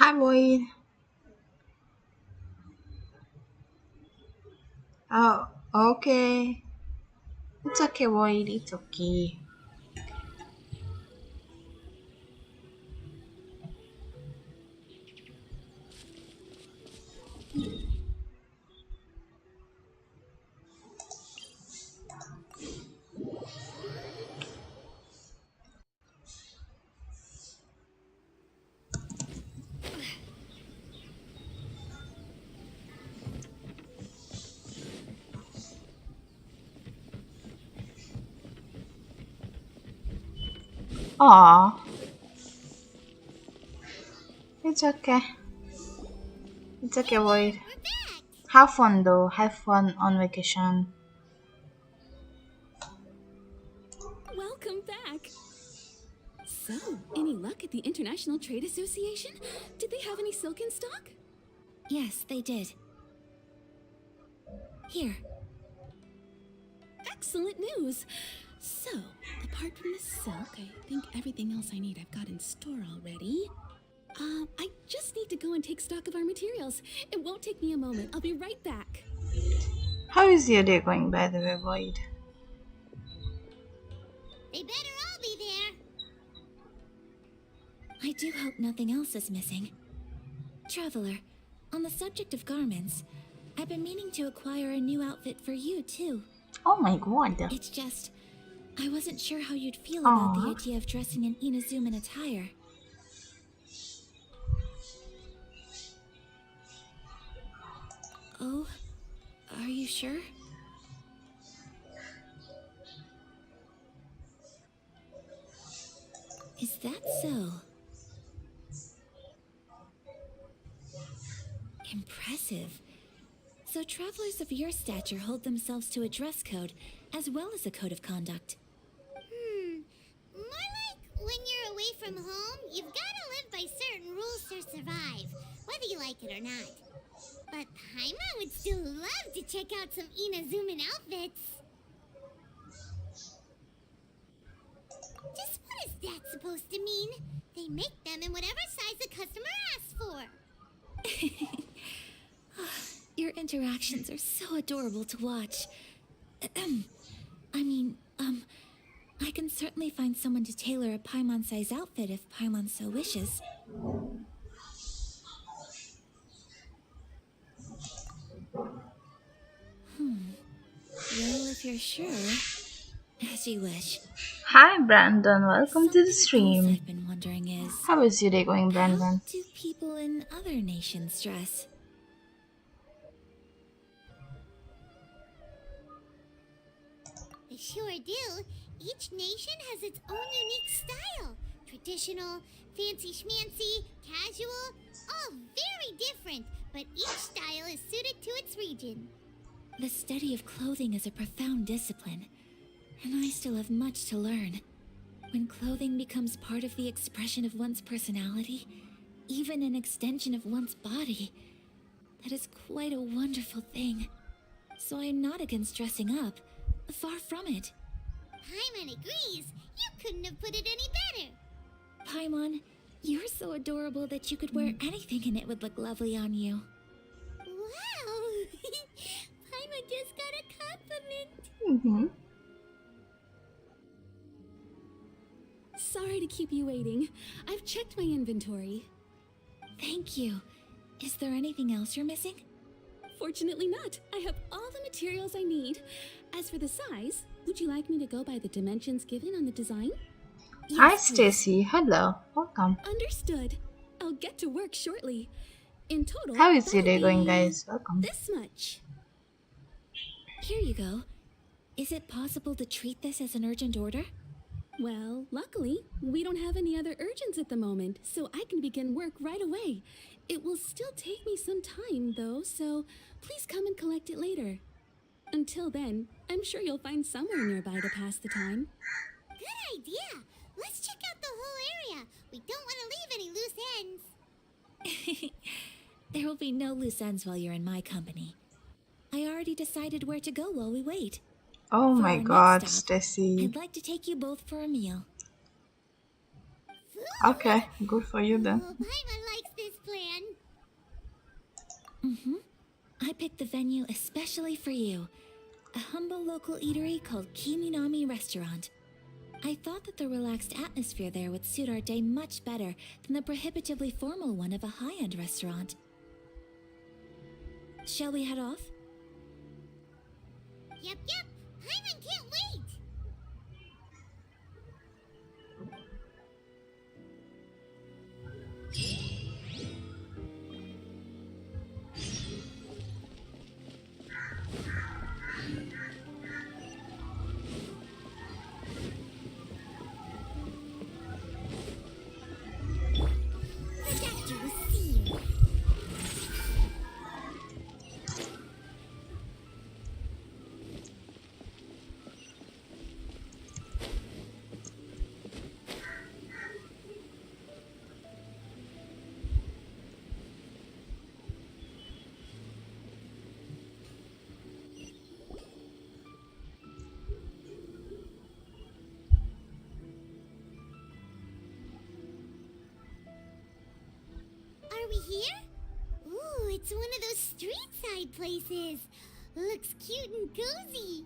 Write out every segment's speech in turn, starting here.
Hi, Boyd. Oh, okay. It's okay, Boyd. It's okay. Aw, it's okay. It's okay, Boyd. We're back! Have fun, though. Have fun on vacation. Welcome back. So, any luck at the International Trade Association? Did they have any silk in stock? Yes, they did. Here. Excellent news. So, apart from the silk, I think everything else I need I've got in store already. I just need to go and take stock of our materials. It won't take me a moment. I'll be right back. How is your day going, by the way, Boyd? They better all be there. I do hope nothing else is missing. Traveler, on the subject of garments, I've been meaning to acquire a new outfit for you, too. Oh my god. It's just, I wasn't sure how you'd feel about the Aw. idea of dressing in Inazuman attire. Oh, are you sure? Is that so? Impressive. So travelers of your stature hold themselves to a dress code, as well as a code of conduct. More like when you're away from home, you've gotta live by certain rules to survive, whether you like it or not. But Paimon would still love to check out some Inazuman outfits. Just what is that supposed to mean? They make them in whatever size the customer asks for. Your interactions are so adorable to watch. I can certainly find someone to tailor a Paimon-size outfit if Paimon so wishes. Well, if you're sure, as you wish. Hi, Brandon. Welcome to the Something else stream. I've been wondering is, How is your day going, how Brandon? do people in other nations dress? They sure do. Each nation has its own unique style. Traditional, fancy schmancy, casual, all very different, but each style is suited to its region. The study of clothing is a profound discipline, and I still have much to learn. When clothing becomes part of the expression of one's personality, even an extension of one's body, that is quite a wonderful thing. So I'm not against dressing up. Far from it. Paimon agrees. You couldn't have put it any better. Paimon, you're so adorable that you could wear anything and it would look lovely on you. Wow! Paimon just got a compliment. Mm-hmm. Sorry to keep you waiting. I've checked my inventory. Thank you. Is there anything else you're missing? Fortunately not. I have all the materials I need. As for the size, would you like me to go by the dimensions given on the design? Hi, Yes, please. Stacy. Hello. Welcome. Understood. I'll get to work shortly. In total, How is your that'll day going, be guys? Welcome. this much. Here you go. Is it possible to treat this as an urgent order? Well, luckily, we don't have any other urgents at the moment, so I can begin work right away. It will still take me some time, though, so please come and collect it later. Until then, I'm sure you'll find somewhere nearby to pass the time. Good idea. Let's check out the whole area. We don't want to leave any loose ends. There will be no loose ends while you're in my company. I already decided where to go while we wait. Oh For my our next god, stop, Stacy. I'd like to take you both for a meal. Okay, good for you then. Oh, Paimon likes this plan. I picked the venue especially for you. A humble local eatery called Kiminami Restaurant. I thought that the relaxed atmosphere there would suit our day much better than the prohibitively formal one of a high-end restaurant. Shall we head off? Yep. Paimon can't wait. The doctor will see you. Are we here? Ooh, it's one of those street side places. Looks cute and cozy.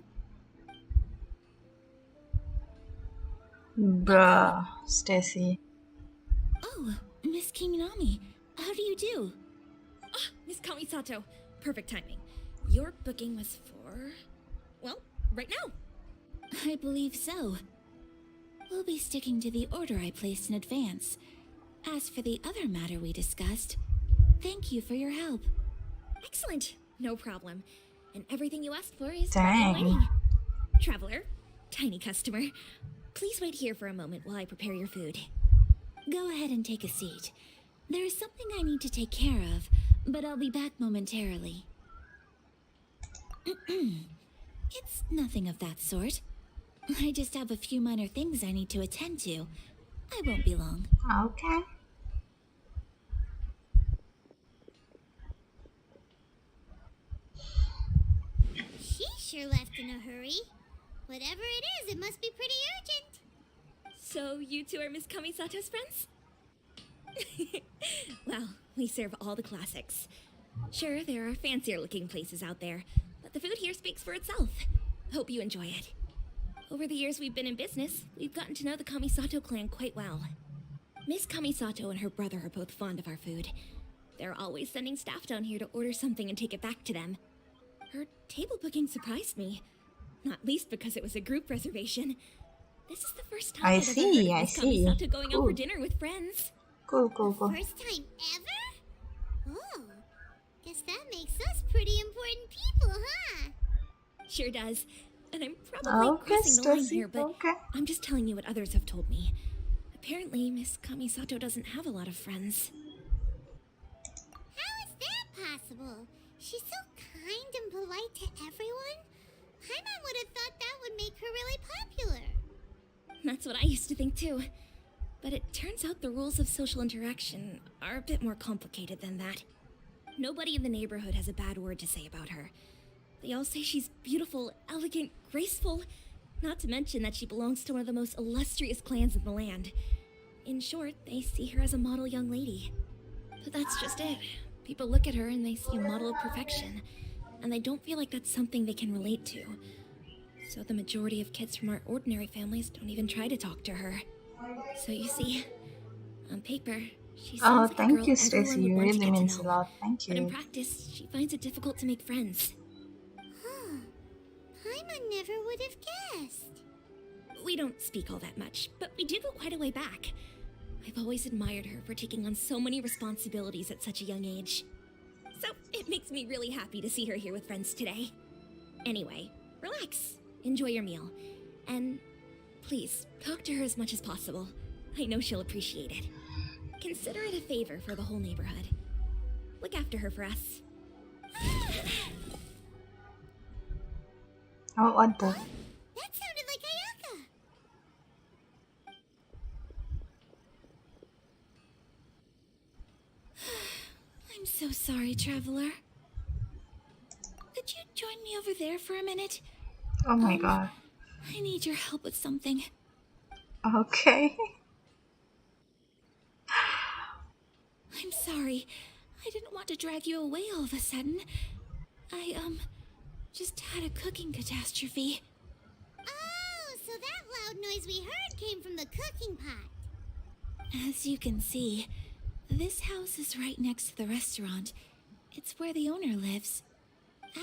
Bruh, Stacy. Oh, Miss Kiminami, how do you do? Ah, Miss Kamisato. Perfect timing. Your booking was for... well, right now. I believe so. We'll be sticking to the order I placed in advance. As for the other matter we discussed, thank you for your help. Excellent. No problem. And everything you asked for is Dang. waiting. Traveler, tiny customer, please wait here for a moment while I prepare your food. Go ahead and take a seat. There is something I need to take care of, but I'll be back momentarily. It's nothing of that sort. I just have a few minor things I need to attend to. I won't be long. Okay. She sure left in a hurry. Whatever it is, it must be pretty urgent. So you two are Miss Kamisato's friends? Well, we serve all the classics. Sure, there are fancier looking places out there, but the food here speaks for itself. Hope you enjoy it. Over the years we've been in business, we've gotten to know the Kamisato clan quite well. Miss Kamisato and her brother are both fond of our food. They're always sending staff down here to order something and take it back to them. Her table booking surprised me, not least because it was a group reservation. This is the first time I I've see, ever heard I of Miss see. Kamisato going out for Cool. dinner with friends. Cool. First time ever? Oh, guess that makes us pretty important people, huh? Sure does. And I'm probably Okay, crossing the line Stacy. here, but Okay. I'm just telling you what others have told me. Apparently, Miss Kamisato doesn't have a lot of friends. How is that possible? She's so kind and polite to everyone. Paimon would have thought that would make her really popular. That's what I used to think too. But it turns out the rules of social interaction are a bit more complicated than that. Nobody in the neighborhood has a bad word to say about her. They all say she's beautiful, elegant, graceful, not to mention that she belongs to one of the most illustrious clans in the land. In short, they see her as a model young lady. But that's just it. People look at her and they see a model of perfection, and they don't feel like that's something they can relate to. So the majority of kids from our ordinary families don't even try to talk to her. So you see, on paper, she seems Oh, like a thank girl you, everyone Stacy. would You want to really get to means a know. lot. Thank But in you. practice, she finds it difficult to make friends. Huh. Paimon never would have guessed. We don't speak all that much, but we do go quite a way back. I've always admired her for taking on so many responsibilities at such a young age. So it makes me really happy to see her here with friends today. Anyway, relax, enjoy your meal, and please talk to her as much as possible. I know she'll appreciate it. Consider it a favor for the whole neighborhood. Look after her for us. Oh, what the? That sounded like Ayaka. I'm so sorry, traveler. Could you join me over there for a minute? Oh my god. I need your help with something. Okay. I'm sorry. I didn't want to drag you away all of a sudden. I, just had a cooking catastrophe. Oh, so that loud noise we heard came from the cooking pot. As you can see, this house is right next to the restaurant. It's where the owner lives.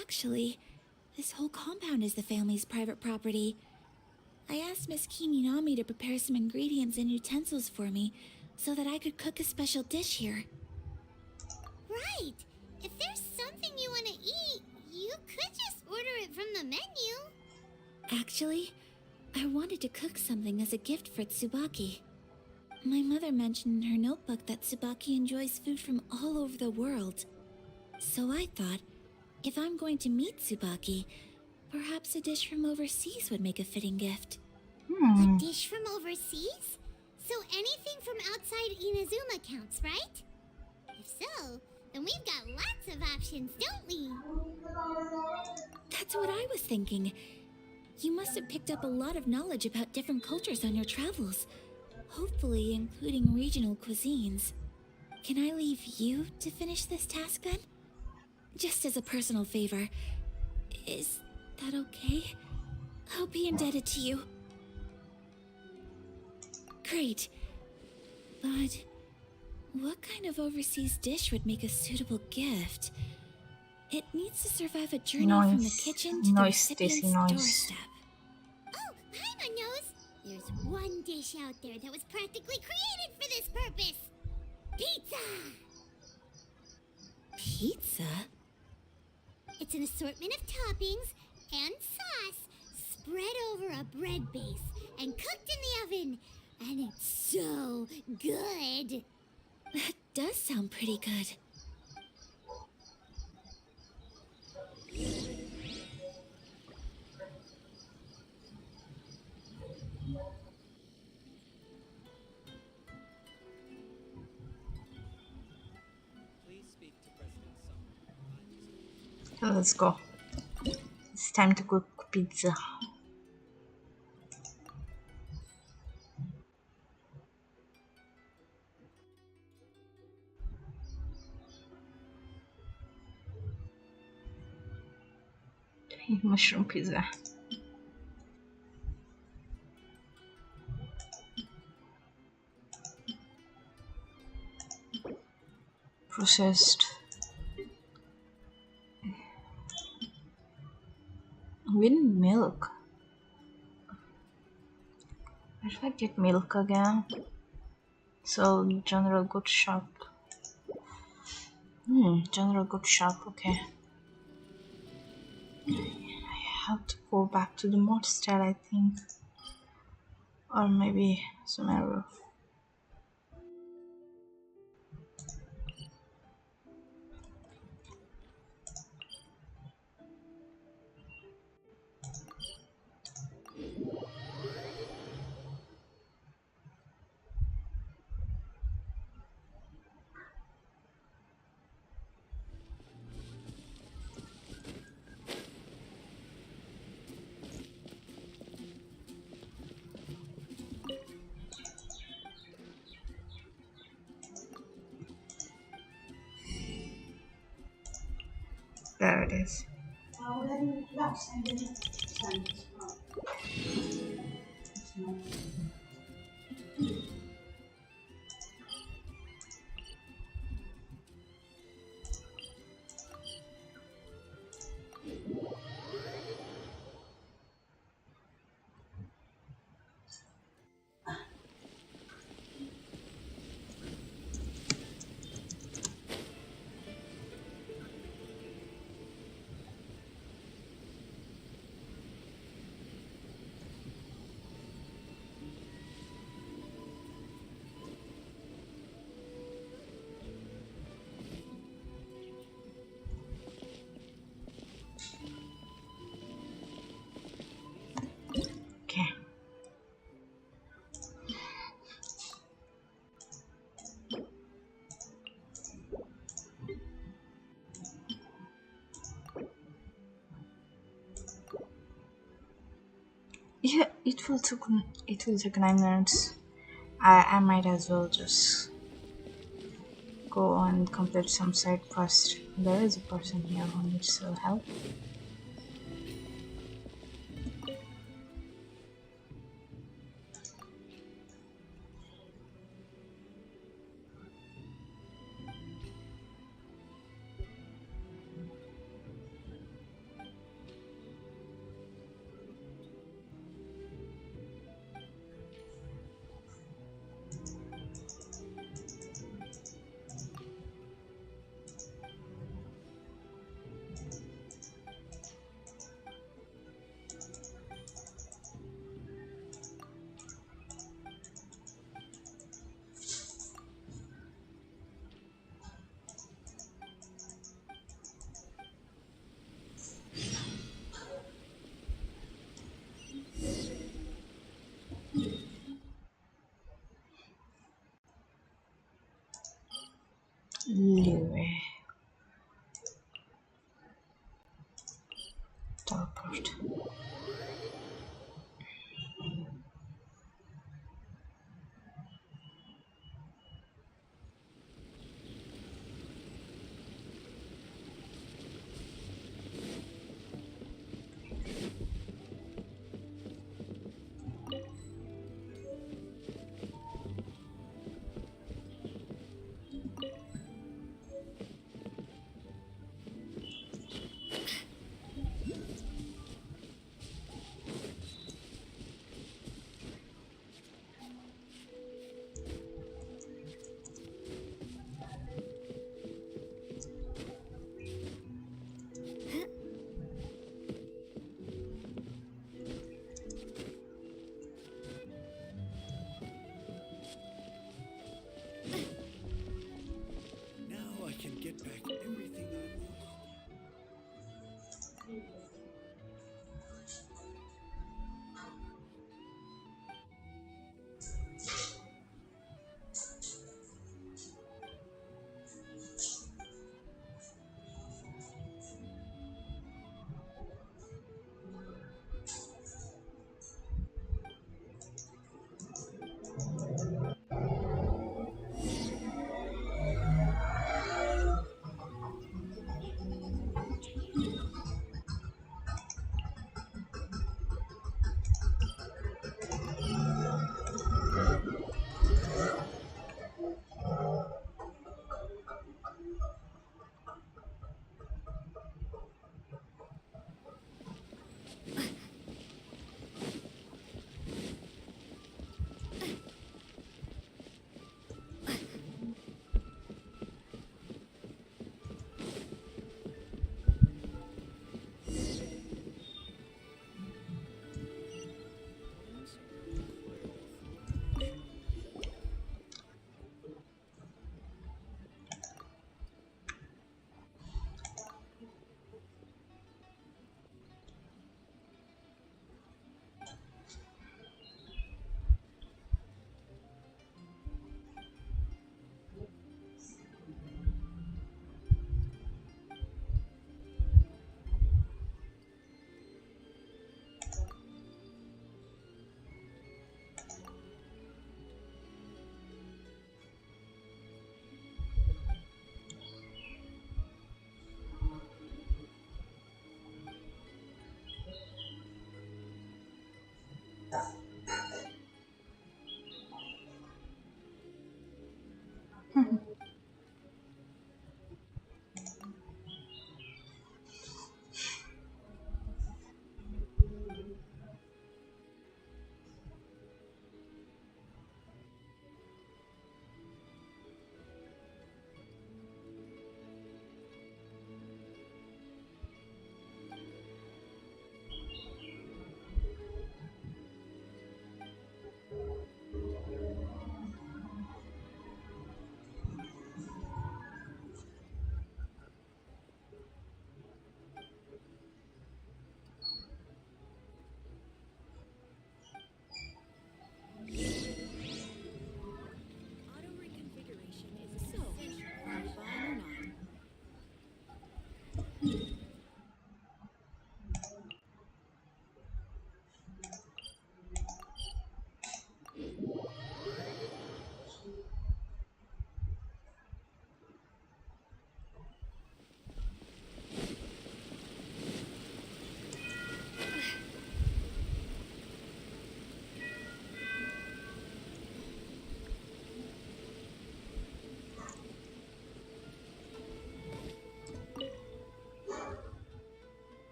Actually, this whole compound is the family's private property. I asked Miss Kiminami to prepare some ingredients and utensils for me so that I could cook a special dish here. Right. If there's something you want to eat, you could just order it from the menu. Actually, I wanted to cook something as a gift for Tsubaki. My mother mentioned in her notebook that Tsubaki enjoys food from all over the world. So I thought, if I'm going to meet Tsubaki, perhaps a dish from overseas would make a fitting gift. A dish from overseas? So anything from outside Inazuma counts, right? If so, then we've got lots of options, don't we? That's what I was thinking. You must have picked up a lot of knowledge about different cultures on your travels, hopefully including regional cuisines. Can I leave you to finish this task then? Just as a personal favor. Is that okay? I'll be indebted to you. Great. But what kind of overseas dish would make a suitable gift? It needs to survive a journey from the kitchen to the recipient's doorstep. Oh, Paimon knows! There's one dish out there that was practically created for this purpose! Pizza! Pizza? It's an assortment of toppings and sauce spread over a bread base and cooked in the oven. And it's so good! That does sound pretty good. Let's go. It's time to cook pizza. Mushroom pizza. Processed. We need milk. Where do I get milk again? So general good shop. General good shop. Okay. I have to go back to the monastery, I think, or maybe somewhere. There it is. Okay. Yeah, it will take 9 minutes. I might as well just go and complete some side quest. There is a person here who needs help. Leeway. Teleport. Now I can get back everything I lost.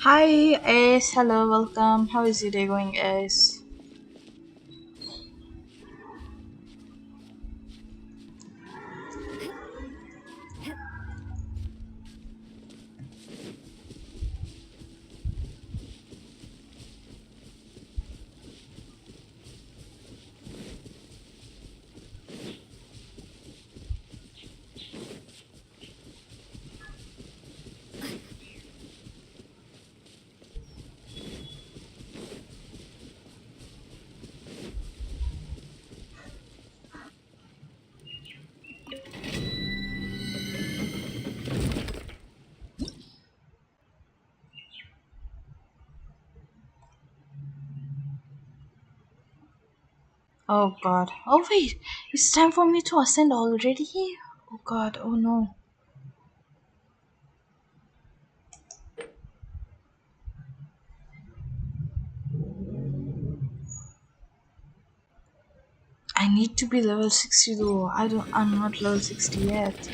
Hi, Ace. Hello, welcome. How is your day going, Ace? Oh god. Oh wait, it's time for me to ascend already? Oh god, oh no. I need to be level 60 though. I'm not level 60 yet.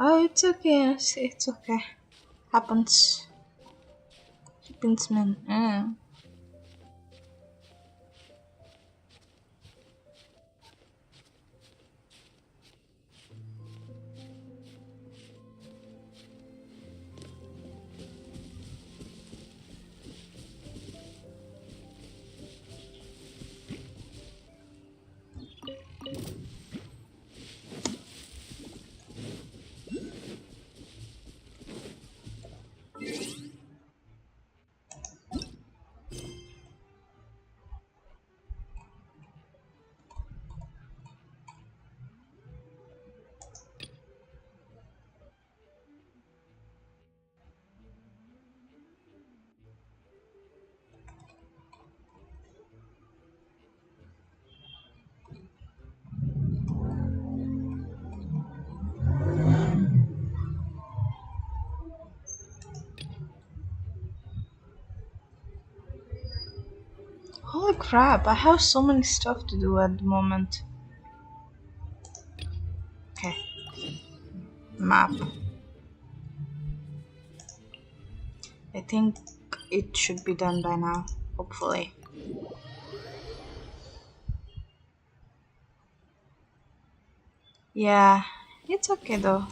Oh, it's okay. It's okay. Happens. Happens, man. Holy crap, I have so many stuff to do at the moment. Okay, map. I think it should be done by now, hopefully. Yeah, it's okay though.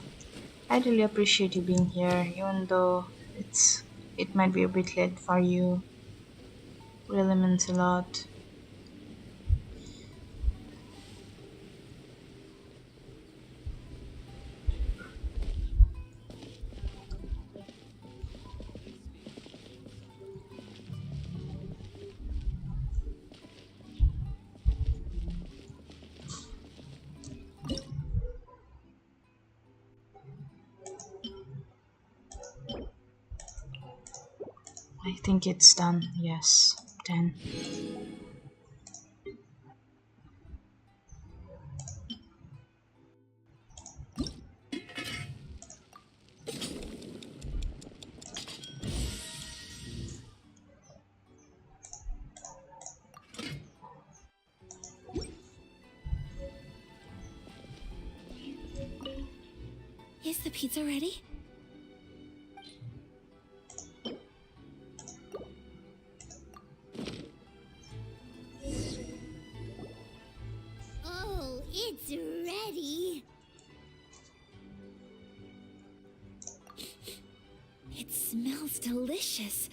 I really appreciate you being here, even though it might be a bit late for you. Really means a lot. I think it's done. Yes, 10. Is the pizza ready? Oh, it's ready. It smells delicious.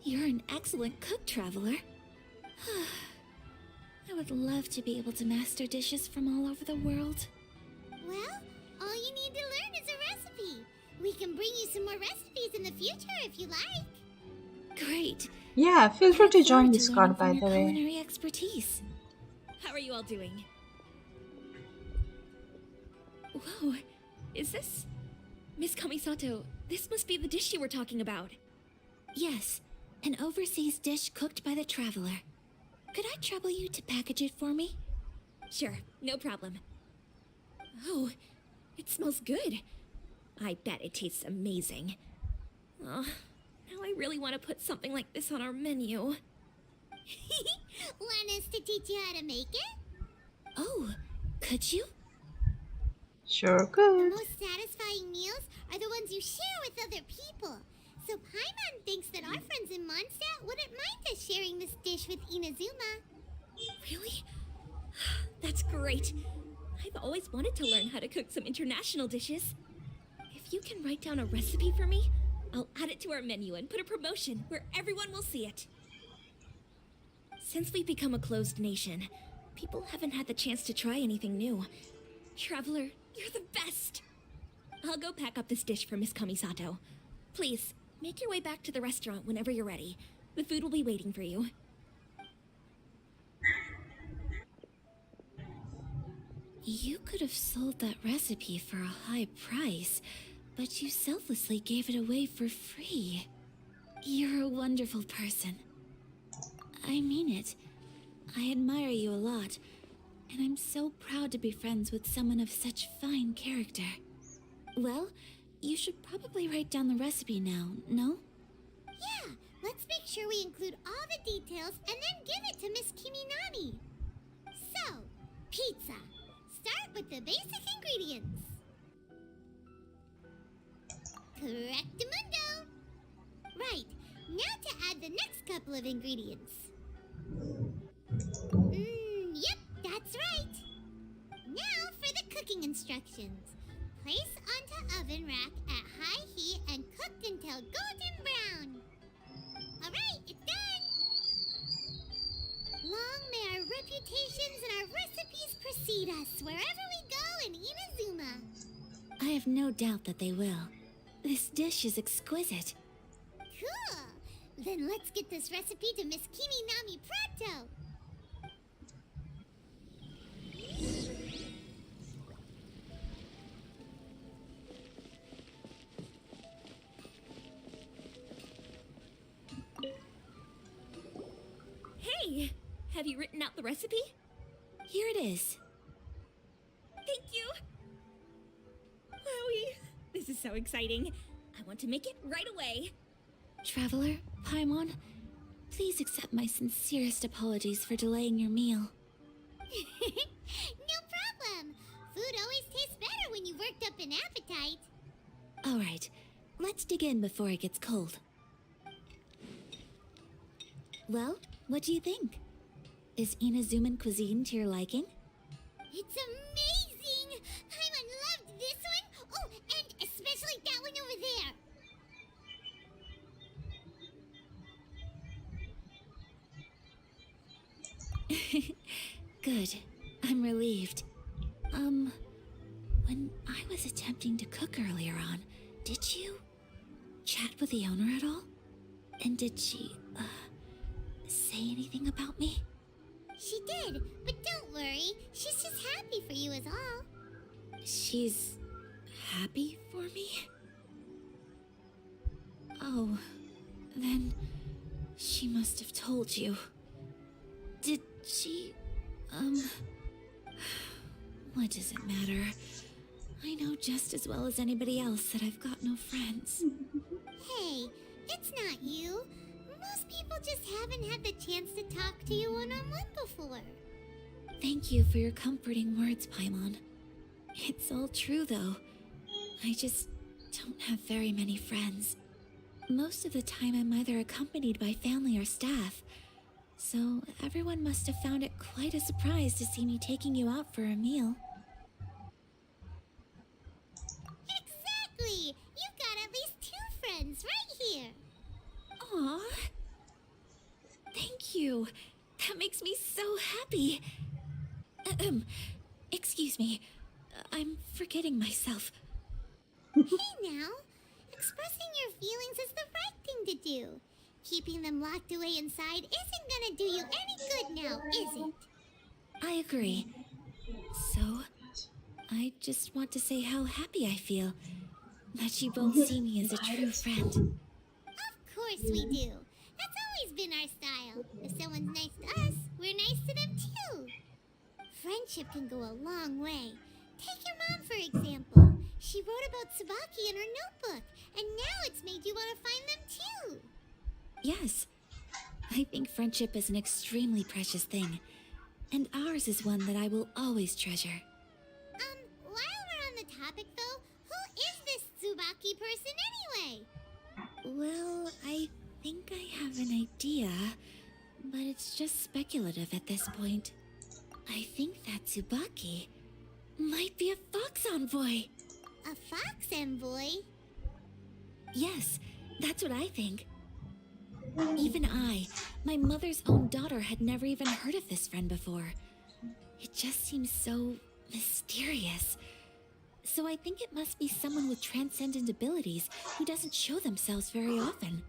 You're an excellent cook, Traveler. I would love to be able to master dishes from all over the world. Well, all you need to learn is a recipe. We can bring you some more recipes in the future if you like. Great. Yeah, feel I free look to join forward to learning Discord, from by your the way. culinary expertise. How are you all doing? Whoa, is this... Miss Kamisato, this must be the dish you were talking about. Yes, an overseas dish cooked by the traveler. Could I trouble you to package it for me? Sure, no problem. Oh, it smells good. I bet it tastes amazing. Oh, now I really want to put something like this on our menu. Want us to teach you how to make it? Oh, could you? Sure The could. most satisfying meals are the ones you share with other people. So Paimon thinks that our friends in Mondstadt wouldn't mind us sharing this dish with Inazuma. Really? That's great. I've always wanted to learn how to cook some international dishes. If you can write down a recipe for me, I'll add it to our menu and put a promotion where everyone will see it. Since we've become a closed nation, people haven't had the chance to try anything new. Traveler, you're the best! I'll go pack up this dish for Miss Kamisato. Please, make your way back to the restaurant whenever you're ready. The food will be waiting for you. You could have sold that recipe for a high price, but you selflessly gave it away for free. You're a wonderful person. I mean it. I admire you a lot, and I'm so proud to be friends with someone of such fine character. Well, you should probably write down the recipe now, no? Yeah, let's make sure we include all the details and then give it to Miss Kiminami. So, pizza. Start with the basic ingredients. Correctamundo. Right, now to add the next couple of ingredients. Yep, that's right. Now for the cooking instructions. Place onto oven rack at high heat and cooked until golden brown. Alright, it's done! Long may our reputations and our recipes precede us wherever we go in Inazuma. I have no doubt that they will. This dish is exquisite. Cool! Then let's get this recipe to Miss Kiminami pronto! Hey! Have you written out the recipe? Here it is. Thank you! Wowie! This is so exciting. I want to make it right away. Traveler, Paimon, please accept my sincerest apologies for delaying your meal. No problem! Food always tastes better when you've worked up an appetite. All right, let's dig in before it gets cold. Well, what do you think? Is Inazuman cuisine to your liking? It's amazing! Paimon loved this one! Oh, and especially that one over there! Good. I'm relieved. When I was attempting to cook earlier on, did you chat with the owner at all? And did she, say anything about me? She did, but don't worry. She's just happy for you is all. She's happy for me? Oh, then she must have told you. Did she, what does it matter? I know just as well as anybody else that I've got no friends. Hey, it's not you. Most people just haven't had the chance to talk to you one-on-one before. Thank you for your comforting words, Paimon. It's all true, though. I just don't have very many friends. Most of the time, I'm either accompanied by family or staff. So everyone must have found it quite a surprise to see me taking you out for a meal. Exactly! You've got at least 2 friends right here. Aw. Thank you. That makes me so happy. Excuse me. I'm forgetting myself. Hey now, expressing your feelings is the right thing to do. Keeping them locked away inside isn't gonna do you any good now, is it? I agree. So, I just want to say how happy I feel that you both see me as a true friend. Of course we do. That's always been our style. If someone's nice to us, we're nice to them too. Friendship can go a long way. Take your mom, for example. She wrote about Tsubaki in her notebook, and now it's made you want to find them too. Yes, I think friendship is an extremely precious thing, and ours is one that I will always treasure. While we're on the topic though, who is this Tsubaki person anyway? Well, I think I have an idea, but it's just speculative at this point. I think that Tsubaki might be a fox envoy. A fox envoy? Yes, that's what I think. Even I, my mother's own daughter, had never even heard of this friend before. It just seems so mysterious. So I think it must be someone with transcendent abilities who doesn't show themselves very often.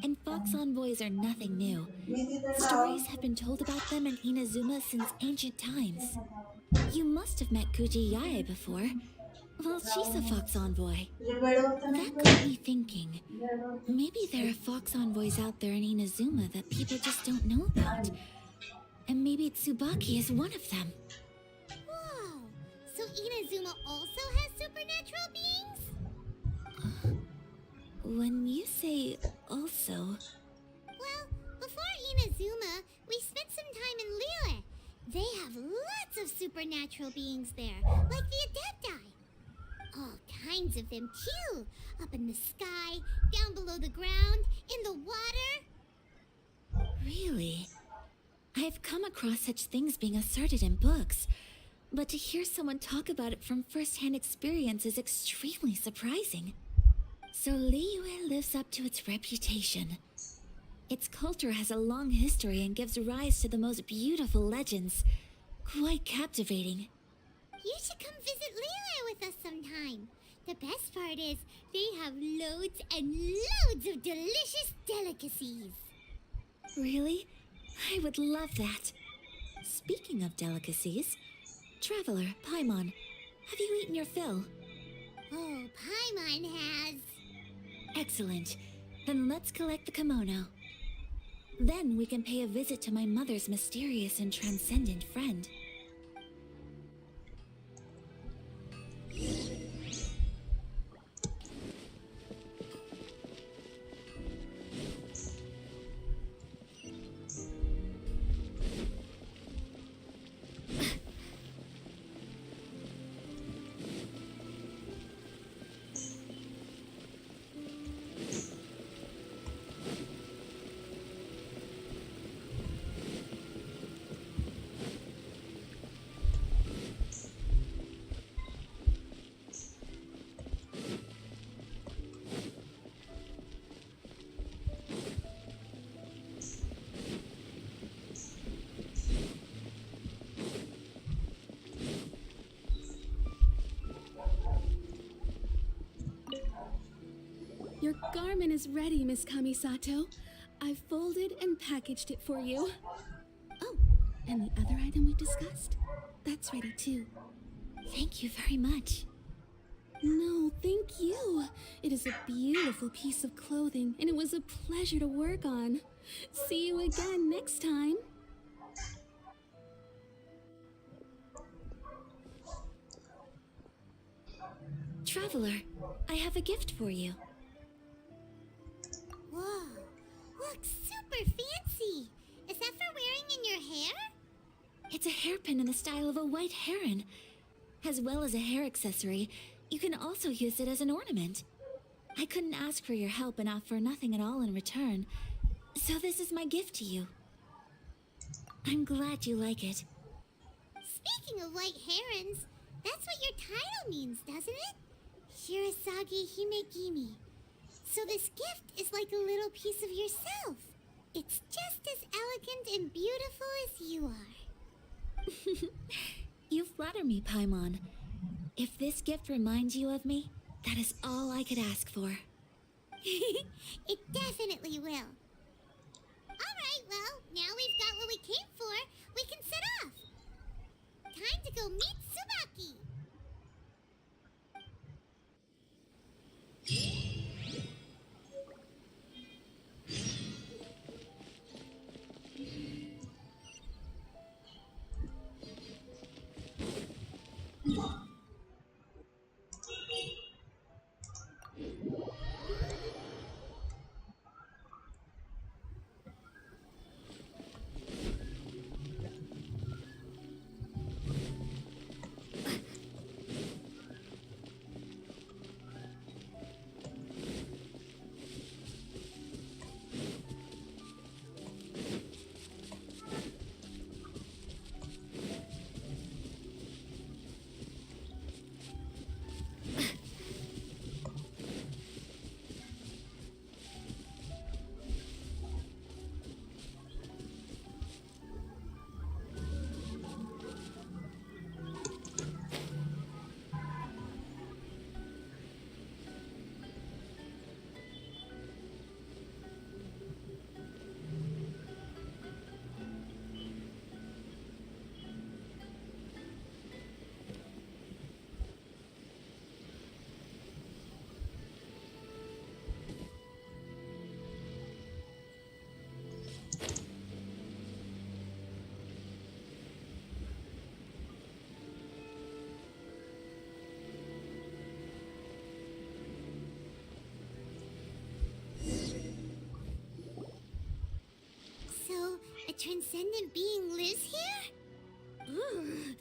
And fox envoys are nothing new. Stories have been told about them in Inazuma since ancient times. You must have met Kuji Yae before. Well, she's a fox envoy. That got me thinking. Maybe there are fox envoys out there in Inazuma that people just don't know about. And maybe Tsubaki is one of them. Whoa! So Inazuma also has supernatural beings? When you say also... Well, before Inazuma, we spent some time in Liyue. They have lots of supernatural beings there, like the Adepti. All kinds of them too. Up in the sky, down below the ground, in the water. Really? I've come across such things being asserted in books, but to hear someone talk about it from first-hand experience is extremely surprising. So Liyue lives up to its reputation. Its culture has a long history and gives rise to the most beautiful legends. Quite captivating. You should come visit Liyue with us sometime. The best part is, they have loads and loads of delicious delicacies. Really? I would love that. Speaking of delicacies, Traveler, Paimon, have you eaten your fill? Oh, Paimon has. Excellent. Then let's collect the kimono. Then we can pay a visit to my mother's mysterious and transcendent friend. Your garment is ready, Miss Kamisato. I've folded and packaged it for you. Oh, and the other item we discussed? That's ready too. Thank you very much. No, thank you. It is a beautiful piece of clothing, and it was a pleasure to work on. See you again next time. Traveler, I have a gift for you. Whoa, looks super fancy. Is that for wearing in your hair? It's a hairpin in the style of a white heron. As well as a hair accessory, you can also use it as an ornament. I couldn't ask for your help and offer nothing at all in return, so this is my gift to you. I'm glad you like it. Speaking of white herons, that's what your title means, doesn't it? Shirasagi Himegimi. So this gift is like a little piece of yourself. It's just as elegant and beautiful as you are. You flatter me, Paimon. If this gift reminds you of me, that is all I could ask for. It definitely will. well, now we've got what we came for. We can set off. Time to go meet Tsubaki. So, a transcendent being lives here? Ooh.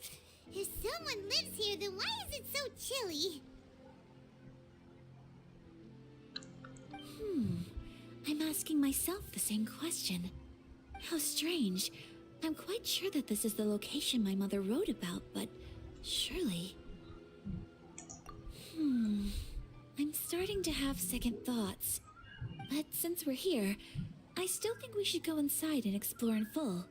If someone lives here, then why is it so chilly? I'm asking myself the same question. How strange. I'm quite sure that this is the location my mother wrote about, but surely... I'm starting to have second thoughts. But since we're here, I still think we should go inside and explore in full.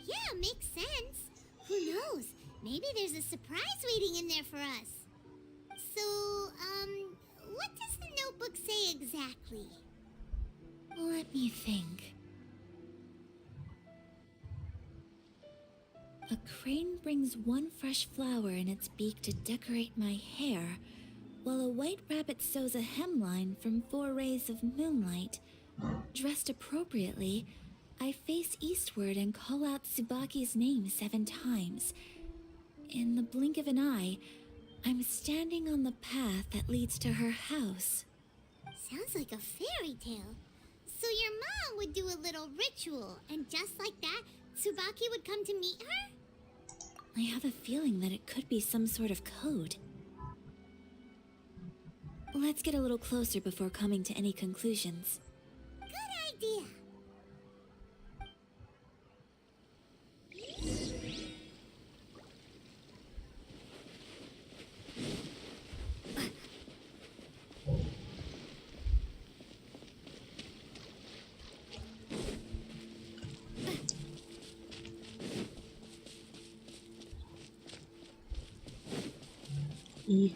Yeah, makes sense. Who knows? Maybe there's a surprise waiting in there for us. So, what does the notebook say exactly? Let me think. A crane brings one fresh flower in its beak to decorate my hair, while a white rabbit sews a hemline from 4 rays of moonlight. Dressed appropriately, I face eastward and call out Tsubaki's name 7 times. In the blink of an eye, I'm standing on the path that leads to her house. Sounds like a fairy tale. So your mom would do a little ritual, and just like that, Tsubaki would come to meet her? I have a feeling that it could be some sort of code. Let's get a little closer before coming to any conclusions. Good idea. E.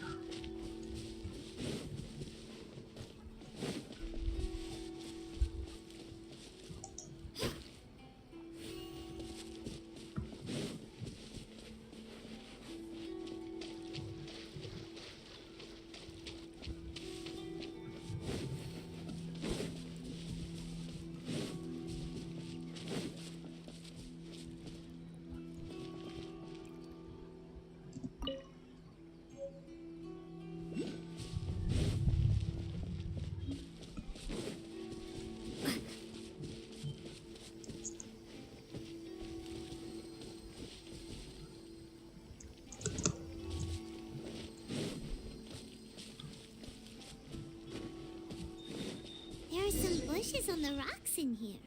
There are some bushes on the rocks in here.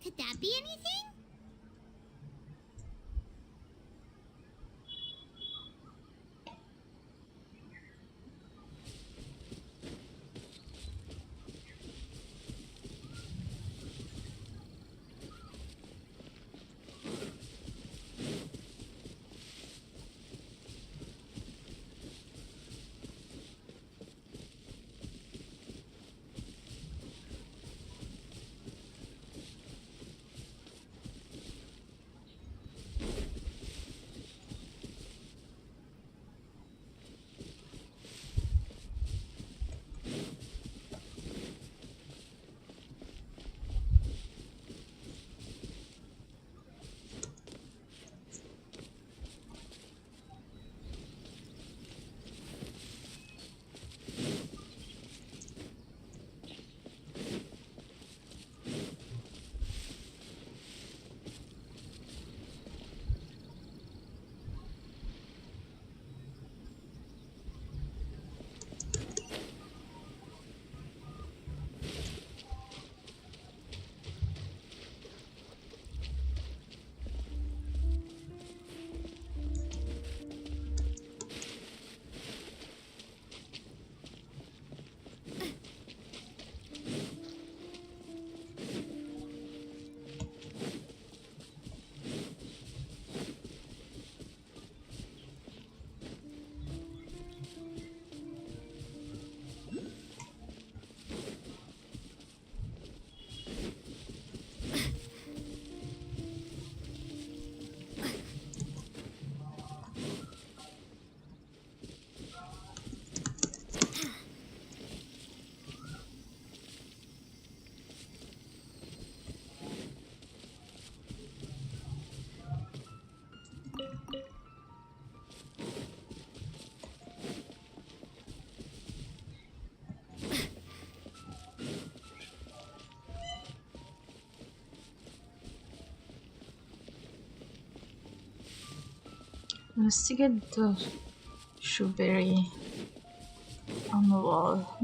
Could that be anything? Investigate the shrubbery on the wall.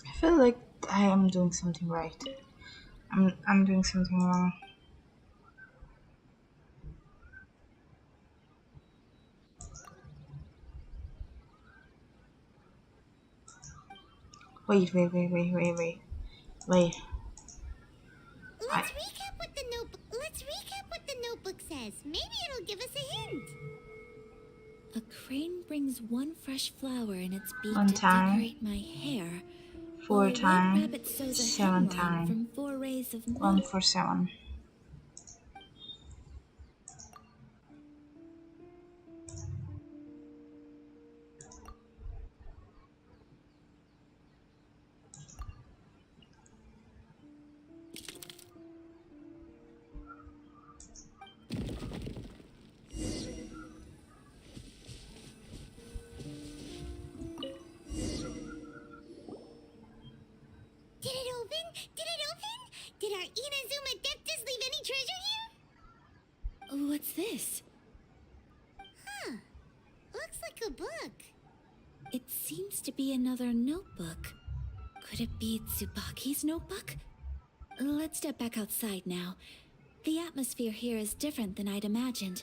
I feel like I am doing something right. I'm doing something wrong. Wait. I Let's recap what the notebook says. Maybe it'll give us a hint. A crane brings one fresh flower in its beak one to time, decorate my hair, while four a white time, rabbit sews a seven hemline time, from 4 rays of 147. Did it open? Did it open? Did our Inazuma Adeptus leave any treasure here? What's this? Huh. Looks like a book. It seems to be another notebook. Could it be Tsubaki's notebook? Let's step back outside now. The atmosphere here is different than I'd imagined.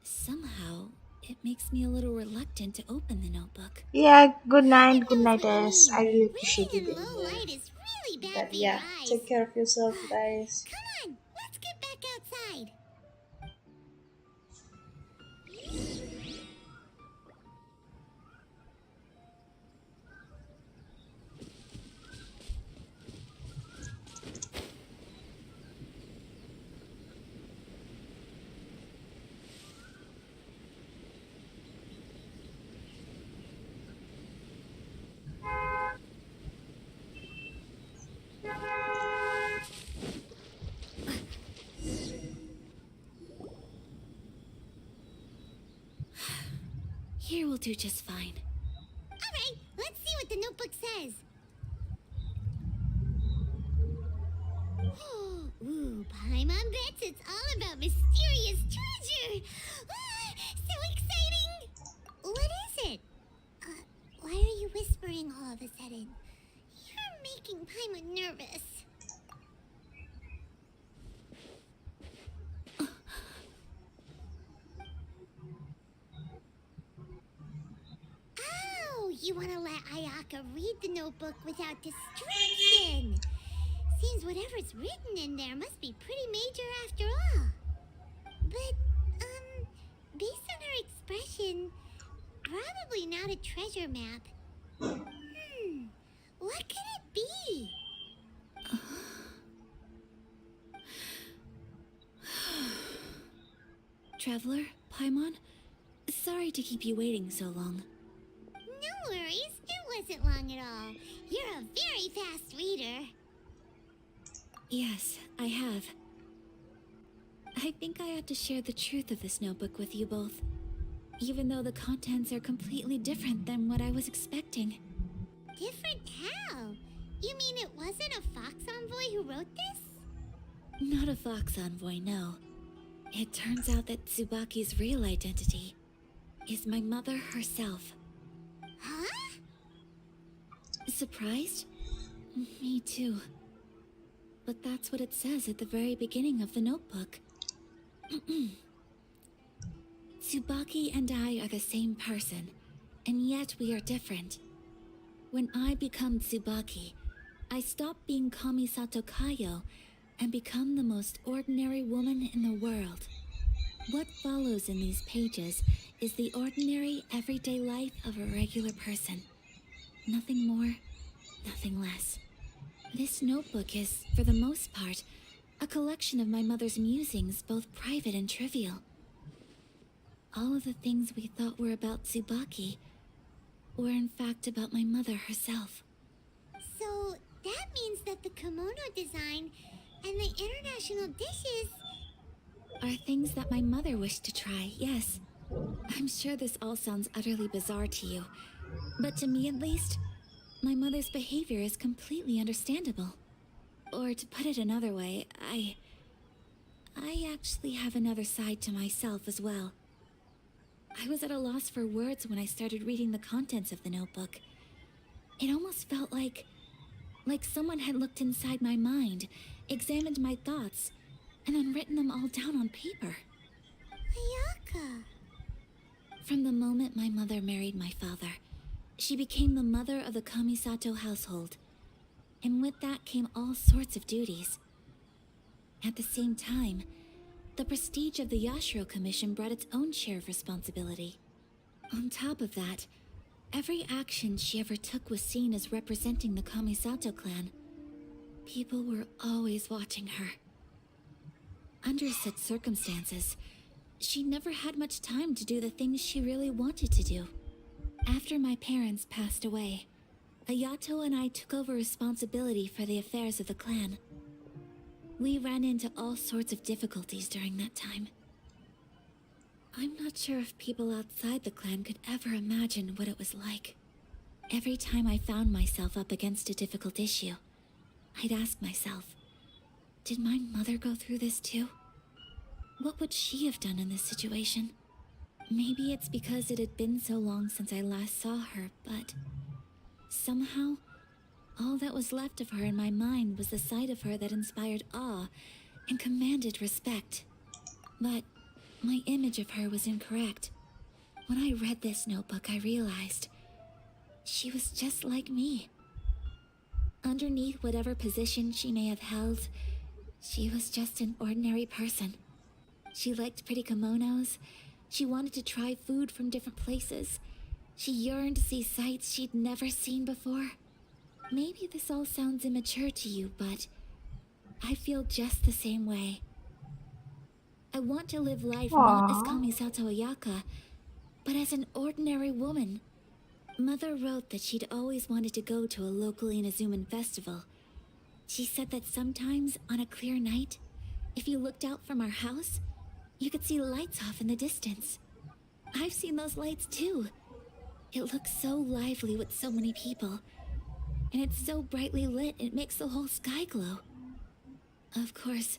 Somehow, it makes me a little reluctant to open the notebook. Yeah, good It night, knows what you S. I mean. really appreciate you Reading in being low here. light is really bad But for your yeah, eyes. take care of yourself, guys. Come on, let's get back outside. Here will do just fine. Alright, let's see what the notebook says. Ooh, Paimon bets it's all about mysterious treasure! Ah, so exciting! What is it? Why are you whispering all of a sudden? You're making Paimon nervous. Oh, you want to let Ayaka read the notebook without distraction. Seems whatever's written in there must be pretty major after all. But, based on her expression, probably not a treasure map. What could it be? Traveler, Paimon, sorry to keep you waiting so long. No worries, it wasn't long at all. You're a very fast reader. Yes, I have. I think I ought to share the truth of this notebook with you both, even though the contents are completely different than what I was expecting. Different how? You mean it wasn't a Fox Envoy who wrote this? Not a Fox Envoy, no. It turns out that Tsubaki's real identity is my mother herself. Huh? Surprised? Me too. But that's what it says at the very beginning of the notebook. Tsubaki and I are the same person, and yet we are different. When I become Tsubaki, I stop being Kamisato Kayo and become the most ordinary woman in the world. What follows in these pages is the ordinary, everyday life of a regular person. Nothing more, nothing less. This notebook is, for the most part, a collection of my mother's musings, both private and trivial. All of the things we thought were about Tsubaki were in fact about my mother herself. So that means that the kimono design and the international dishes... Are things that my mother wished to try, yes. I'm sure this all sounds utterly bizarre to you, but to me at least, my mother's behavior is completely understandable. Or to put it another way, I actually have another side to myself as well. I was at a loss for words when I started reading the contents of the notebook. It almost felt like someone had looked inside my mind, examined my thoughts, and then written them all down on paper. Ayaka... From the moment my mother married my father, she became the mother of the Kamisato household. And with that came all sorts of duties. At the same time, the prestige of the Yashiro Commission brought its own share of responsibility. On top of that, every action she ever took was seen as representing the Kamisato clan. People were always watching her. Under such circumstances, she never had much time to do the things she really wanted to do. After my parents passed away, Ayato and I took over responsibility for the affairs of the clan. We ran into all sorts of difficulties during that time. I'm not sure if people outside the clan could ever imagine what it was like. Every time I found myself up against a difficult issue, I'd ask myself, did my mother go through this too? What would she have done in this situation? Maybe it's because it had been so long since I last saw her, but somehow, all that was left of her in my mind was the side of her that inspired awe and commanded respect. But my image of her was incorrect. When I read this notebook, I realized she was just like me. Underneath whatever position she may have held, she was just an ordinary person. She liked pretty kimonos. She wanted to try food from different places. She yearned to see sights she'd never seen before. Maybe this all sounds immature to you, but I feel just the same way. I want to live life not as Aww. Kamisato Ayaka, but as an ordinary woman. Mother wrote that she'd always wanted to go to a local Inazuman festival. She said that sometimes, on a clear night, if you looked out from our house, you could see lights off in the distance. I've seen those lights too. It looks so lively with so many people. And it's so brightly lit, it makes the whole sky glow. Of course,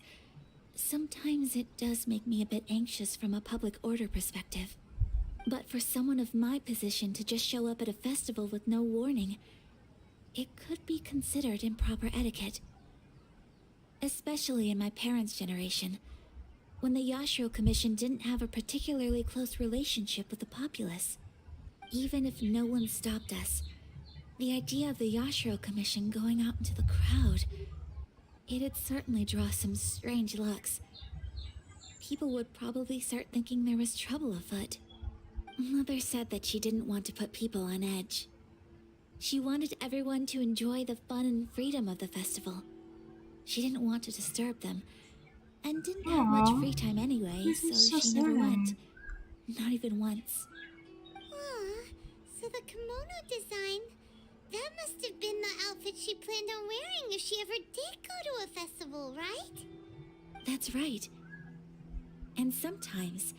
sometimes it does make me a bit anxious from a public order perspective. But for someone of my position to just show up at a festival with no warning, it could be considered improper etiquette. Especially in my parents' generation, when the Yashiro Commission didn't have a particularly close relationship with the populace. Even if no one stopped us, the idea of the Yashiro Commission going out into the crowd, it'd certainly draw some strange looks. People would probably start thinking there was trouble afoot. Mother said that she didn't want to put people on edge. She wanted everyone to enjoy the fun and freedom of the festival. She didn't want to disturb them, and didn't have much Aw, free time anyway, this is so so she never went. sad. Not even once. Aw, so the kimono design, that must have been the outfit she planned on wearing if she ever did go to a festival, right? That's right. And sometimes,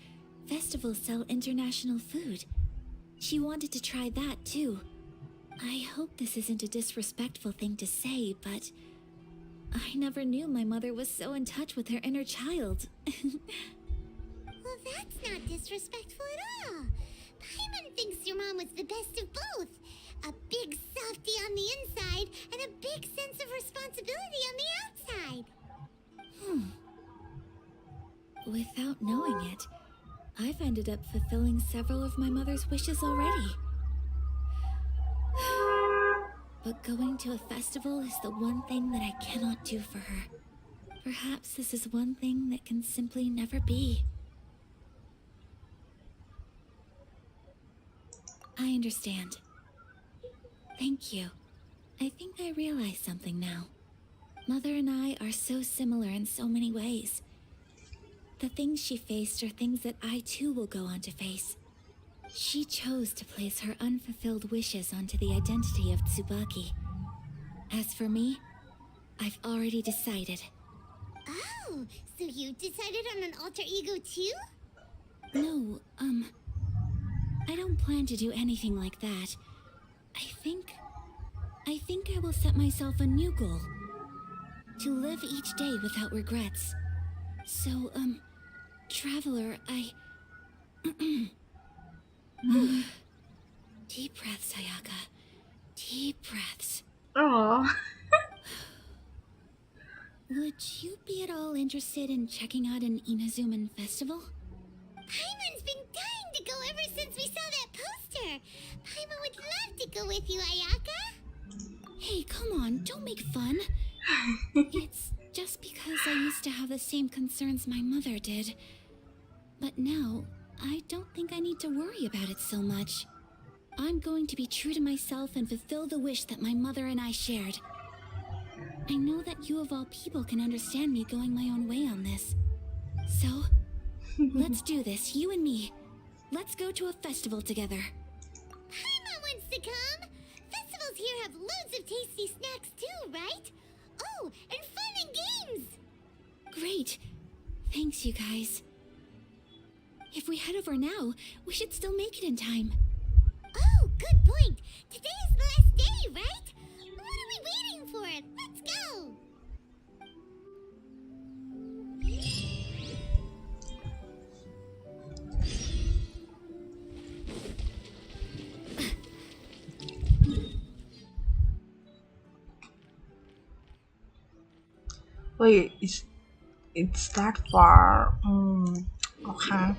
festivals sell international food. She wanted to try that too. I hope this isn't a disrespectful thing to say, but I never knew my mother was so in touch with her inner child. Well, that's not disrespectful at all. Paimon thinks your mom was the best of both. A big softie on the inside and a big sense of responsibility on the outside. Without knowing it, I've ended up fulfilling several of my mother's wishes already. But going to a festival is the one thing that I cannot do for her. Perhaps this is one thing that can simply never be. I understand. Thank you. I think I realize something now. Mother and I are so similar in so many ways. The things she faced are things that I too will go on to face. She chose to place her unfulfilled wishes onto the identity of Tsubaki. As for me, I've already decided. Oh, so you decided on an alter ego too? No, I don't plan to do anything like that. I think I will set myself a new goal. To live each day without regrets. So, Traveler, Deep breaths, Ayaka. Deep breaths. Oh, Would you be at all interested in checking out an Inazuman festival? Paimon's been dying to go ever since we saw that poster. Paimon would love to go with you, Ayaka. Hey, come on, don't make fun. It's just because I used to have the same concerns my mother did. But now, I don't think I need to worry about it so much. I'm going to be true to myself and fulfill the wish that my mother and I shared. I know that you of all people can understand me going my own way on this. So, let's do this, you and me. Let's go to a festival together. Paimon wants to come. Festivals here have loads of tasty snacks too, right? Oh, and fun and games. Great. Thanks, you guys. If we head over now, we should still make it in time. Oh, good point. Today is the last day, right? What are we waiting for? Let's go. wait, it's that far. Okay.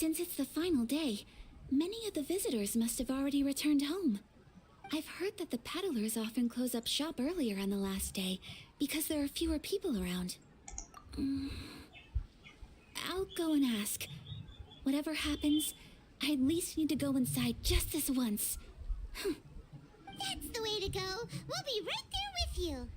Since it's the final day, many of the visitors must have already returned home. I've heard that the peddlers often close up shop earlier on the last day because there are fewer people around. I'll go and ask. Whatever happens, I at least need to go inside just this once. That's the way to go. We'll be right there with you.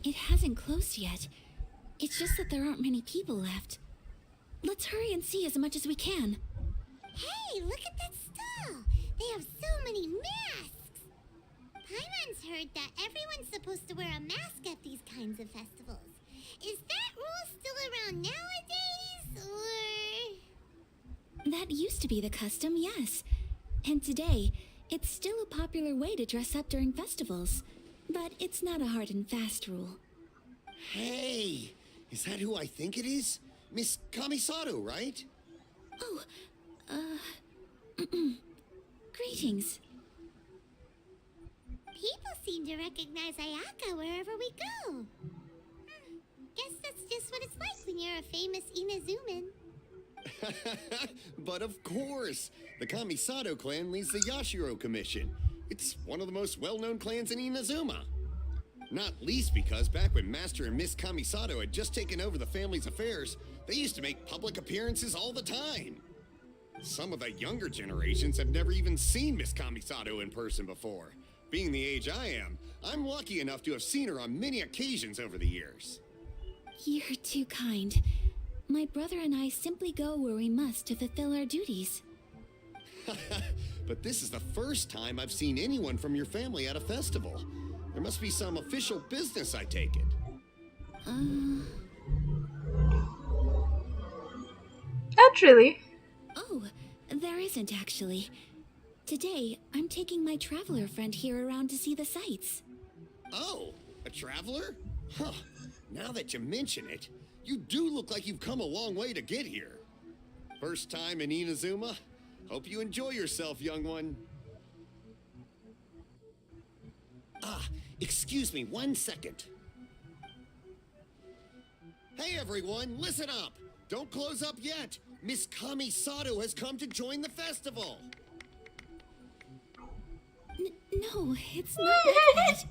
It hasn't closed yet. It's just that there aren't many people left. Let's hurry and see as much as we can. Hey, look at that stall. They have so many masks. Paimon's heard that everyone's supposed to wear a mask at these kinds of festivals. Is that rule still around nowadays, or...? That used to be the custom, yes. And today, it's still a popular way to dress up during festivals. But it's not a hard and fast rule. Hey, is that who I think it is? Miss Kamisato, right? Oh, greetings. People seem to recognize Ayaka wherever we go. Guess that's just what it's like when you're a famous Inazuman. But of course, the Kamisato clan leads the Yashiro Commission. It's one of the most well-known clans in Inazuma. Not least because back when Master and Miss Kamisato had just taken over the family's affairs, they used to make public appearances all the time. Some of the younger generations have never even seen Miss Kamisato in person before. Being the age I am, I'm lucky enough to have seen her on many occasions over the years. You're too kind. My brother and I simply go where we must to fulfill our duties. But this is the first time I've seen anyone from your family at a festival. There must be some official business, I take it. Not really. Oh, there isn't actually. Today, I'm taking my traveler friend here around to see the sights. Oh, a traveler? Huh. Now that you mention it, you do look like you've come a long way to get here. First time in Inazuma? Hope you enjoy yourself, young one. Ah, excuse me 1 second. Hey everyone, listen up! Don't close up yet! Miss Kamisato has come to join the festival! No, it's not like that.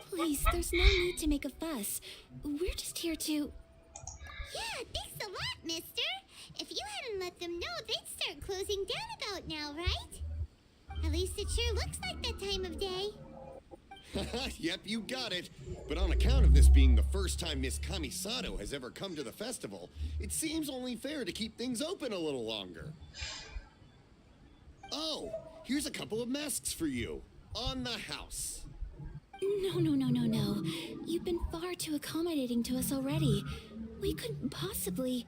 Please, there's no need to make a fuss. We're just here to... Yeah, thanks a lot, mister. If you hadn't let them know, they'd start closing down about now, right? At least it sure looks like that time of day. Yep, you got it. But on account of this being the first time Miss Kamisato has ever come to the festival, it seems only fair to keep things open a little longer. Oh, here's a couple of masks for you. On the house. No. You've been far too accommodating to us already. We couldn't possibly...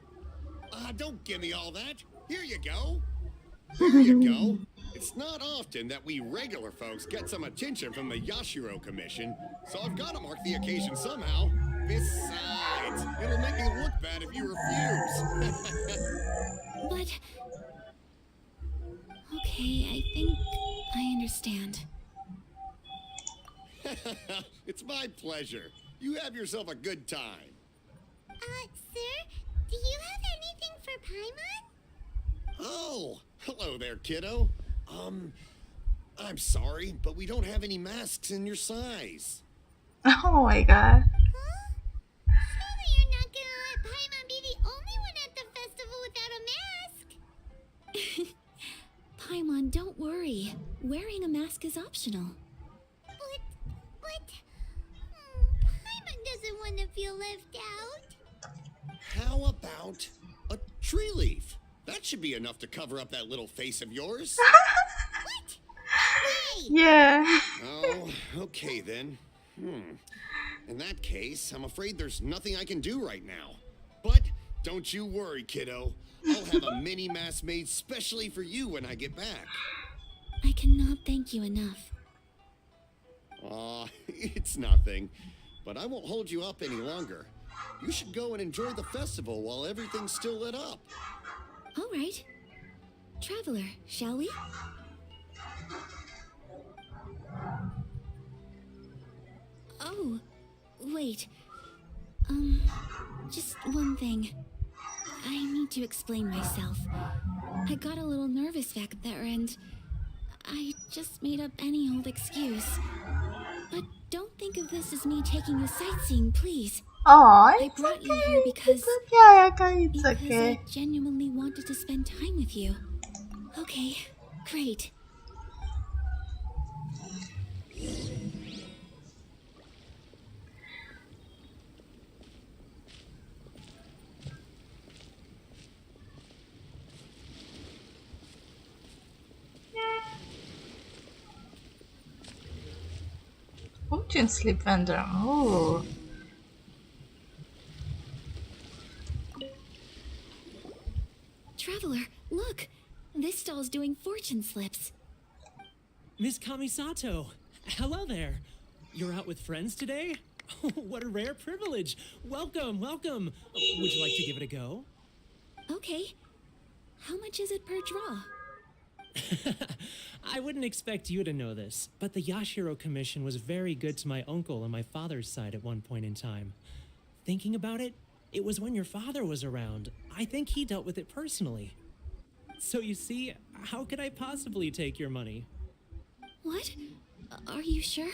Don't give me all that. Here you go. There you go. It's not often that we regular folks get some attention from the Yashiro Commission, so I've got to mark the occasion somehow. Besides, it'll make me look bad if you refuse. But... Okay, I think I understand. It's my pleasure. You have yourself a good time. Sir, do you have anything for Paimon? Oh, hello there, kiddo. I'm sorry, but we don't have any masks in your size. Oh my god. Huh? Surely you're not gonna let Paimon be the only one at the festival without a mask? Paimon, don't worry. Wearing a mask is optional. But... Paimon doesn't want to feel left out. How about a tree leaf? That should be enough to cover up that little face of yours. What? Hey! Yeah. Oh, okay then. In that case, I'm afraid there's nothing I can do right now. But Don't you worry, kiddo. I'll have a mini mask made specially for you when I get back. I cannot thank you enough. Aw, it's nothing. But I won't hold you up any longer. You should go and enjoy the festival while everything's still lit up. All right. Traveler, shall we? Oh, wait. Just one thing. I need to explain myself. I got a little nervous back there and I just made up any old excuse. But don't think of this as me taking you sightseeing, please. Oh, I it's brought okay. you here because It's okay, Ayaka. It's because okay. I genuinely wanted to spend time with you. Okay, great. Fortune sleep vendor. Oh. Traveler, look! This stall's doing fortune slips. Miss Kamisato, hello there. You're out with friends today? Oh, what a rare privilege. Welcome, welcome. Would you like to give it a go? Okay. How much is it per draw? I wouldn't expect you to know this, but the Yashiro Commission was very good to my uncle on my father's side at one point in time. Thinking about it, it was when your father was around. I think he dealt with it personally. So you see, how could I possibly take your money? What? Are you sure?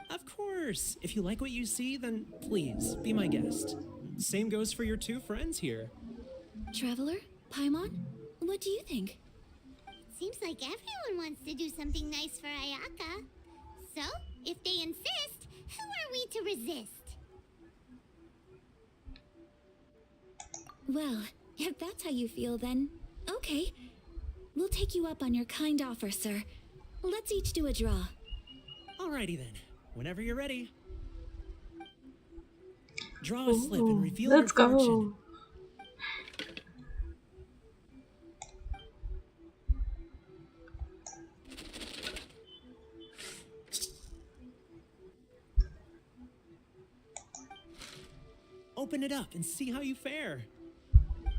Of course. If you like what you see, then please, be my guest. Same goes for your two friends here. Traveler? Paimon? What do you think? Seems like everyone wants to do something nice for Ayaka. So, if they insist, who are we to resist? Well, if that's how you feel, then okay. We'll take you up on your kind offer, sir. Let's each do a draw. Alrighty then. Whenever you're ready. Draw a slip Ooh, and reveal let's your fortune. go. Open it up and see how you fare.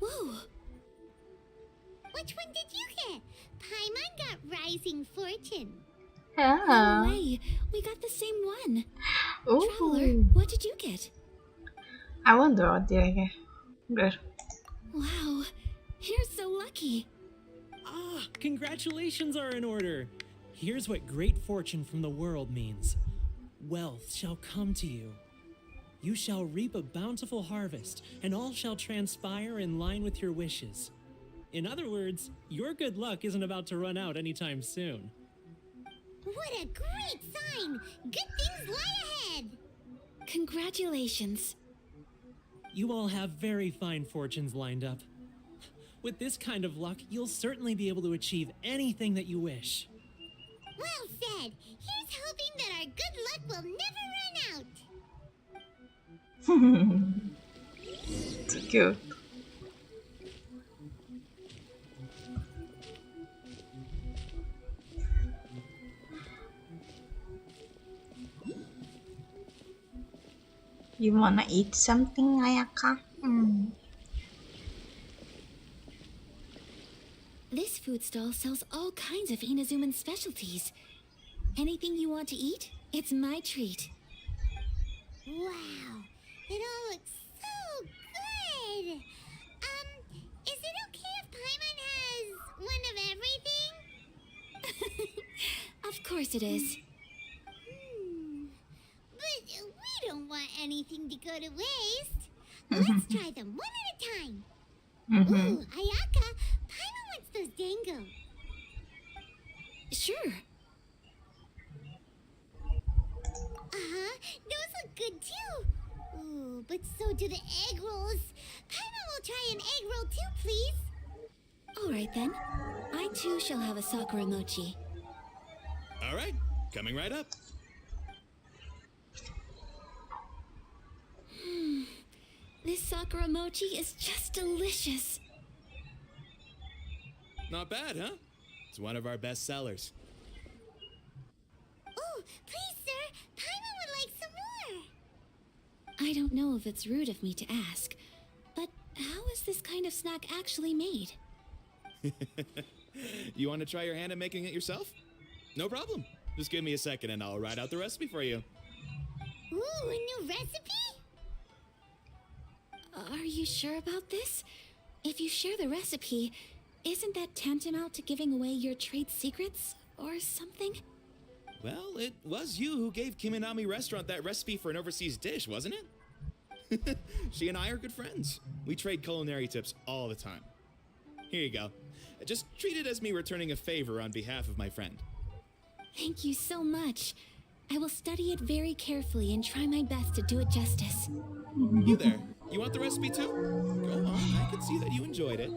Whoa! Which one did you get? Paimon got Rising Fortune. No Yeah. way! We got the same one! Ooh. Traveler, what did you get? I wonder what did I get. Good. Wow, you're so lucky! Ah, congratulations are in order. Here's what great fortune from the world means. Wealth shall come to you. You shall reap a bountiful harvest, and all shall transpire in line with your wishes. In other words, your good luck isn't about to run out anytime soon. What a great sign! Good things lie ahead! Congratulations. You all have very fine fortunes lined up. With this kind of luck, you'll certainly be able to achieve anything that you wish. Well said! Here's hoping that our good luck will never run out! So cute. You wanna eat something, Ayaka? This food stall sells all kinds of Inazuman specialties. Anything you want to eat, it's my treat. Wow! It all looks so good! Is it okay if Paimon has one of everything? Of course it is. But we don't want anything to go to waste. Let's try them one at a time. Ooh, Ayaka, Paimon wants those dango. Sure. Uh-huh, those look good too. Ooh, but so do the egg rolls. Paimon will try an egg roll too, please. All right then. I too shall have a sakura mochi. All right, coming right up. This sakura mochi is just delicious. Not bad, huh? It's one of our best sellers. Oh, please, sir. Paimon would like some more. I don't know if it's rude of me to ask, but how is this kind of snack actually made? You want to try your hand at making it yourself? No problem. Just give me a second and I'll write out the recipe for you. Ooh, a new recipe? Are you sure about this? If you share the recipe, isn't that tantamount to giving away your trade secrets or something? Well, it was you who gave Kiminami Restaurant that recipe for an overseas dish, wasn't it? She and I are good friends. We trade culinary tips all the time. Here you go. Just treat it as me returning a favor on behalf of my friend. Thank you so much. I will study it very carefully and try my best to do it justice. You there. You want the recipe too? Go on, I can see that you enjoyed it.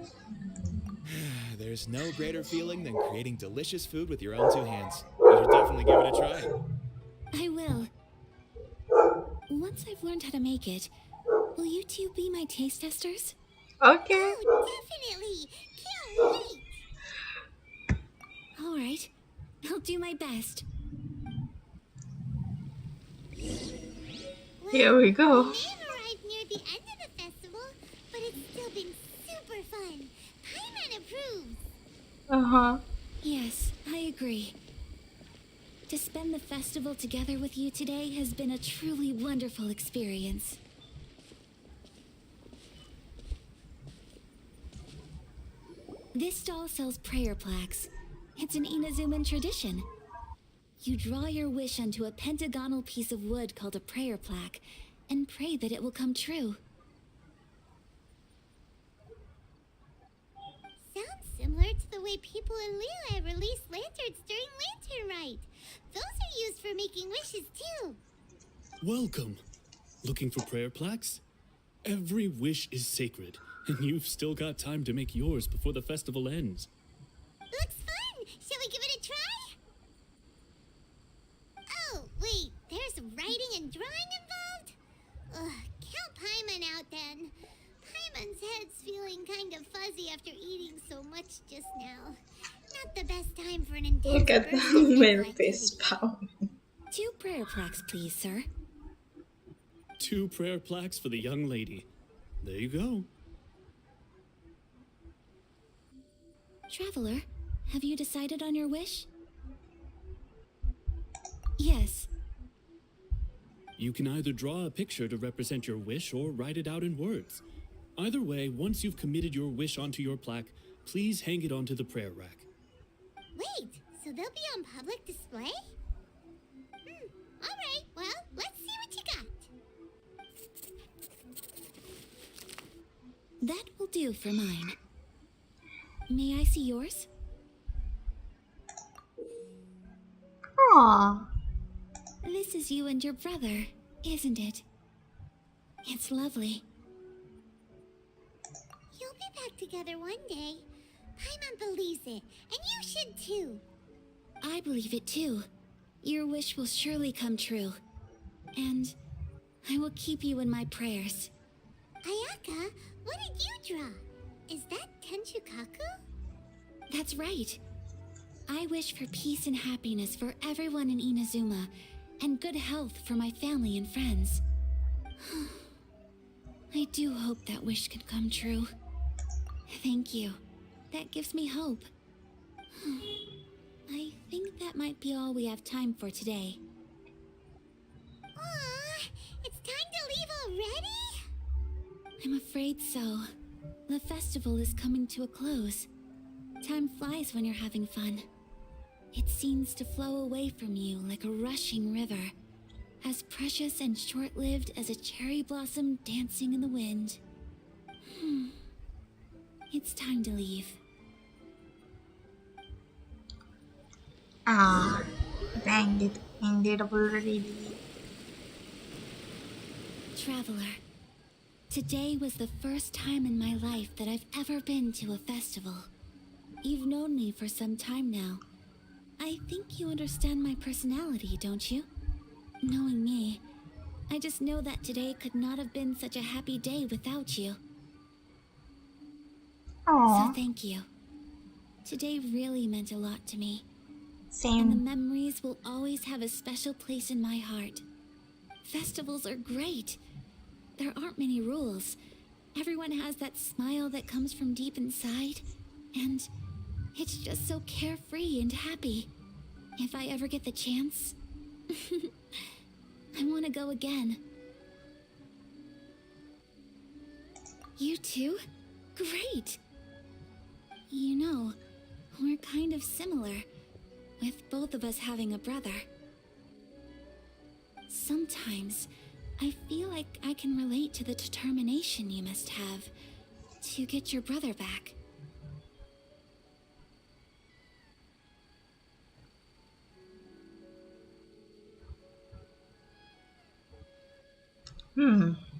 There's no greater feeling than creating delicious food with your own two hands. You should definitely give it a try. I will. Once I've learned how to make it, will you two be my taste testers? Okay. Oh, definitely. Can't wait. All right. I'll do my best. Here we go. We may have arrived near the end of the festival, but it's still been super fun. Paimon approves. Uh-huh. Yes, I agree. To spend the festival together with you today has been a truly wonderful experience. This stall sells prayer plaques. It's an Inazuman tradition. You draw your wish onto a pentagonal piece of wood called a prayer plaque and pray that it will come true. Sounds similar to the way people in Liyue release lanterns during Lantern Rite. Those are used for making wishes too. Welcome. Looking for prayer plaques? Every wish is sacred, and you've still got time to make yours before the festival ends. Looks fun. Shall we give it a try? Oh, wait. There's writing and drawing involved? Ugh, count Paimon out then. Paimon's head's feeling kind of fuzzy after eating so much just now. Not the best time for an intense Look at burst the of mental mental activity. pound. 2 prayer plaques, please, sir. 2 prayer plaques for the young lady. There you go. Traveler, have you decided on your wish? Yes. You can either draw a picture to represent your wish or write it out in words. Either way, once you've committed your wish onto your plaque, please hang it onto the prayer rack. Wait, so they'll be on public display? Alright, well, let's see what you got. That will do for mine. May I see yours? Aww. This is you and your brother, isn't it? It's lovely. You'll be back together one day. Paimon believes it, and you should too. I believe it too. Your wish will surely come true. And I will keep you in my prayers. Ayaka, what did you draw? Is that Tenchukaku? That's right. I wish for peace and happiness for everyone in Inazuma, and good health for my family and friends. I do hope that wish can come true. Thank you. That gives me hope. I think that might be all we have time for today. Aw, it's time to leave already? I'm afraid so. The festival is coming to a close. Time flies when you're having fun. It seems to flow away from you like a rushing river, as precious and short-lived as a cherry blossom dancing in the wind. It's time to leave. Ah, dang it. Ended up already. Traveler, today was the first time in my life that I've ever been to a festival. You've known me for some time now. I think you understand my personality, don't you? Knowing me, I just know that today could not have been such a happy day without you. So Aw, thank you. Today really meant a lot to me. And the same. memories will always have a special place in my heart. Festivals are great. There aren't many rules. Everyone has that smile that comes from deep inside. And it's just so carefree and happy. If I ever get the chance, I want to go again. You too? Great! You know, we're kind of similar, with both of us having a brother. Sometimes, I feel like I can relate to the determination you must have to get your brother back.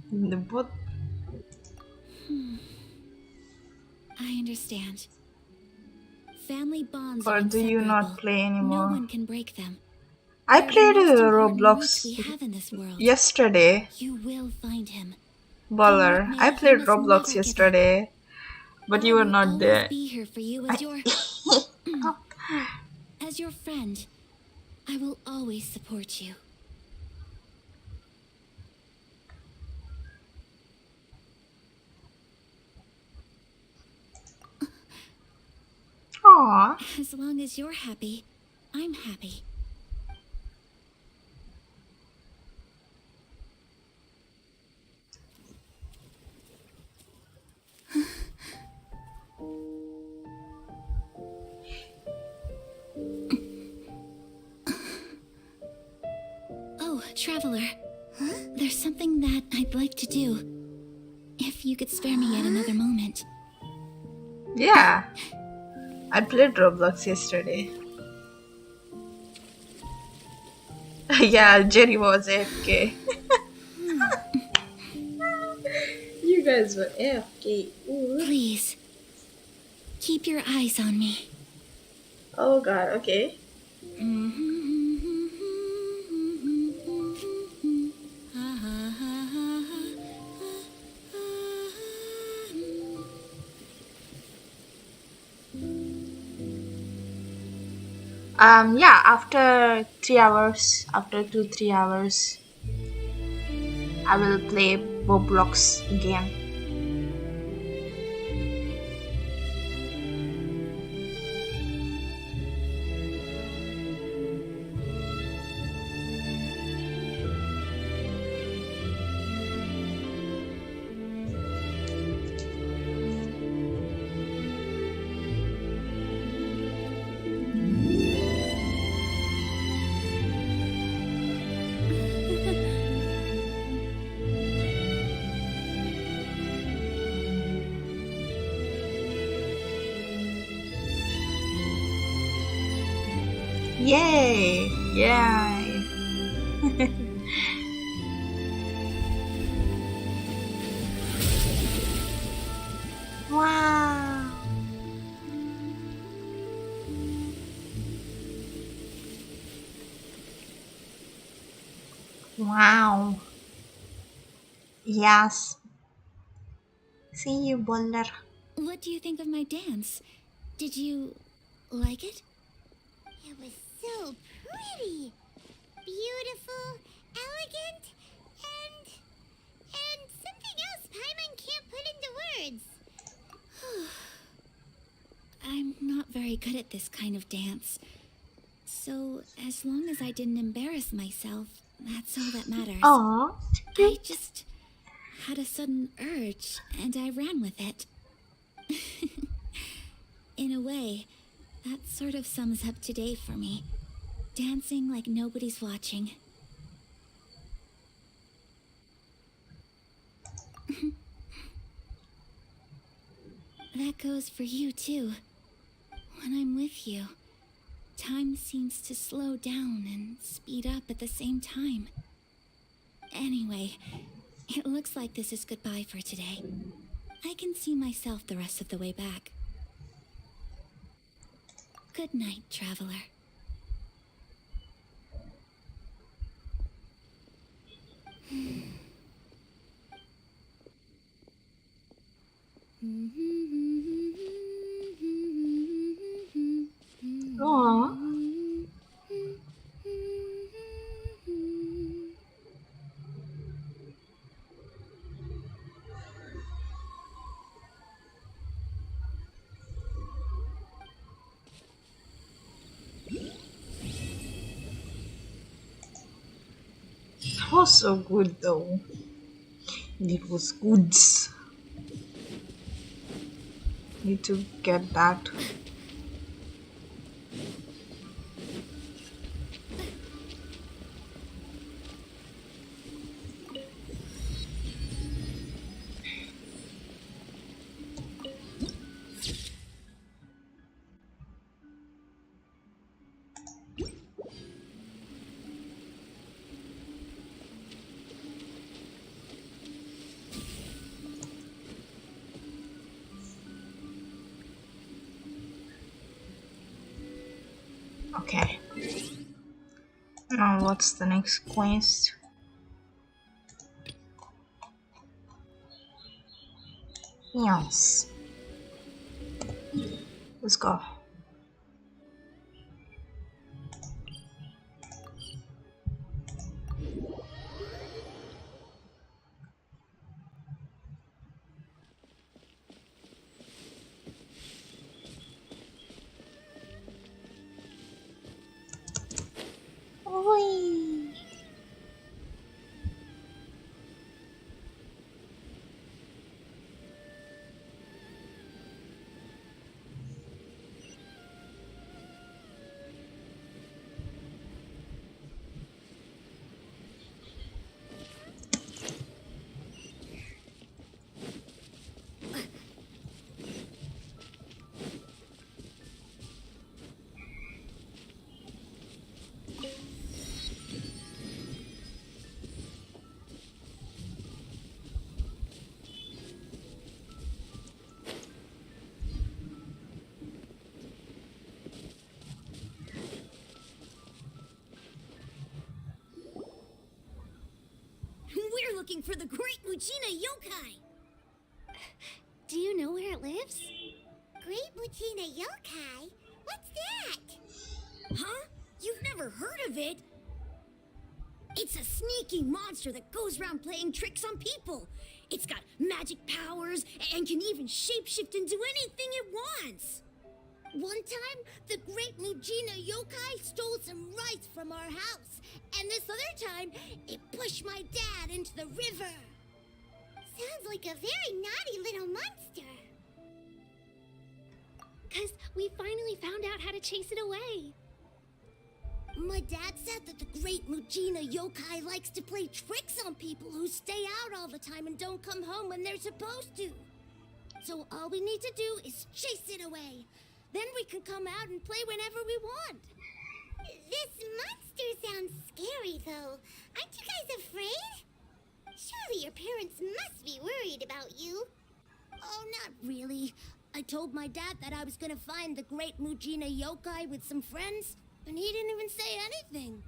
The both. I understand. Family bonds are Or do you not inseparable. play No anymore? one can break them. I They're the played most important roots Roblox we have in this world. yesterday. You will find him. Come what Baller. I may, you played must Roblox never give up. yesterday, but I you were will not always there. be here for you I as your friend. I will always support you. Aw. As long as you're happy, I'm happy. Oh, Traveler. There's something that I'd like to do. If you could spare me yet another moment. Yeah. I played Roblox yesterday. Yeah, Jerry was AFK. You guys were AFK. Ooh. Please, keep your eyes on me. Oh god, okay. Yeah, after 3 hours, after 2-3 hours, I will play Roblox again. Yay! Yay! Wow! Wow! Yes. See you, Boulder. What do you think of my dance? Did you like it? It was so pretty. Beautiful, elegant, and something else Paimon can't put into words. I'm not very good at this kind of dance. So, as long as I didn't embarrass myself, that's all that matters. Aw, I just had a sudden urge, and I ran with it. In a way, that sort of sums up today for me. Dancing like nobody's watching. That goes for you, too. When I'm with you, time seems to slow down and speed up at the same time. Anyway, it looks like this is goodbye for today. I can see myself the rest of the way back. Good night, Traveler. Aw. That was so good though. It was good. Need to get that. Okay. Now what's the next quest? Yes. Let's go. Oi. We're looking for the Great Mujina Yokai. Do you know where it lives? Great Mujina Yokai? What's that? Huh? You've never heard of it? It's a sneaky monster that goes around playing tricks on people. It's got magic powers and can even shapeshift into anything it wants. One time, the Great Mujina Yokai stole some rice from our house. And this other time, it pushed my dad into the river. Sounds like a very naughty little monster. 'Cause we finally found out how to chase it away. My dad said that the Great Mujina Yokai likes to play tricks on people who stay out all the time and don't come home when they're supposed to. So all we need to do is chase it away. Then we can come out and play whenever we want. This monster sounds scary, though. Aren't you guys afraid? Surely your parents must be worried about you. Oh, not really. I told my dad that I was gonna find the Great Mujina Yokai with some friends, and he didn't even say anything.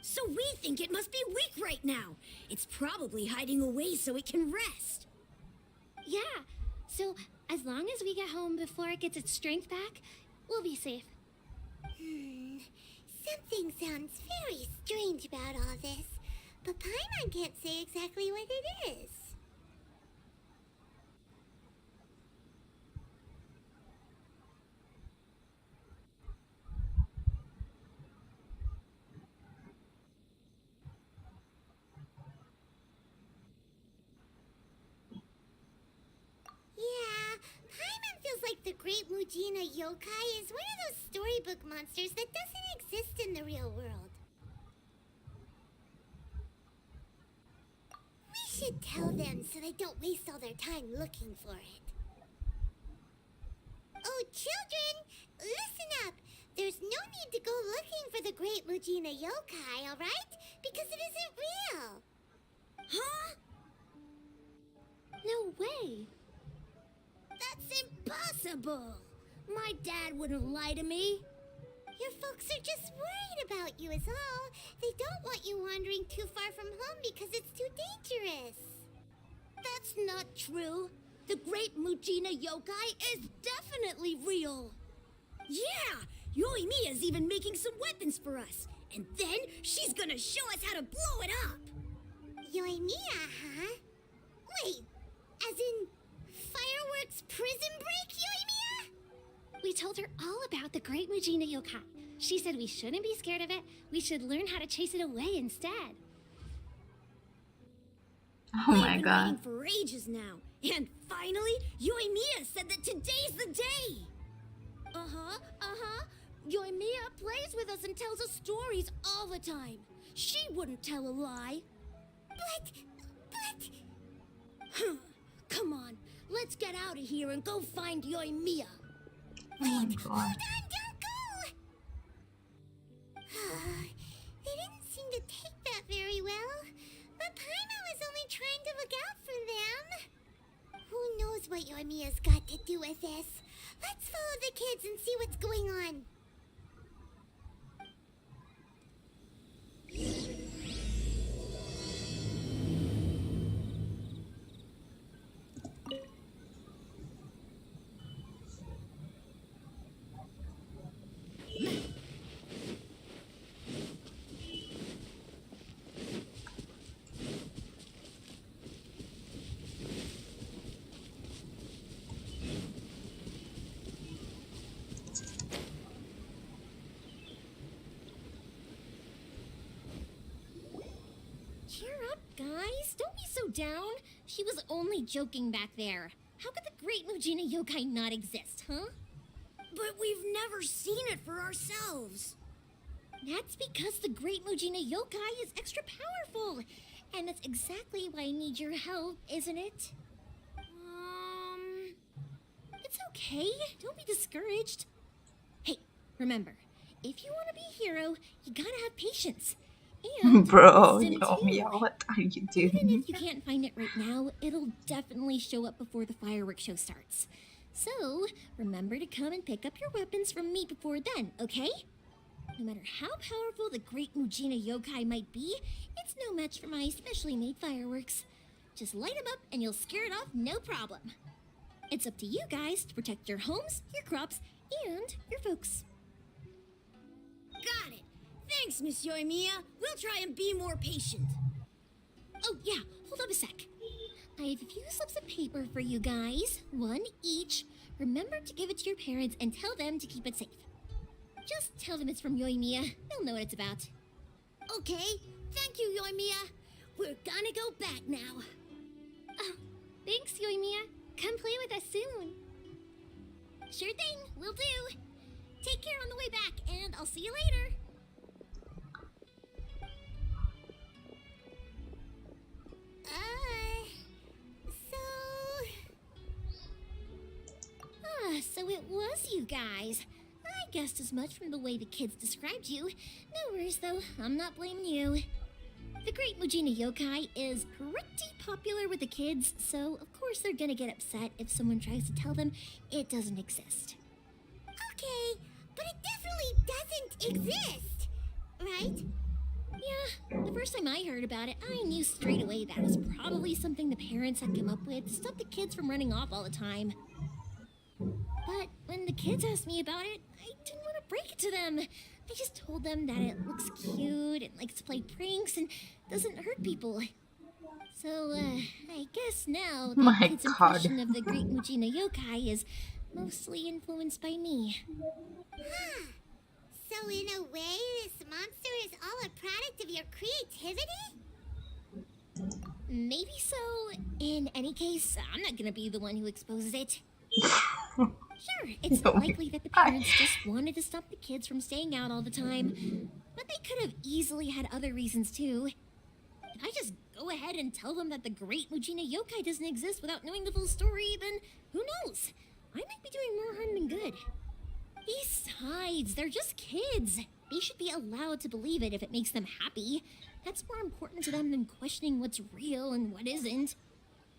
So we think it must be weak right now. It's probably hiding away so it can rest. Yeah, so as long as we get home before it gets its strength back, we'll be safe. Something sounds very strange about all this, but Paimon can't say exactly what it is. Yeah, Paimon feels like the Great Mujina Yokai is one of those storybook monsters that doesn't exist in the real world. We should tell them so they don't waste all their time looking for it. Oh, children, listen up. There's no need to go looking for the Great Mujina Yokai, alright? Because it isn't real. Huh? No way. That's impossible! My dad wouldn't lie to me. Your folks are just worried about you is all. They don't want you wandering too far from home because it's too dangerous. That's not true. The Great Mujina Yokai is definitely real. Yeah, Yoimiya's even making some weapons for us. And then she's gonna show us how to blow it up. Yoimiya, huh? Wait, as in fireworks prison break, Yoimiya? We told her all about the Great Mujina Yokai. She said we shouldn't be scared of it. We should learn how to chase it away instead. Oh We've my been god. waiting for ages now. And finally, Yoimiya said that today's the day. Yoimiya plays with us and tells us stories all the time. She wouldn't tell a lie. But... Come on, let's get out of here and go find Yoimiya. Oh my god. Hold on, don't go! They didn't seem to take that very well. But Paimon was only trying to look out for them. Who knows what Yoimiya's got to do with this? Let's follow the kids and see what's going on. Cheer up, guys. Don't be so down. She was only joking back there. How could the Great Mujina Yokai not exist, huh? But we've never seen it for ourselves. That's because the Great Mujina Yokai is extra powerful. And that's exactly why I need your help, isn't it? It's okay. Don't be discouraged. Hey, remember, if you want to be a hero, you gotta have patience. And Bro, wisdom, too. Yoimiya, what are you Even doing? if you can't find it right now, it'll definitely show up before the fireworks show starts. So, remember to come and pick up your weapons from me before then, okay? No matter how powerful the Great Mujina Yokai might be, it's no match for my specially made fireworks. Just light them up and you'll scare it off no problem. It's up to you guys to protect your homes, your crops, and your folks. Got it. Thanks, Miss Yoimiya. We'll try and be more patient. Oh, yeah, hold up a sec. I have a few slips of paper for you guys, one each. Remember to give it to your parents and tell them to keep it safe. Just tell them it's from Yoimiya. They'll know what it's about. Okay, thank you, Yoimiya. We're gonna go back now. Oh, thanks, Yoimiya. Come play with us soon. Sure thing, will do. Take care on the way back, and I'll see you later. So it was you guys. I guessed as much from the way the kids described you. No worries, though. I'm not blaming you. The Great Mujina Yokai is pretty popular with the kids, so of course they're gonna get upset if someone tries to tell them it doesn't exist. Okay, but it definitely doesn't exist, right? Yeah, the first time I heard about it, I knew straight away that was probably something the parents had come up with to stop the kids from running off all the time. But when the kids asked me about it, I didn't want to break it to them. I just told them that it looks cute and likes to play pranks and doesn't hurt people. So, I guess now the My kids' God. impression of the Great Mujina Yokai is mostly influenced by me. Huh. So in a way, this monster is all a product of your creativity? Maybe so. In any case, I'm not gonna be the one who exposes it. Sure, it's No. likely that the parents just wanted to stop the kids from staying out all the time, but they could have easily had other reasons too. If I just go ahead and tell them that the Great Mujina Yokai doesn't exist without knowing the full story, then who knows? I might be doing more harm than good. Besides, they're just kids. They should be allowed to believe it if it makes them happy. That's more important to them than questioning what's real and what isn't.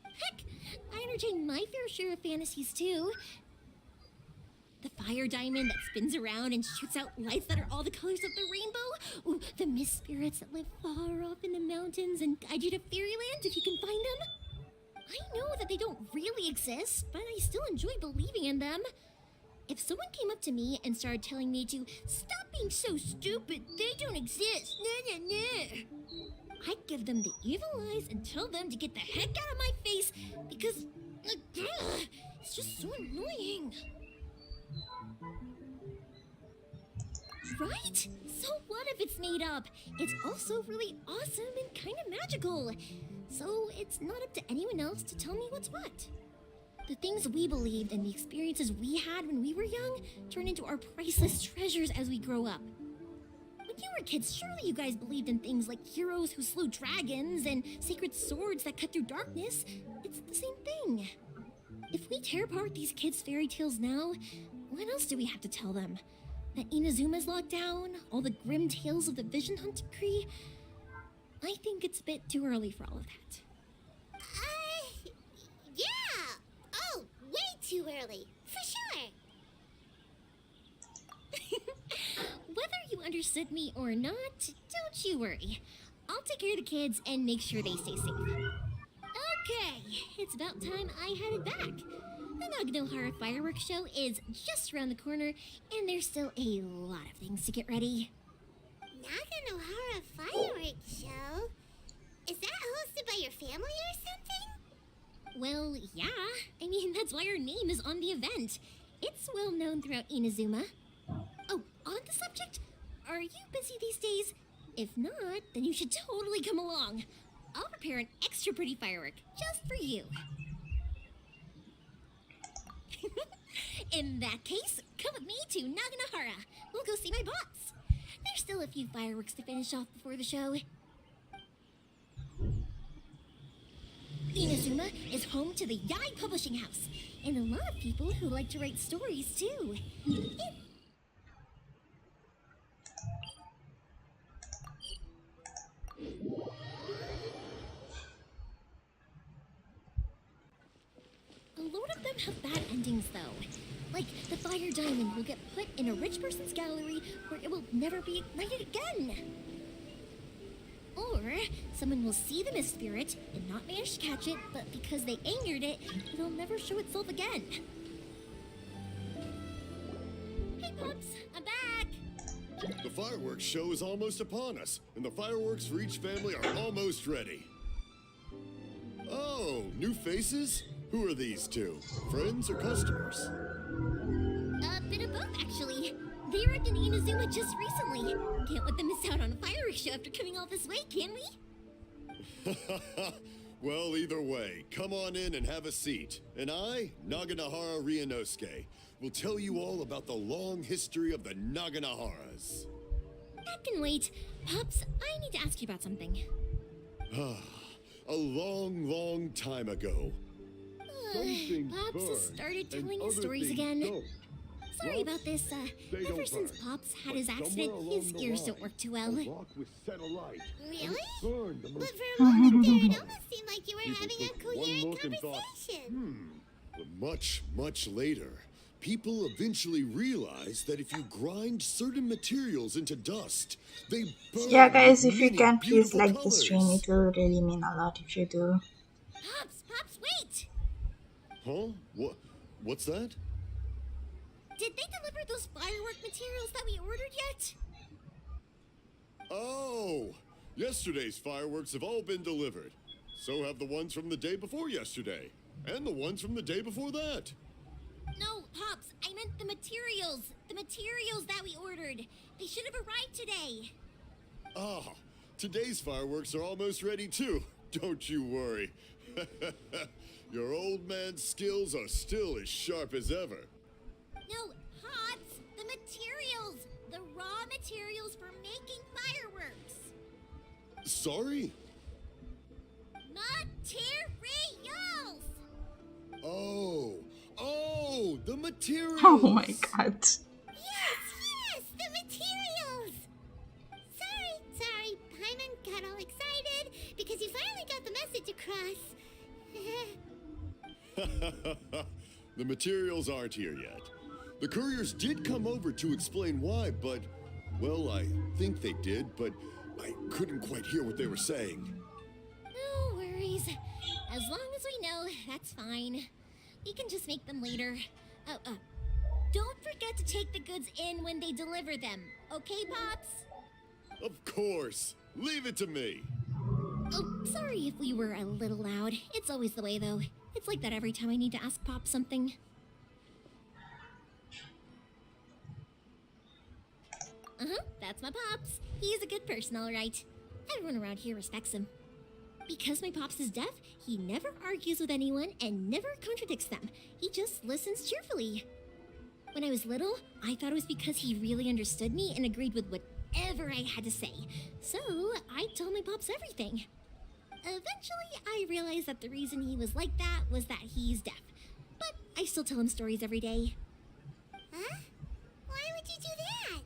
Heck, I entertain my fair share of fantasies too. The fire diamond that spins around and shoots out lights that are all the colors of the rainbow. Ooh, the mist spirits that live far off in the mountains and guide you to fairyland if you can find them. I know that they don't really exist, but I still enjoy believing in them. If someone came up to me and started telling me to stop being so stupid, they don't exist, nah, nah, nah, I'd give them the evil eyes and tell them to get the heck out of my face because it's just so annoying. Right? So what if it's made up? It's also really awesome and kind of magical. So it's not up to anyone else to tell me what's what. The things we believed and the experiences we had when we were young turn into our priceless treasures as we grow up. When you were kids, surely you guys believed in things like heroes who slew dragons and sacred swords that cut through darkness. It's the same thing. If we tear apart these kids' fairy tales now, what else do we have to tell them? That Inazuma's locked down? All the grim tales of the Vision Hunt decree? I think it's a bit too early for all of that. Yeah! Oh, way too early, for sure! Whether you understood me or not, don't you worry. I'll take care of the kids and make sure they stay safe. Okay, it's about time I headed back. The Naganohara fireworks show is just around the corner, and there's still a lot of things to get ready. Naganohara fireworks show? Is that hosted by your family or something? Well, yeah. I mean, that's why our name is on the event. It's well known throughout Inazuma. Oh, on the subject, are you busy these days? If not, then you should totally come along. I'll prepare an extra pretty firework just for you. In that case, come with me to Naganohara. We'll go see my boss. There's still a few fireworks to finish off before the show. Inazuma is home to the Yai Publishing House, and a lot of people who like to write stories too. A lot of them have bad endings though. Like, the fire diamond will get put in a rich person's gallery where it will never be ignited again. Or, someone will see the mist spirit and not manage to catch it, but because they angered it, it'll never show itself again. Hey, Pops, I'm back! The fireworks show is almost upon us, and the fireworks for each family are almost ready. Oh, new faces? Who are these two? Friends or customers? A bit of both, actually. They arrived in Inazuma just recently. Can't let them miss out on a fireworks show after coming all this way, can we? Well, either way, come on in and have a seat. And I, Naganohara Ryunosuke, will tell you all about the long history of the Naganoharas. That can wait. Pops, I need to ask you about something. A long, long time ago. Pops has started telling his stories again. Sorry about this. Ever since Pops had his accident, his ears don't work too well. Really? But for a moment there, it almost seemed like you were having a coherent conversation. But much, much later, people eventually realized that if you grind certain materials into dust, they burn. Yeah, guys, if you many can, please beautiful like this stream. colors. It will really mean a lot if you do. Pops, wait! Huh? What's that? Did they deliver those firework materials that we ordered yet? Oh! Yesterday's fireworks have all been delivered. So have the ones from the day before yesterday. And the ones from the day before that. No, Pops, I meant the materials. The materials that we ordered. They should have arrived today. Ah, today's fireworks are almost ready too. Don't you worry. Your old man's skills are still as sharp as ever. No, Pops, the materials. The raw materials for making fireworks. Sorry? Materials! Oh, the materials! Oh my god. Yes, the materials! Sorry, Paimon got all excited because you finally got the message across. The materials aren't here yet. The couriers did come over to explain why, but, well, I think they did, but I couldn't quite hear what they were saying. No worries. As long as we know, that's fine. We can just make them later. Don't forget to take the goods in when they deliver them. Okay, Pops? Of course. Leave it to me. Oh, sorry if we were a little loud. It's always the way, though. It's like that every time I need to ask Pop something. That's my Pops. He's a good person, all right. Everyone around here respects him. Because my Pops is deaf, he never argues with anyone and never contradicts them. He just listens cheerfully. When I was little, I thought it was because he really understood me and agreed with whatever I had to say. So I told my Pops everything. Eventually, I realized that the reason he was like that was that he's deaf. But I still tell him stories every day. Huh? Why would you do that?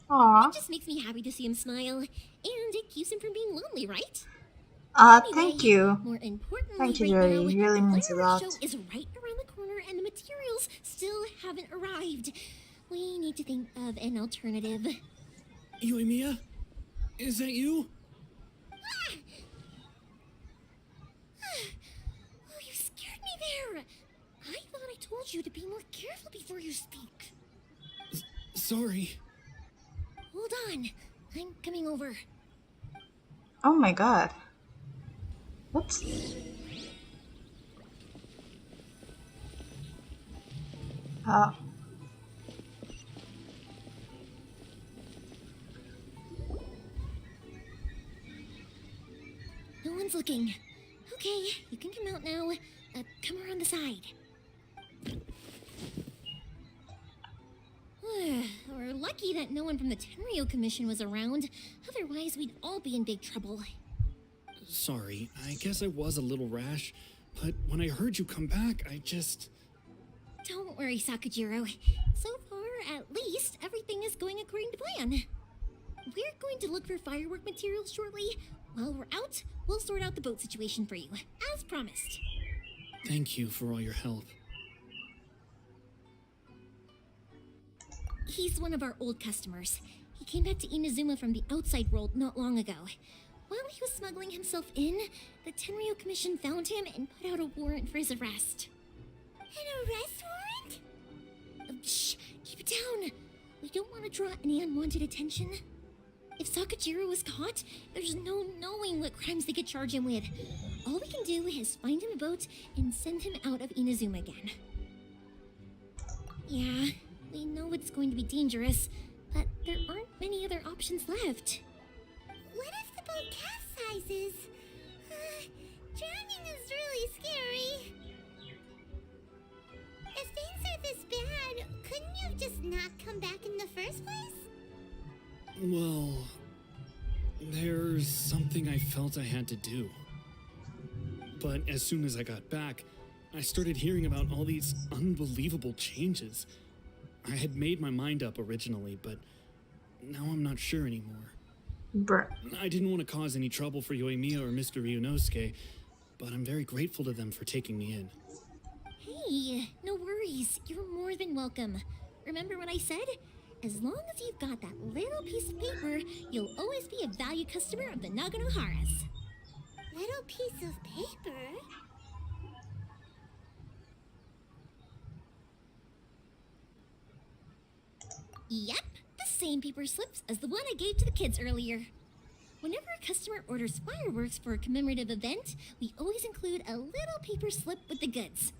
Aw. It just makes me happy to see him smile, and it keeps him from being lonely, right? Thank you. More importantly, Thank you, right Joey. now, It really the means a fireworks lot. show is right around the corner, and the materials still haven't arrived. We need to think of an alternative. Yoimiya? Is that you? Oh, you scared me there. I thought I told you to be more careful before you speak. Sorry. Hold on. I'm coming over. Oh my god. Whoops. Oh. No one's looking. Okay, you can come out now. Come around the side. We're lucky that no one from the Tenryo Commission was around. Otherwise, we'd all be in big trouble. Sorry, I guess I was a little rash, but when I heard you come back, I just... Don't worry, Sakajiro. So far, at least, everything is going according to plan. We're going to look for firework materials shortly. While we're out, we'll sort out the boat situation for you, as promised. Thank you for all your help. He's one of our old customers. He came back to Inazuma from the outside world not long ago. While he was smuggling himself in, the Tenryo Commission found him and put out a warrant for his arrest. An arrest warrant? Shh! Keep it down! We don't want to draw any unwanted attention. If Sakajiro was caught, there's no knowing what crimes they could charge him with. All we can do is find him a boat and send him out of Inazuma again. Yeah, we know it's going to be dangerous, but there aren't many other options left. What if the boat capsizes? Drowning is really scary. If things are this bad, couldn't you have just not come back in the first place? Well, there's something I felt I had to do. But as soon as I got back, I started hearing about all these unbelievable changes. I had made my mind up originally, but now I'm not sure anymore. Bruh. I didn't want to cause any trouble for Yoimiya or Mr. Ryunosuke, but I'm very grateful to them for taking me in. Hey, no worries. You're more than welcome. Remember what I said? As long as you've got that little piece of paper, you'll always be a valued customer of the Naganoharas. Little piece of paper? Yep, the same paper slips as the one I gave to the kids earlier. Whenever a customer orders fireworks for a commemorative event, we always include a little paper slip with the goods.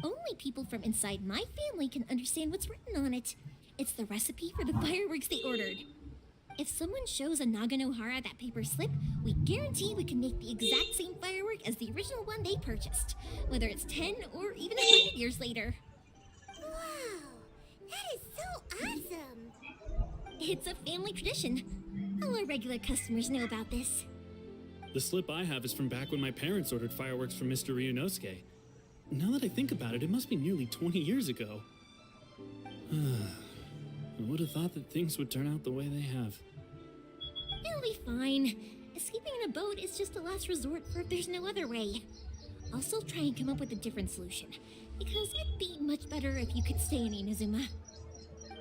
Only people from inside my family can understand what's written on it. It's the recipe for the fireworks they ordered. If someone shows a Naganohara that paper slip, we guarantee we can make the exact same firework as the original one they purchased, whether it's 10 or even 100 years later. Wow, that is so awesome! It's a family tradition. All our regular customers know about this. The slip I have is from back when my parents ordered fireworks from Mr. Ryunosuke. Now that I think about it, it must be nearly 20 years ago. I would have thought that things would turn out the way they have. It'll be fine. Escaping in a boat is just a last resort for if there's no other way. I'll still try and come up with a different solution, because it'd be much better if you could stay in Inazuma.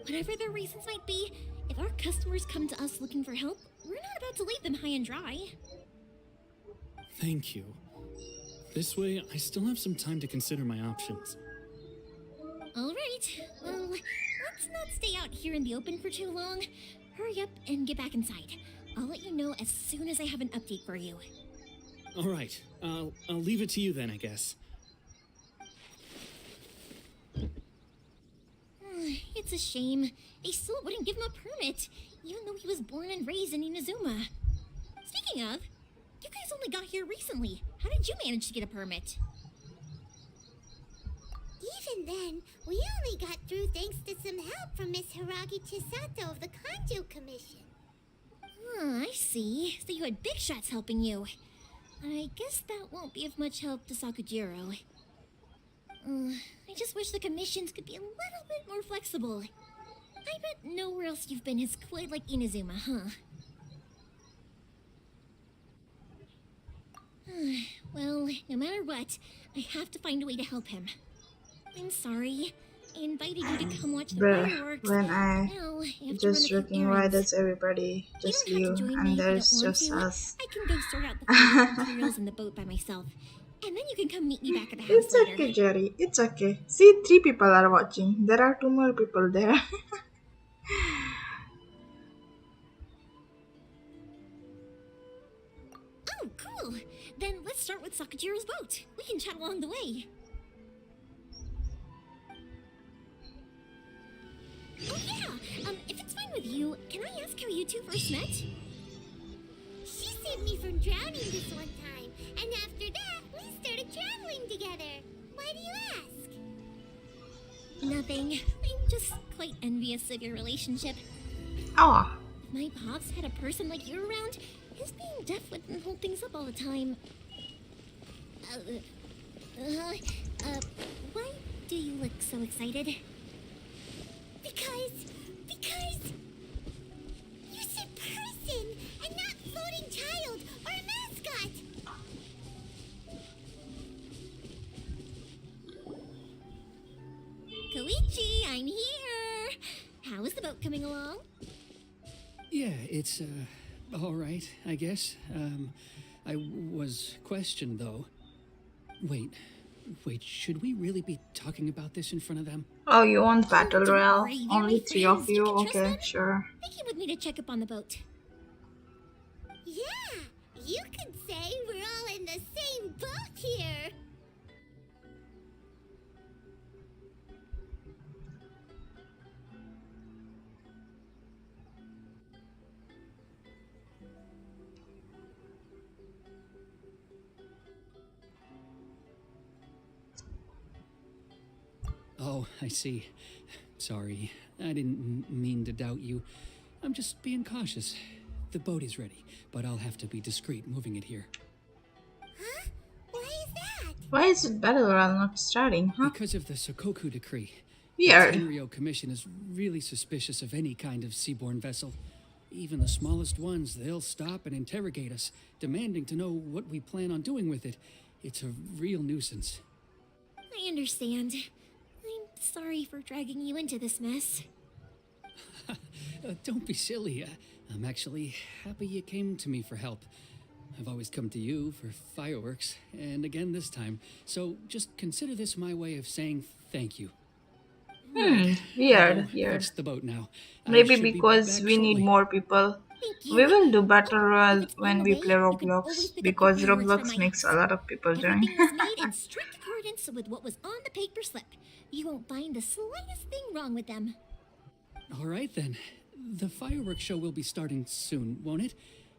Whatever their reasons might be, if our customers come to us looking for help, we're not about to leave them high and dry. Thank you. This way, I still have some time to consider my options. All right, well, let's not stay out here in the open for too long. Hurry up and get back inside. I'll let you know as soon as I have an update for you. All right, I'll leave it to you then, I guess. It's a shame. They still wouldn't give him a permit, even though he was born and raised in Inazuma. Speaking of, you guys only got here recently. How did you manage to get a permit? Even then, we only got through thanks to some help from Miss Hiragi Chisato of the Kanjo Commission. I see. So you had big shots helping you. I guess that won't be of much help to Sakujiro. I just wish the commissions could be a little bit more flexible. I bet nowhere else you've been is quite like Inazuma, huh? Well, no matter what, I have to find a way to help him. I'm sorry. I invited you to come watch the fireworks. When I Now, I have to run a just few joking, why errands. does everybody You just don't have to leave join me and if you there's don't want just to. us? I can go sort out the fireworks materials in the boat by myself. And then you can come meet me back at the house It's later. okay, Jerry. It's okay. See, 3 people are watching. There are 2 more people there. Oh, cool. Then let's start with Sakujiro's boat. We can chat along the way. Oh yeah, if it's fine with you, can I ask how you two first met? She saved me from drowning this one time, and after that, we started traveling together. Why do you ask? Nothing. I'm just quite envious of your relationship. Oh, If my pops had a person like you around, his being deaf wouldn't hold things up all the time. Why do you look so excited? Because you said person and not floating child or a mascot. Koichi, I'm here! How is the boat coming along? Yeah, it's, all right, I guess. I was questioned, though. Wait, should we really be talking about this in front of them? oh, you want battle don't royale? worry, they're Only my 3 of friends. you? You can trust Okay, them. sure. They came with me to check up on the boat. Yeah, you could say we're all in the same boat here. Oh, I see. Sorry, I didn't mean to doubt you. I'm just being cautious. The boat is ready, but I'll have to be discreet moving it here. Huh? Why is that? Why is it battle royale not starting, huh? Because of the Sokoku decree. Weird. The Tenryo Commission is really suspicious of any kind of seaborne vessel. Even the smallest ones, they'll stop and interrogate us, demanding to know what we plan on doing with it. It's a real nuisance. I understand. I'm sorry for dragging you into this mess. Don't be silly. I'm actually happy you came to me for help. I've always come to you for fireworks, and again this time. So just consider this my way of saying thank you. Weird, I'll weird. fetch the boat now. I Maybe should be because back we need shortly. more people. Thank you. We will do battle If royale it's on when the we way, play you can always Roblox, pick up because the fireworks from Roblox my makes a house. lot of people join. Everything was made in strict accordance with what was on the paper slip. You won't find the slightest thing wrong with them. All right then. The fireworks show will be starting soon, won't it?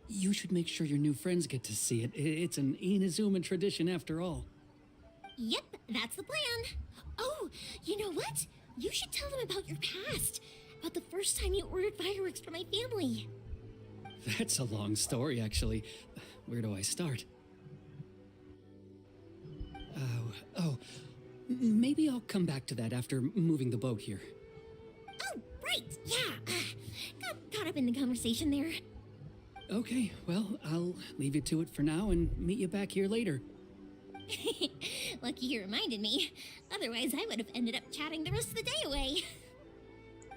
You should make sure your new friends get to see it. It's an Inazuma tradition after all. Yep, that's the plan. Oh, you know what? You should tell them about your past. About the first time you ordered fireworks for my family. That's a long story, actually. Where do I start? Maybe I'll come back to that after moving the boat here. Oh, right, yeah. Got caught up in the conversation there. Okay, well, I'll leave you to it for now and meet you back here later. Lucky you reminded me. Otherwise, I would have ended up chatting the rest of the day away.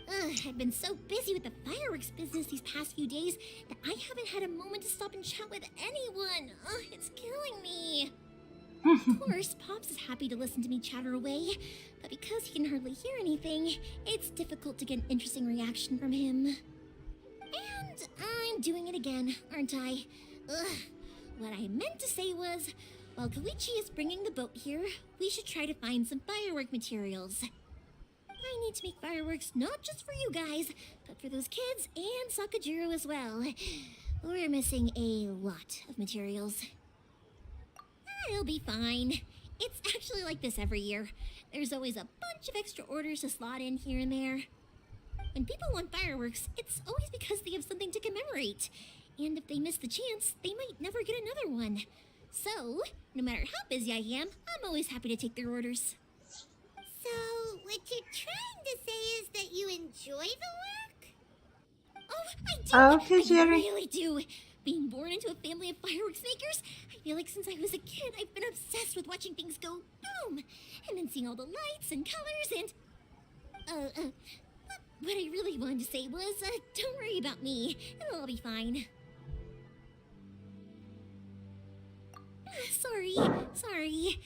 I've been so busy with the fireworks business these past few days that I haven't had a moment to stop and chat with anyone. It's killing me. Of course, Pops is happy to listen to me chatter away, but because he can hardly hear anything, it's difficult to get an interesting reaction from him. And I'm doing it again, aren't I? What I meant to say was, while Koichi is bringing the boat here, we should try to find some firework materials. I need to make fireworks not just for you guys, but for those kids and Sakajiro as well. We're missing a lot of materials. It'll be fine. It's actually like this every year. There's always a bunch of extra orders to slot in here and there. When people want fireworks, it's always because they have something to commemorate. And if they miss the chance, they might never get another one. So, no matter how busy I am, I'm always happy to take their orders. So, what you're trying to say is that you enjoy the work? Oh, I do! Okay, I Jerry. really do! Being born into a family of fireworks makers, I feel like since I was a kid, I've been obsessed with watching things go boom! And then seeing all the lights and colors and... What I really wanted to say was, don't worry about me. It'll all be fine. Sorry.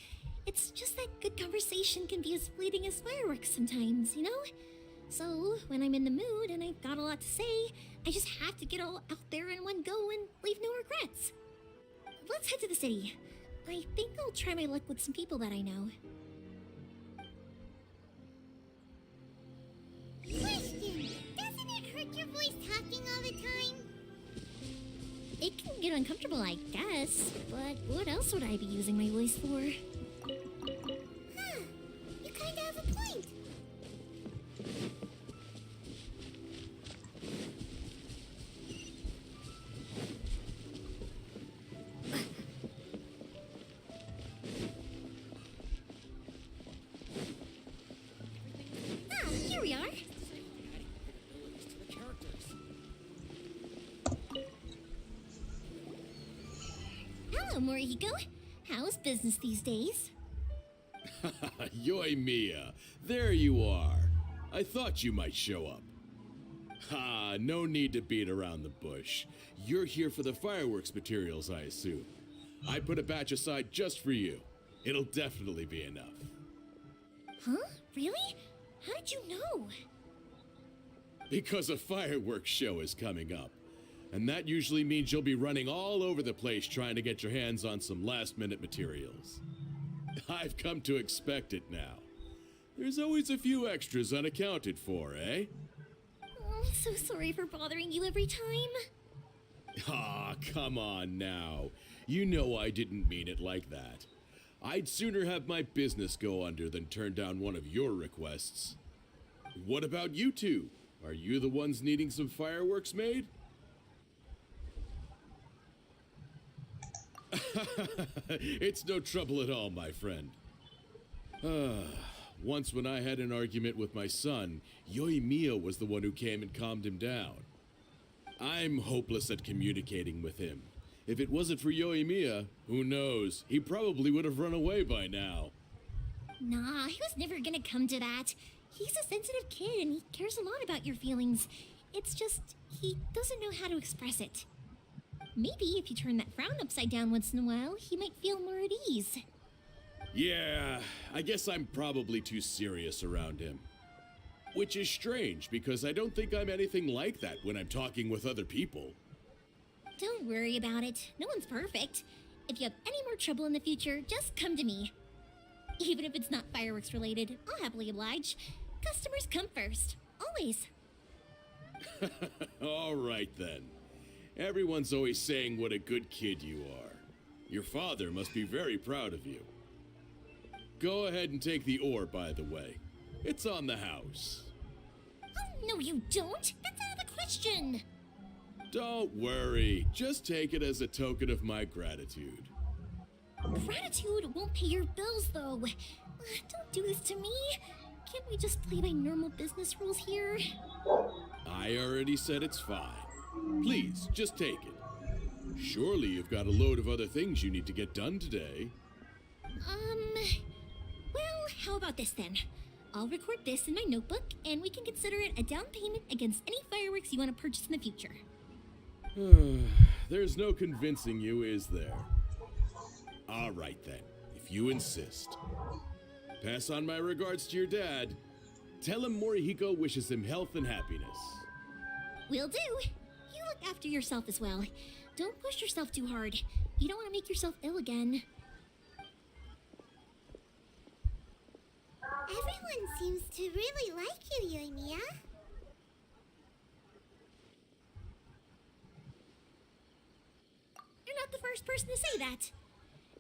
It's just that good conversation can be as fleeting as fireworks sometimes, you know? So, when I'm in the mood and I've got a lot to say, I just have to get all out there in one go and leave no regrets. Let's head to the city. I think I'll try my luck with some people that I know. Question! Doesn't it hurt your voice talking all the time? It can get uncomfortable, I guess, but what else would I be using my voice for? Huh, you kinda have a point. Here we are. Hello, Morihiko. How's business these days? Yoimiya, there you are. I thought you might show up. Ha, no need to beat around the bush. You're here for the fireworks materials, I assume. I put a batch aside just for you. It'll definitely be enough. Huh? Really? How did you know? Because a fireworks show is coming up. And that usually means you'll be running all over the place trying to get your hands on some last-minute materials. I've come to expect it now. There's always a few extras unaccounted for, eh? Oh, I'm so sorry for bothering you every time. Ah, come on now. You know I didn't mean it like that. I'd sooner have my business go under than turn down one of your requests. What about you two? Are you the ones needing some fireworks made? It's no trouble at all, my friend. Once when I had an argument with my son, Yoimiya was the one who came and calmed him down. I'm hopeless at communicating with him. If it wasn't for Yoimiya, who knows, he probably would have run away by now. Nah, he was never gonna come to that. He's a sensitive kid and he cares a lot about your feelings. It's just, he doesn't know how to express it. Maybe if you turn that frown upside down once in a while, he might feel more at ease. Yeah, I guess I'm probably too serious around him. Which is strange, because I don't think I'm anything like that when I'm talking with other people. Don't worry about it. No one's perfect. If you have any more trouble in the future, just come to me. Even if it's not fireworks related, I'll happily oblige. Customers come first. Always. All right then. Everyone's always saying what a good kid you are. Your father must be very proud of you. Go ahead and take the ore, by the way. It's on the house. Oh, no you don't. That's out of the question. Don't worry. Just take it as a token of my gratitude. Gratitude won't pay your bills, though. Don't do this to me. Can't we just play by normal business rules here? I already said it's fine. Please, just take it. Surely you've got a load of other things you need to get done today. Well, how about this then? I'll record this in my notebook, and we can consider it a down payment against any fireworks you want to purchase in the future. There's no convincing you, is there? All right then, if you insist. Pass on my regards to your dad. Tell him Morihiko wishes him health and happiness. Will do. You look after yourself as well. Don't push yourself too hard. You don't want to make yourself ill again. Everyone seems to really like you, Yoimiya. You're not the first person to say that.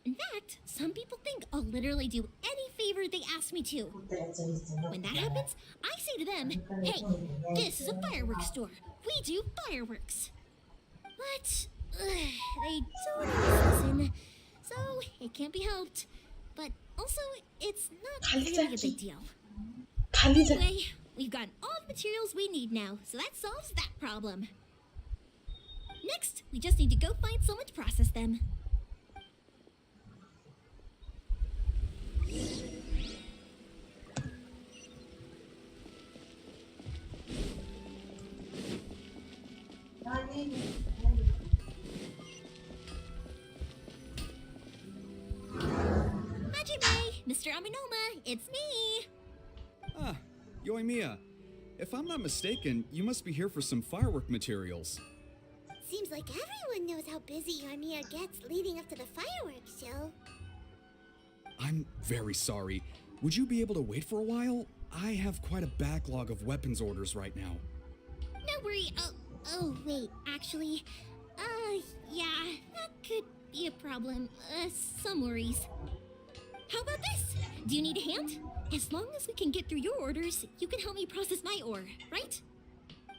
In fact, some people think I'll literally do any favor they ask me to. When that happens, I say to them, hey, this is a fireworks store. We do fireworks. But they don't always listen, so it can't be helped. But also, it's not really a big deal. Anyway, we've got all the materials we need now, so that solves that problem. Next, we just need to go find someone to process them. Majime, Mr. Aminoma, it's me! Ah, Yoimiya. If I'm not mistaken, you must be here for some firework materials. Seems like everyone knows how busy Yoimiya gets leading up to the fireworks show. I'm very sorry. Would you be able to wait for a while? I have quite a backlog of weapons orders right now. No worry. Oh, wait, actually, yeah, that could be a problem. Some worries. How about this? Do you need a hand? As long as we can get through your orders, you can help me process my ore, right?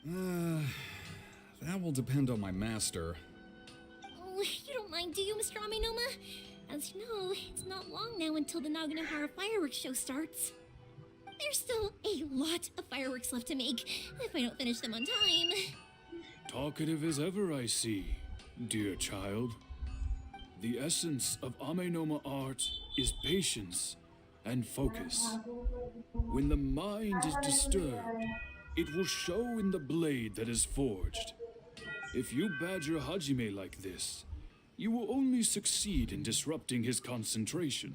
That will depend on my master. Oh, you don't mind, do you, Mr. Amenoma? As you know, it's not long now until the Naganohara fireworks show starts. There's still a lot of fireworks left to make if I don't finish them on time. Talkative as ever, I see, dear child. The essence of Amenoma art is patience and focus. When the mind is disturbed, it will show in the blade that is forged. If you badger Hajime like this, you will only succeed in disrupting his concentration.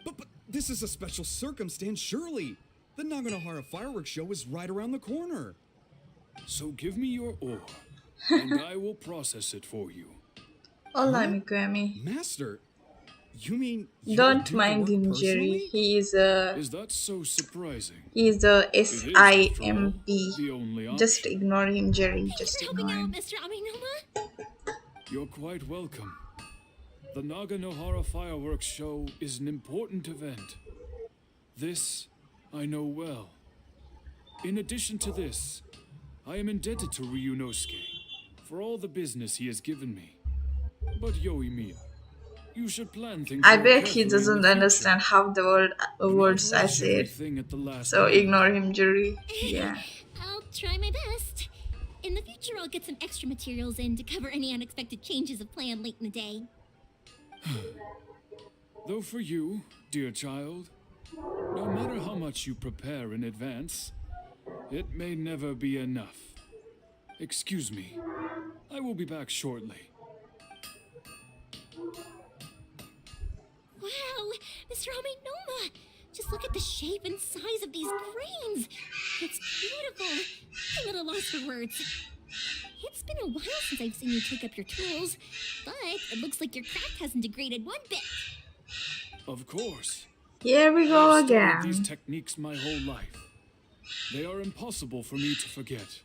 But this is a special circumstance, surely. The Naganohara fireworks show is right around the corner. So give me your ore, and I will process it for you. Hola, amigo Emi. Master, you mean you Don't do the mind work him, personally? Jerry. He is a that so surprising? SIMP. The only Just ignore him, Jerry. Just Thanks for ignore helping him. out, Mr. Amenoma. You're quite welcome. The Naganohara fireworks show is an important event. This I know well. In addition to this, I am indebted to Ryunosuke for all the business he has given me. But Yoimiya, you should plan things I more bet he carefully in doesn't the understand half the words I rush said. everything at the last So minute. ignore him, Jerry. Yeah. I'll try my best. In the future, I'll get some extra materials in to cover any unexpected changes of plan late in the day. Though for you, dear child, no matter how much you prepare in advance, it may never be enough. Excuse me. I will be back shortly. Wow, Mr. Amenoma! Just look at the shape and size of these grains! It's beautiful! I'm at a loss for words. It's been a while since I've seen you take up your tools, but it looks like your craft hasn't degraded one bit. Of course. Here we go I've studied again. these techniques my whole life. They are impossible for me to forget.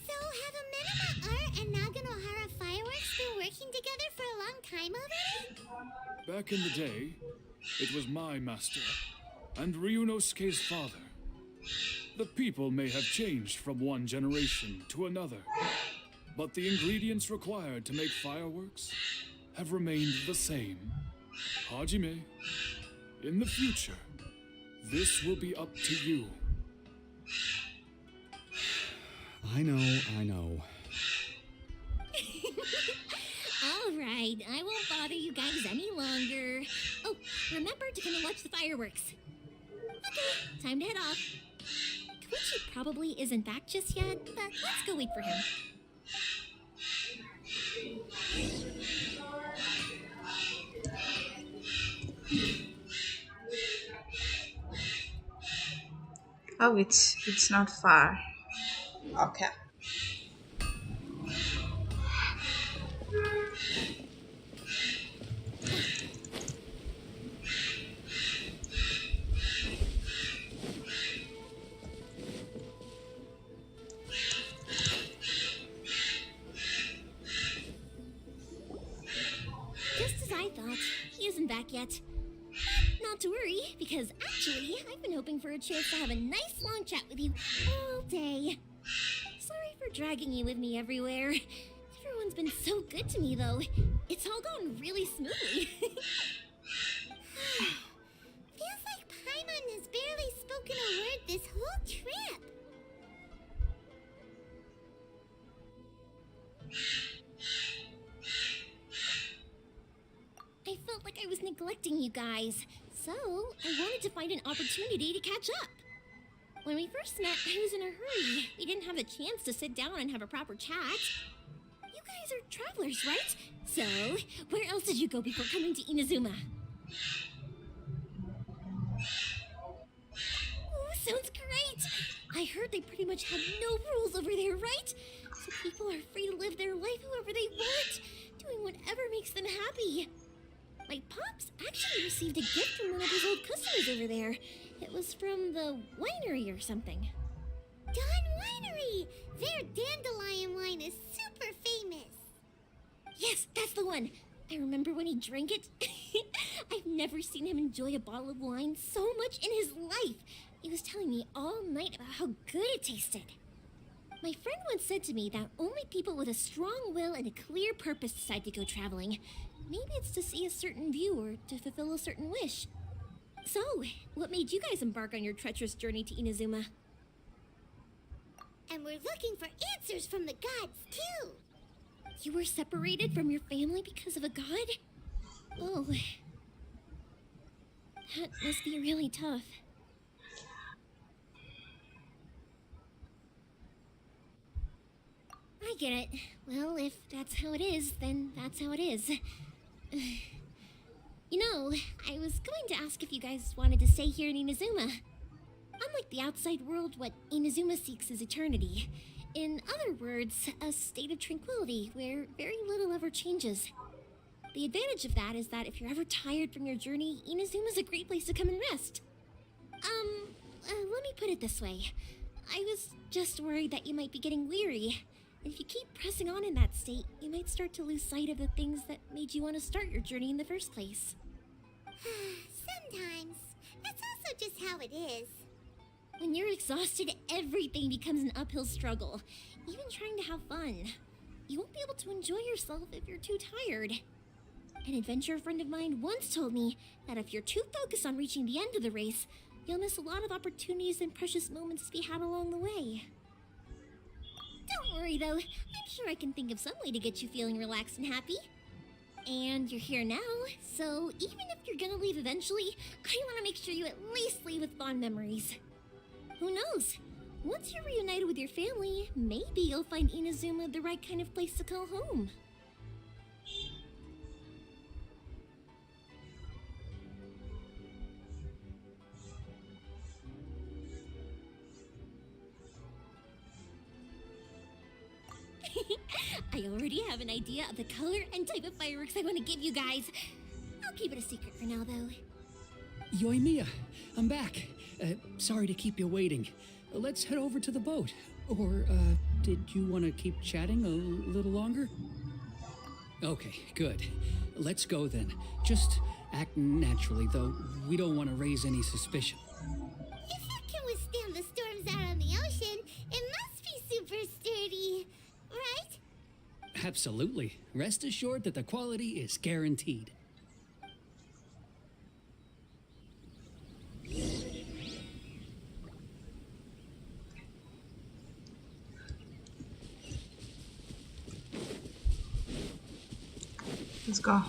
So have Amenoma Art and Naganohara Fireworks been working together for a long time already? Back in the day, it was my master, and Ryunosuke's father. The people may have changed from one generation to another, but the ingredients required to make fireworks have remained the same. Hajime, in the future, this will be up to you. I know. All right, I won't bother you guys any longer. Oh, remember to come and watch the fireworks. Okay, time to head off. Koichi probably isn't back just yet, but let's go wait for him. Oh, it's not far. Okay. Just as I thought, he isn't back yet. Not to worry, because actually, I've been hoping for a chance to have a nice long chat with you all day. Sorry for dragging you with me everywhere. Everyone's been so good to me, though. It's all gone really smoothly. Feels like Paimon has barely spoken a word this whole trip. I felt like I was neglecting you guys, so I wanted to find an opportunity to catch up. When we first met, I was in a hurry. We didn't have the chance to sit down and have a proper chat. You guys are travelers, right? So, where else did you go before coming to Inazuma? Oh, sounds great! I heard they pretty much have no rules over there, right? So people are free to live their life however they want, doing whatever makes them happy. My pops actually received a gift from one of his old customers over there. It was from the winery or something. Dawn Winery! Their dandelion wine is super famous. Yes, that's the one. I remember when he drank it. I've never seen him enjoy a bottle of wine so much in his life. He was telling me all night about how good it tasted. My friend once said to me that only people with a strong will and a clear purpose decide to go traveling. Maybe it's to see a certain view or to fulfill a certain wish. So, what made you guys embark on your treacherous journey to Inazuma? And we're looking for answers from the gods, too. You were separated from your family because of a god? Oh. That must be really tough. I get it. Well, if that's how it is, then that's how it is. You know, I was going to ask if you guys wanted to stay here in Inazuma. Unlike the outside world, what Inazuma seeks is eternity. In other words, a state of tranquility where very little ever changes. The advantage of that is that if you're ever tired from your journey, Inazuma's a great place to come and rest. Let me put it this way. I was just worried that you might be getting weary. If you keep pressing on in that state, you might start to lose sight of the things that made you want to start your journey in the first place. Sometimes. That's also just how it is. When you're exhausted, everything becomes an uphill struggle. Even trying to have fun. You won't be able to enjoy yourself if you're too tired. An adventurer friend of mine once told me that if you're too focused on reaching the end of the race, you'll miss a lot of opportunities and precious moments to be had along the way. Don't worry though, I'm sure I can think of some way to get you feeling relaxed and happy. And you're here now, so even if you're gonna leave eventually, I want to make sure you at least leave with fond memories. Who knows? Once you're reunited with your family, maybe you'll find Inazuma the right kind of place to call home. I already have an idea of the color and type of fireworks I want to give you guys. I'll keep it a secret for now, though. Yoimiya, I'm back. Sorry to keep you waiting. Let's head over to the boat. Or, did you want to keep chatting a little longer? Okay, good. Let's go then. Just act naturally, though. We don't want to raise any suspicion. If it can withstand the storms out on the ocean, it must be super sturdy, right? Absolutely. Rest assured that the quality is guaranteed. Let's go.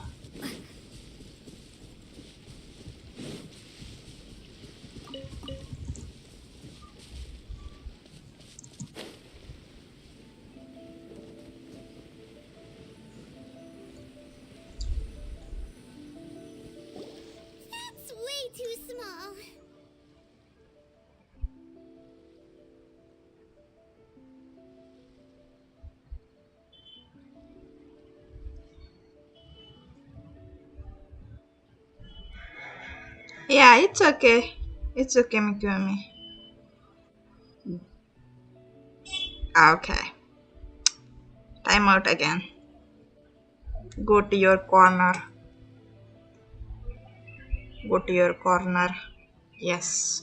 Yeah, it's okay. It's okay, Mikumi. Okay. Time out again. Go to your corner. Go to your corner. Yes.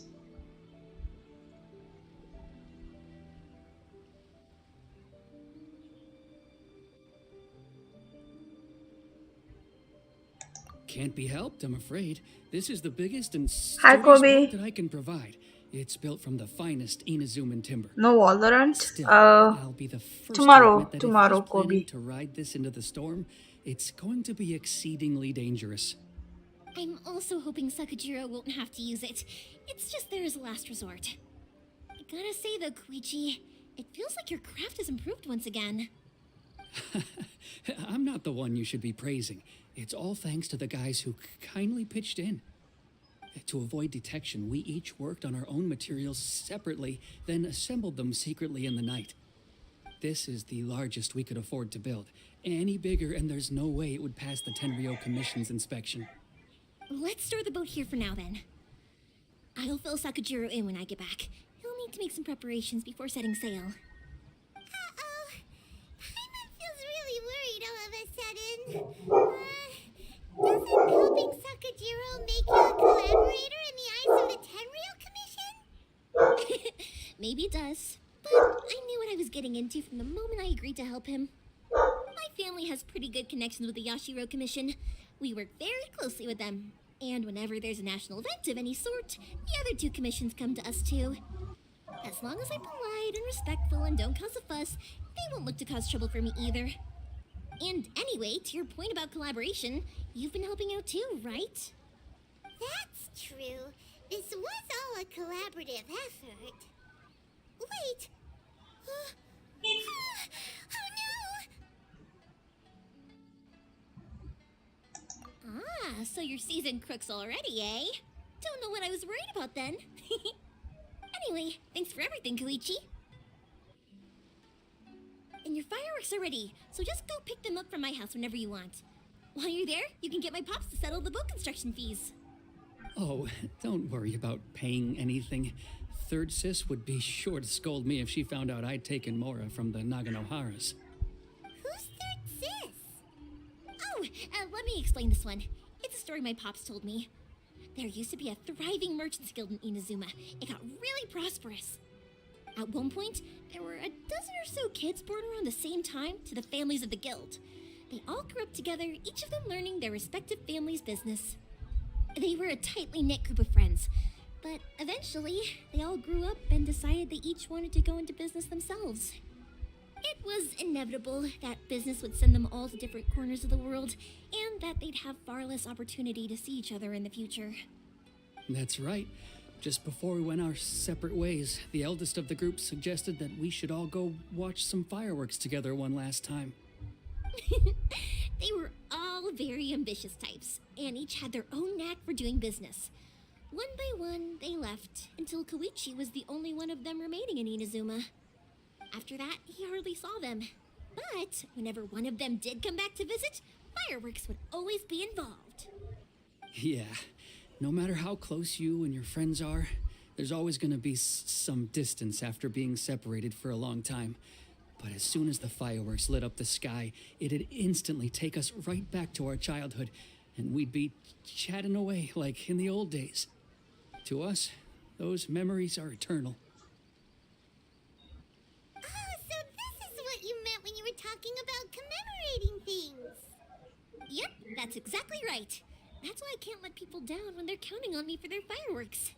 Can't be helped, I'm afraid. This is the biggest and Hi, sturdiest boat Kobe. that I can provide. It's built from the finest Inazuman timber. No Valorant. Still, I'll be the first to Tomorrow. admit that if I was Tomorrow, planning Kobe. to ride this into the storm, it's going to be exceedingly dangerous. I'm also hoping Sakajiro won't have to use it. It's just there as a last resort. I gotta say though, Koichi, it feels like your craft has improved once again. I'm not the one you should be praising. It's all thanks to the guys who kindly pitched in. To avoid detection, we each worked on our own materials separately, then assembled them secretly in the night. This is the largest we could afford to build. Any bigger, and there's no way it would pass the Tenryo Commission's inspection. Let's store the boat here for now then. I'll fill Sakajiro in when I get back. He'll need to make some preparations before setting sail. Uh-oh. Paimon feels really worried all of a sudden. Doesn't helping Sakajiro make you a collaborator in the eyes of the Tenryo Commission? Maybe it does, but I knew what I was getting into from the moment I agreed to help him. My family has pretty good connections with the Yashiro Commission. We work very closely with them, and whenever there's a national event of any sort, the other two commissions come to us too. As long as I'm polite and respectful and don't cause a fuss, they won't look to cause trouble for me either. And anyway, to your point about collaboration, you've been helping out too, right? That's true. This was all a collaborative effort. Wait. Oh no! Ah, so you're seasoned crooks already, eh? Don't know what I was worried about then. Anyway, thanks for everything, Koichi. And your fireworks are ready, so just go pick them up from my house whenever you want. While you're there, you can get my pops to settle the boat construction fees. Oh, don't worry about paying anything. Third Sis would be sure to scold me if she found out I'd taken Mora from the Naganoharas. Who's Third Sis? Oh, let me explain this one. It's a story my pops told me. There used to be a thriving merchants guild in Inazuma. It got really prosperous. At one point, there were a dozen or so kids born around the same time to the families of the guild. They all grew up together, each of them learning their respective family's business. They were a tightly knit group of friends, but eventually, they all grew up and decided they each wanted to go into business themselves. It was inevitable that business would send them all to different corners of the world, and that they'd have far less opportunity to see each other in the future. That's right. Just before we went our separate ways, the eldest of the group suggested that we should all go watch some fireworks together one last time. They were all very ambitious types, and each had their own knack for doing business. One by one, they left, until Koichi was the only one of them remaining in Inazuma. After that, he hardly saw them. But whenever one of them did come back to visit, fireworks would always be involved. Yeah, no matter how close you and your friends are, there's always going to be some distance after being separated for a long time. But as soon as the fireworks lit up the sky, it'd instantly take us right back to our childhood, and we'd be chatting away like in the old days. To us, those memories are eternal. Oh, so this is what you meant when you were talking about commemorating things. Yep, that's exactly right. That's why I can't let people down when they're counting on me for their fireworks.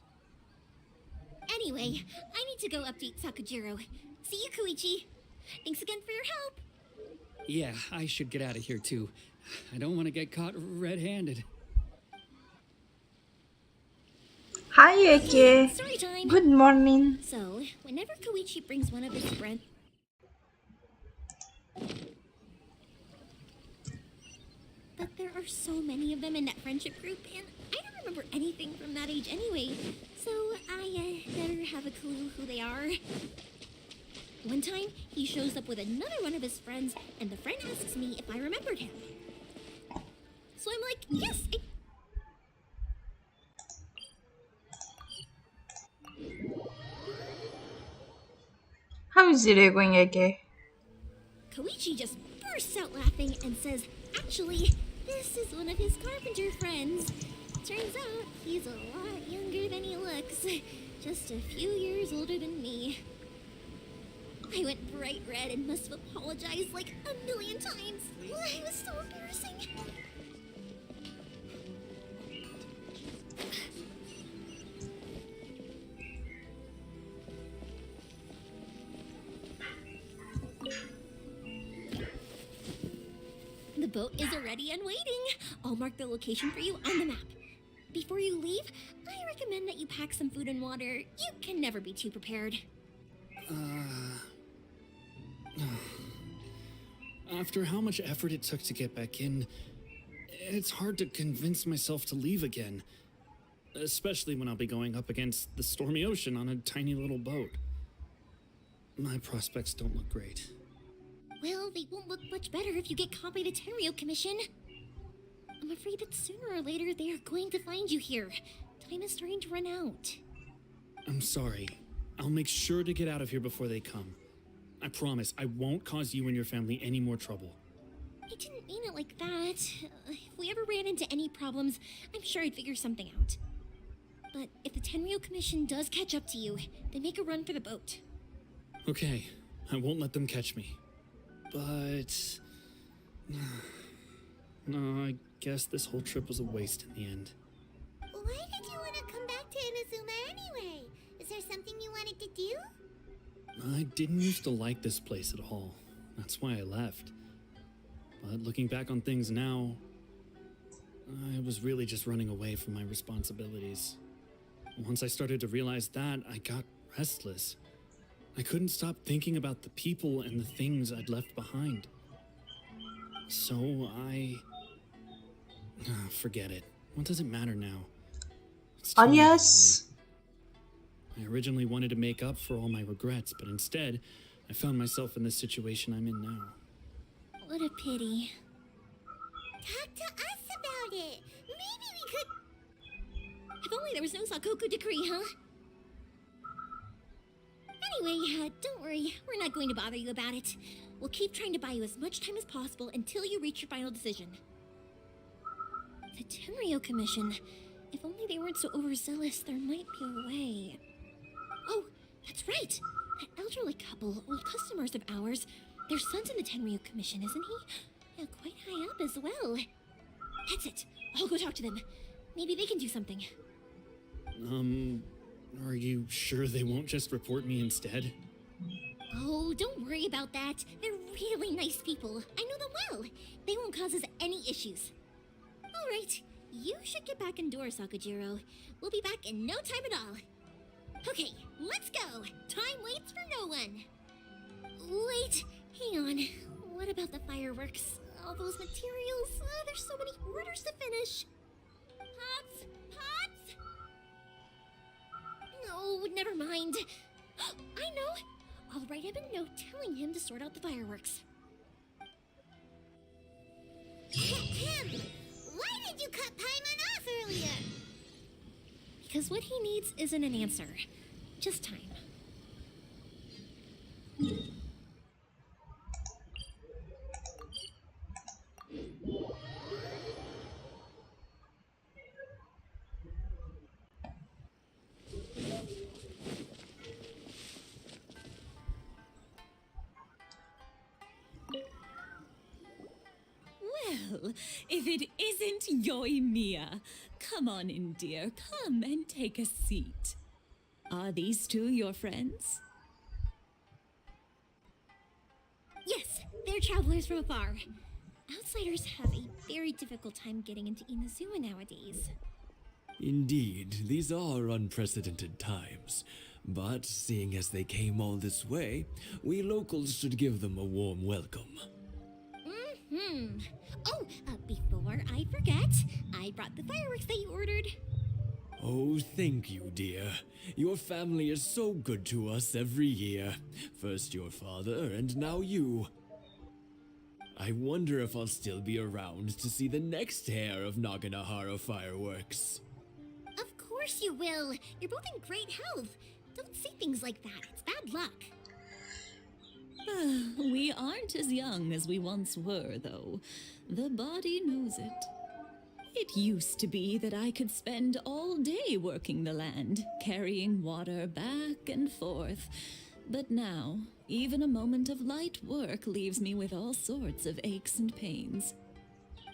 Anyway, I need to go update Sakajiro. See you, Koichi. Thanks again for your help. Yeah, I should get out of here too. I don't want to get caught red-handed. Hi, Eke. Story time. Good morning. So, whenever Koichi brings one of his friends... But there are so many of them in that friendship group, and I don't remember anything from that age anyway, so I better have a clue who they are. One time, he shows up with another one of his friends, and the friend asks me if I remembered him. So I'm like, yes, is Zero going okay? Koichi just bursts out laughing and says, actually, this is one of his carpenter friends. Turns out he's a lot younger than he looks. Just a few years older than me. I went bright red and must have apologized like a million times. It was so embarrassing. The boat is ready and waiting. I'll mark the location for you on the map. Before you leave, I recommend that you pack some food and water. You can never be too prepared. After how much effort it took to get back in, it's hard to convince myself to leave again. Especially when I'll be going up against the stormy ocean on a tiny little boat. My prospects don't look great. Well, they won't look much better if you get caught by the Tenryo Commission. I'm afraid that sooner or later they are going to find you here. Time is starting to run out. I'm sorry. I'll make sure to get out of here before they come. I promise I won't cause you and your family any more trouble. I didn't mean it like that. If we ever ran into any problems, I'm sure I'd figure something out. But if the Tenryo Commission does catch up to you, then make a run for the boat. Okay, I won't let them catch me. But... no, I guess this whole trip was a waste in the end. Why did you want to come back to Inazuma anyway? Is there something you wanted to do? I didn't used to like this place at all. That's why I left. But looking back on things now, I was really just running away from my responsibilities. Once I started to realize that, I got restless. I couldn't stop thinking about the people and the things I'd left behind. So forget it. What does it matter now? It's too late Alias. anyway. I originally wanted to make up for all my regrets, but instead, I found myself in this situation I'm in now. What a pity. Talk to us about it. Maybe we could... If only there was no Sakoku decree, huh? Anyway, don't worry. We're not going to bother you about it. We'll keep trying to buy you as much time as possible until you reach your final decision. The Tenryo Commission. If only they weren't so overzealous, there might be a way. Oh, that's right. That elderly couple, old customers of ours. Their son's in the Tenryo Commission, isn't he? Yeah, quite high up as well. That's it. I'll go talk to them. Maybe they can do something. Are you sure they won't just report me instead? Oh, don't worry about that. They're really nice people. I know them well. They won't cause us any issues. All right, you should get back indoors, Sakujiro. We'll be back in no time at all. Okay, let's go. Time waits for no one. Wait, hang on. What about the fireworks? All those materials? There's so many orders to finish. Pops? Pops? No, never mind. I know. I'll write him a note telling him to sort out the fireworks. Ahem! Why did you cut Paimon off earlier? Because what he needs isn't an answer, just time. Well, if it isn't Yoimiya, come on in, dear. Come and take a seat. Are these two your friends? Yes, they're travelers from afar. Outsiders have a very difficult time getting into Inazuma nowadays. Indeed, these are unprecedented times. But seeing as they came all this way, we locals should give them a warm welcome. Oh, before I forget, I brought the fireworks that you ordered. Oh, thank you, dear. Your family is so good to us every year. First your father, and now you. I wonder if I'll still be around to see the next hair of Naganahara fireworks. Of course you will. You're both in great health. Don't say things like that. It's bad luck. We aren't as young as we once were, though. The body knows it. It used to be that I could spend all day working the land, carrying water back and forth. But now, even a moment of light work leaves me with all sorts of aches and pains.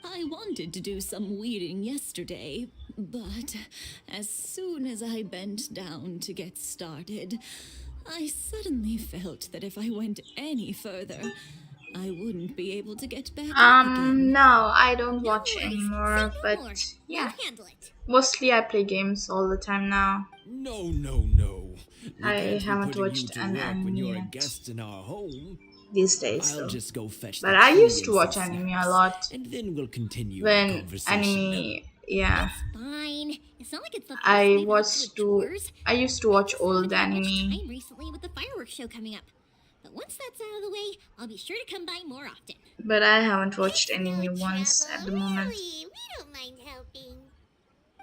I wanted to do some weeding yesterday, but as soon as I bent down to get started, I suddenly felt that if I went any further, I wouldn't be able to get back up again. No, I don't No watch worries. anymore, Say no but more. yeah. We'll handle it. Mostly I play games all the time now. No, no, no. We I can't be haven't putting you watched to an work when anime you're a yet guest in our home. these days I'll though. just go fetch But the I tea used to and watch some anime a snacks, lot. and then we'll continue our When conversation. anime, yeah. It's fine. It's not like it's the first I time we've helped you was with to chores. I used to We watch just old haven't had much anime. time recently with the fireworks show coming up. But once that's out of the way, I'll be sure to come by more often. But I haven't watched It's no anime once trouble, at the moment. really. We don't mind helping.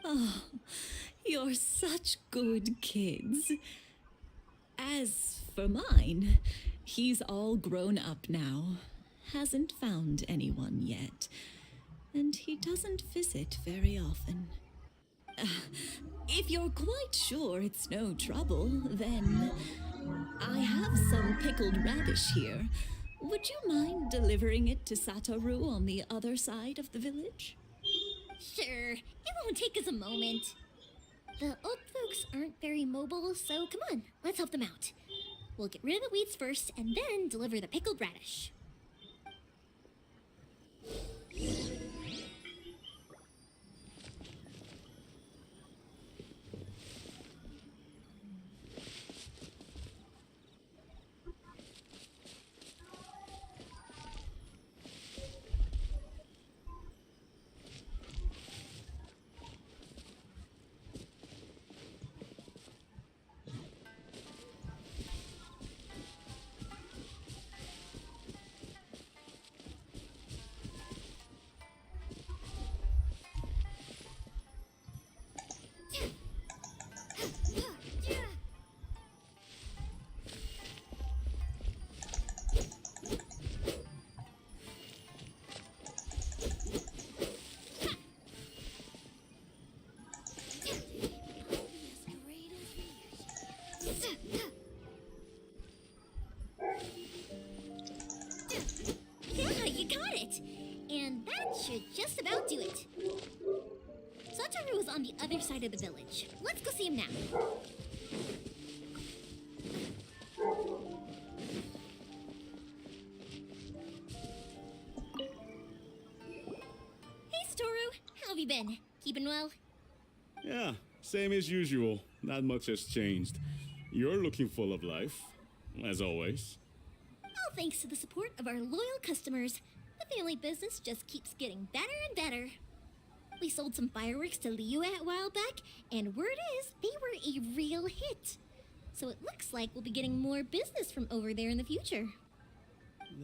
Oh, you're such good kids. As for mine, he's all grown up now, hasn't found anyone yet, and he doesn't visit very often. If you're quite sure it's no trouble, then I have some pickled radish here. Would you mind delivering it to Satoru on the other side of the village? Sure, it won't take us a moment. The old folks aren't very mobile, so come on, let's help them out. We'll get rid of the weeds first and then deliver the pickled radish. Yeah, you got it! And that should just about do it. Satoru is on the other side of the village. Let's go see him now. Hey, Satoru. How have you been? Keeping well? Yeah, same as usual. Not much has changed. You're looking full of life, as always. All thanks to the support of our loyal customers, the family business just keeps getting better and better. We sold some fireworks to Liu a while back, and word is they were a real hit. So it looks like we'll be getting more business from over there in the future.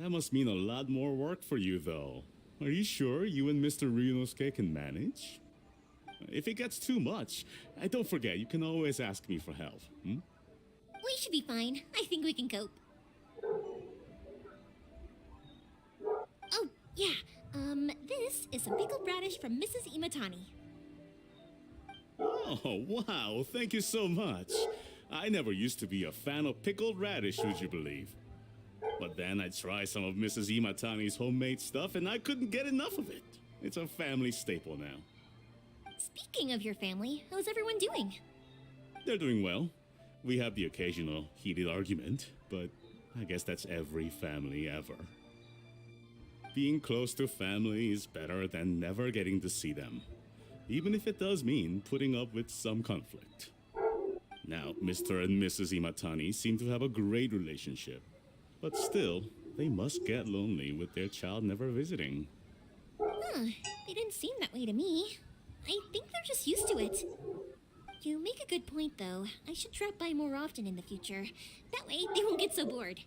That must mean a lot more work for you, though. Are you sure you and Mr. Ryunosuke can manage? If it gets too much, don't forget, you can always ask me for help. Hmm? We should be fine. I think we can cope. Oh, yeah. This is some pickled radish from Mrs. Imatani. Oh, wow, thank you so much. I never used to be a fan of pickled radish, would you believe? But then I tried some of Mrs. Imatani's homemade stuff and I couldn't get enough of it. It's a family staple now. Speaking of your family, how's everyone doing? They're doing well. We have the occasional heated argument, but I guess that's every family ever. Being close to family is better than never getting to see them, even if it does mean putting up with some conflict. Now, Mr. and Mrs. Imatani seem to have a great relationship, but still, they must get lonely with their child never visiting. Huh, they didn't seem that way to me. I think they're just used to it. You make a good point, though. I should drop by more often in the future. That way, they won't get so bored.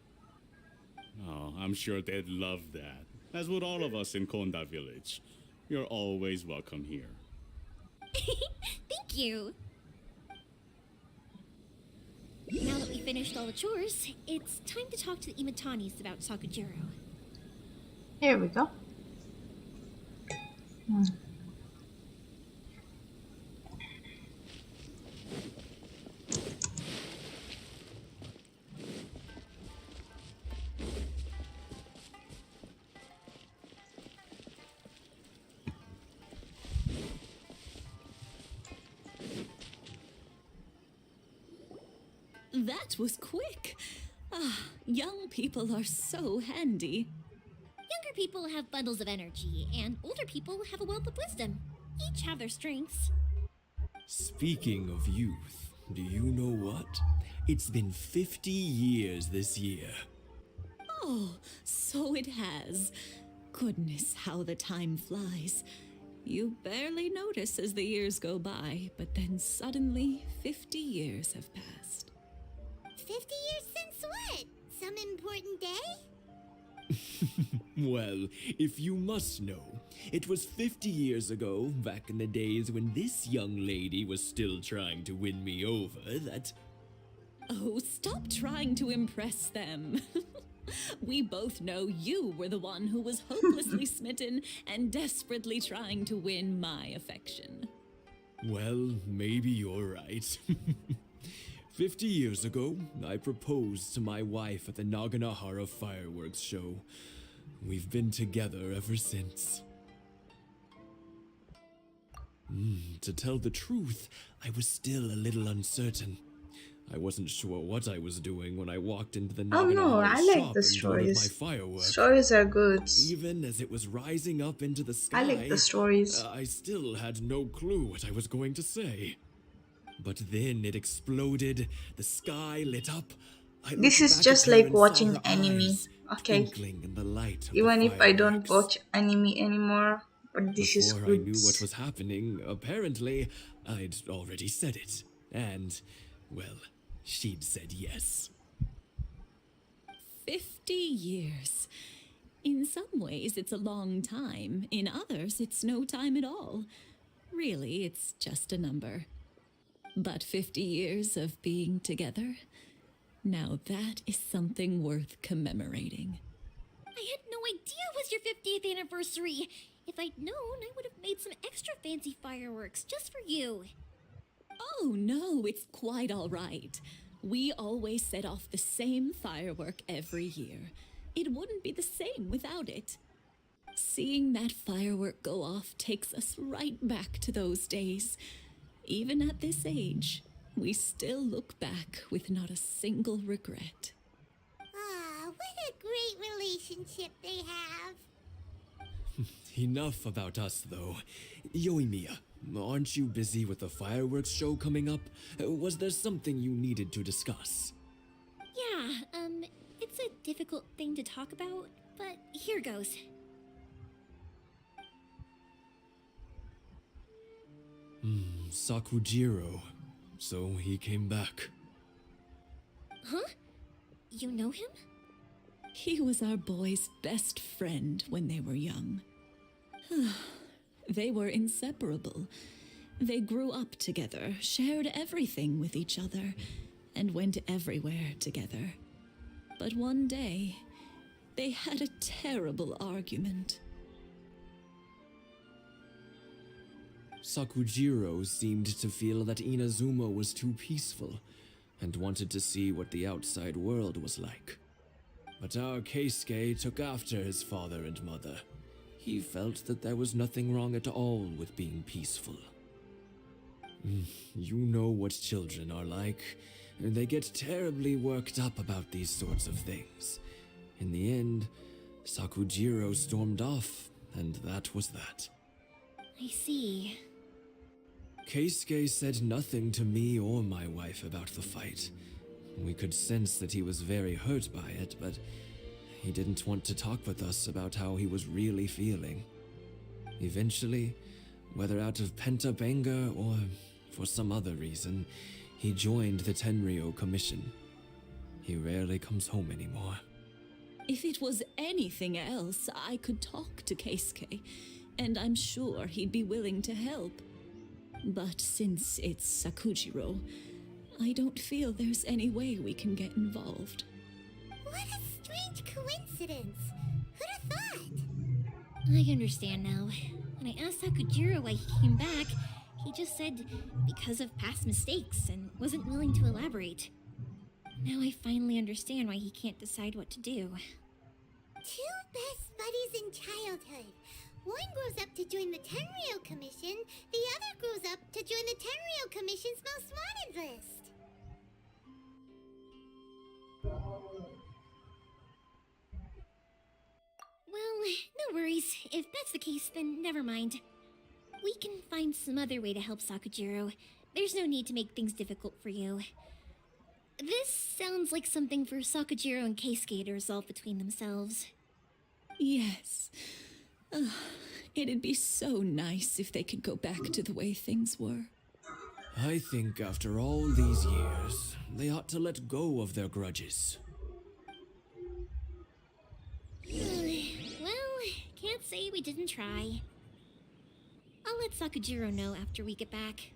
Oh, I'm sure they'd love that, as would all of us in Konda Village. You're always welcome here. Thank you! Now that we've finished all the chores, it's time to talk to the Imatanis about Sakujiro. Here we go. Hmm. That was quick. Ah, young people are so handy. Younger people have bundles of energy, and older people have a wealth of wisdom. Each have their strengths. Speaking of youth, do you know what? It's been 50 years this year. Oh, so it has. Goodness, how the time flies. You barely notice as the years go by, but then suddenly 50 years have passed. 50 years since what? Some important day? Well, if you must know, it was 50 years ago, back in the days when this young lady was still trying to win me over, that... Oh, stop trying to impress them. We both know you were the one who was hopelessly smitten and desperately trying to win my affection. Well, maybe you're right. 50 years ago, I proposed to my wife at the Naganahara fireworks show. We've been together ever since. To tell the truth, I was still a little uncertain. I wasn't sure what I was doing when I walked into the Oh no, Naganahara I like shop the and thought of my stories. firework. Stories are good. Even as it was rising up into the sky, I like the stories. I still had no clue what I was going to say. But then it exploded, the sky lit up. I This looked is back just at her like and saw watching her anime, eyes okay? twinkling in the light of Even the if I don't fireworks. watch anime anymore, but this is Before I good. knew what was happening, apparently, I'd already said it. And, well, she'd said yes. 50 years. In some ways, it's a long time. In others, it's no time at all. Really, it's just a number. But 50 years of being together, now that is something worth commemorating. I had no idea it was your 50th anniversary. If I'd known, I would have made some extra fancy fireworks just for you. Oh no, it's quite all right. We always set off the same firework every year. It wouldn't be the same without it. Seeing that firework go off takes us right back to those days. Even at this age, we still look back with not a single regret. Ah, what a great relationship they have. Enough about us, though. Yoimiya, aren't you busy with the fireworks show coming up? Was there something you needed to discuss? Yeah, it's a difficult thing to talk about, but here goes. Sakujiro. So he came back. Huh? You know him? He was our boy's best friend when they were young. They were inseparable. They grew up together, shared everything with each other, and went everywhere together. But one day, they had a terrible argument. Sakujiro seemed to feel that Inazuma was too peaceful, and wanted to see what the outside world was like. But our Keisuke took after his father and mother. He felt that there was nothing wrong at all with being peaceful. You know what children are like. They get terribly worked up about these sorts of things. In the end, Sakujiro stormed off, and that was that. I see. Keisuke said nothing to me or my wife about the fight. We could sense that he was very hurt by it, but he didn't want to talk with us about how he was really feeling. Eventually, whether out of pent-up anger or for some other reason, he joined the Tenryo Commission. He rarely comes home anymore. If it was anything else, I could talk to Keisuke, and I'm sure he'd be willing to help. But since it's Sakujiro, I don't feel there's any way we can get involved. What a strange coincidence. Who'd have thought? I understand now. When I asked Sakujiro why he came back, he just said because of past mistakes and wasn't willing to elaborate. Now I finally understand why he can't decide what to do. Two best buddies in childhood. One grows up to join the Tenryou Commission, the other grows up to join the Tenryou Commission's most wanted list. Well, no worries. If that's the case, then never mind. We can find some other way to help Sakujiro. There's no need to make things difficult for you. This sounds like something for Sakujiro and Keisuke to resolve between themselves. Yes. It'd be so nice if they could go back to the way things were. I think after all these years, they ought to let go of their grudges. Well, can't say we didn't try. I'll let Sakujiro know after we get back.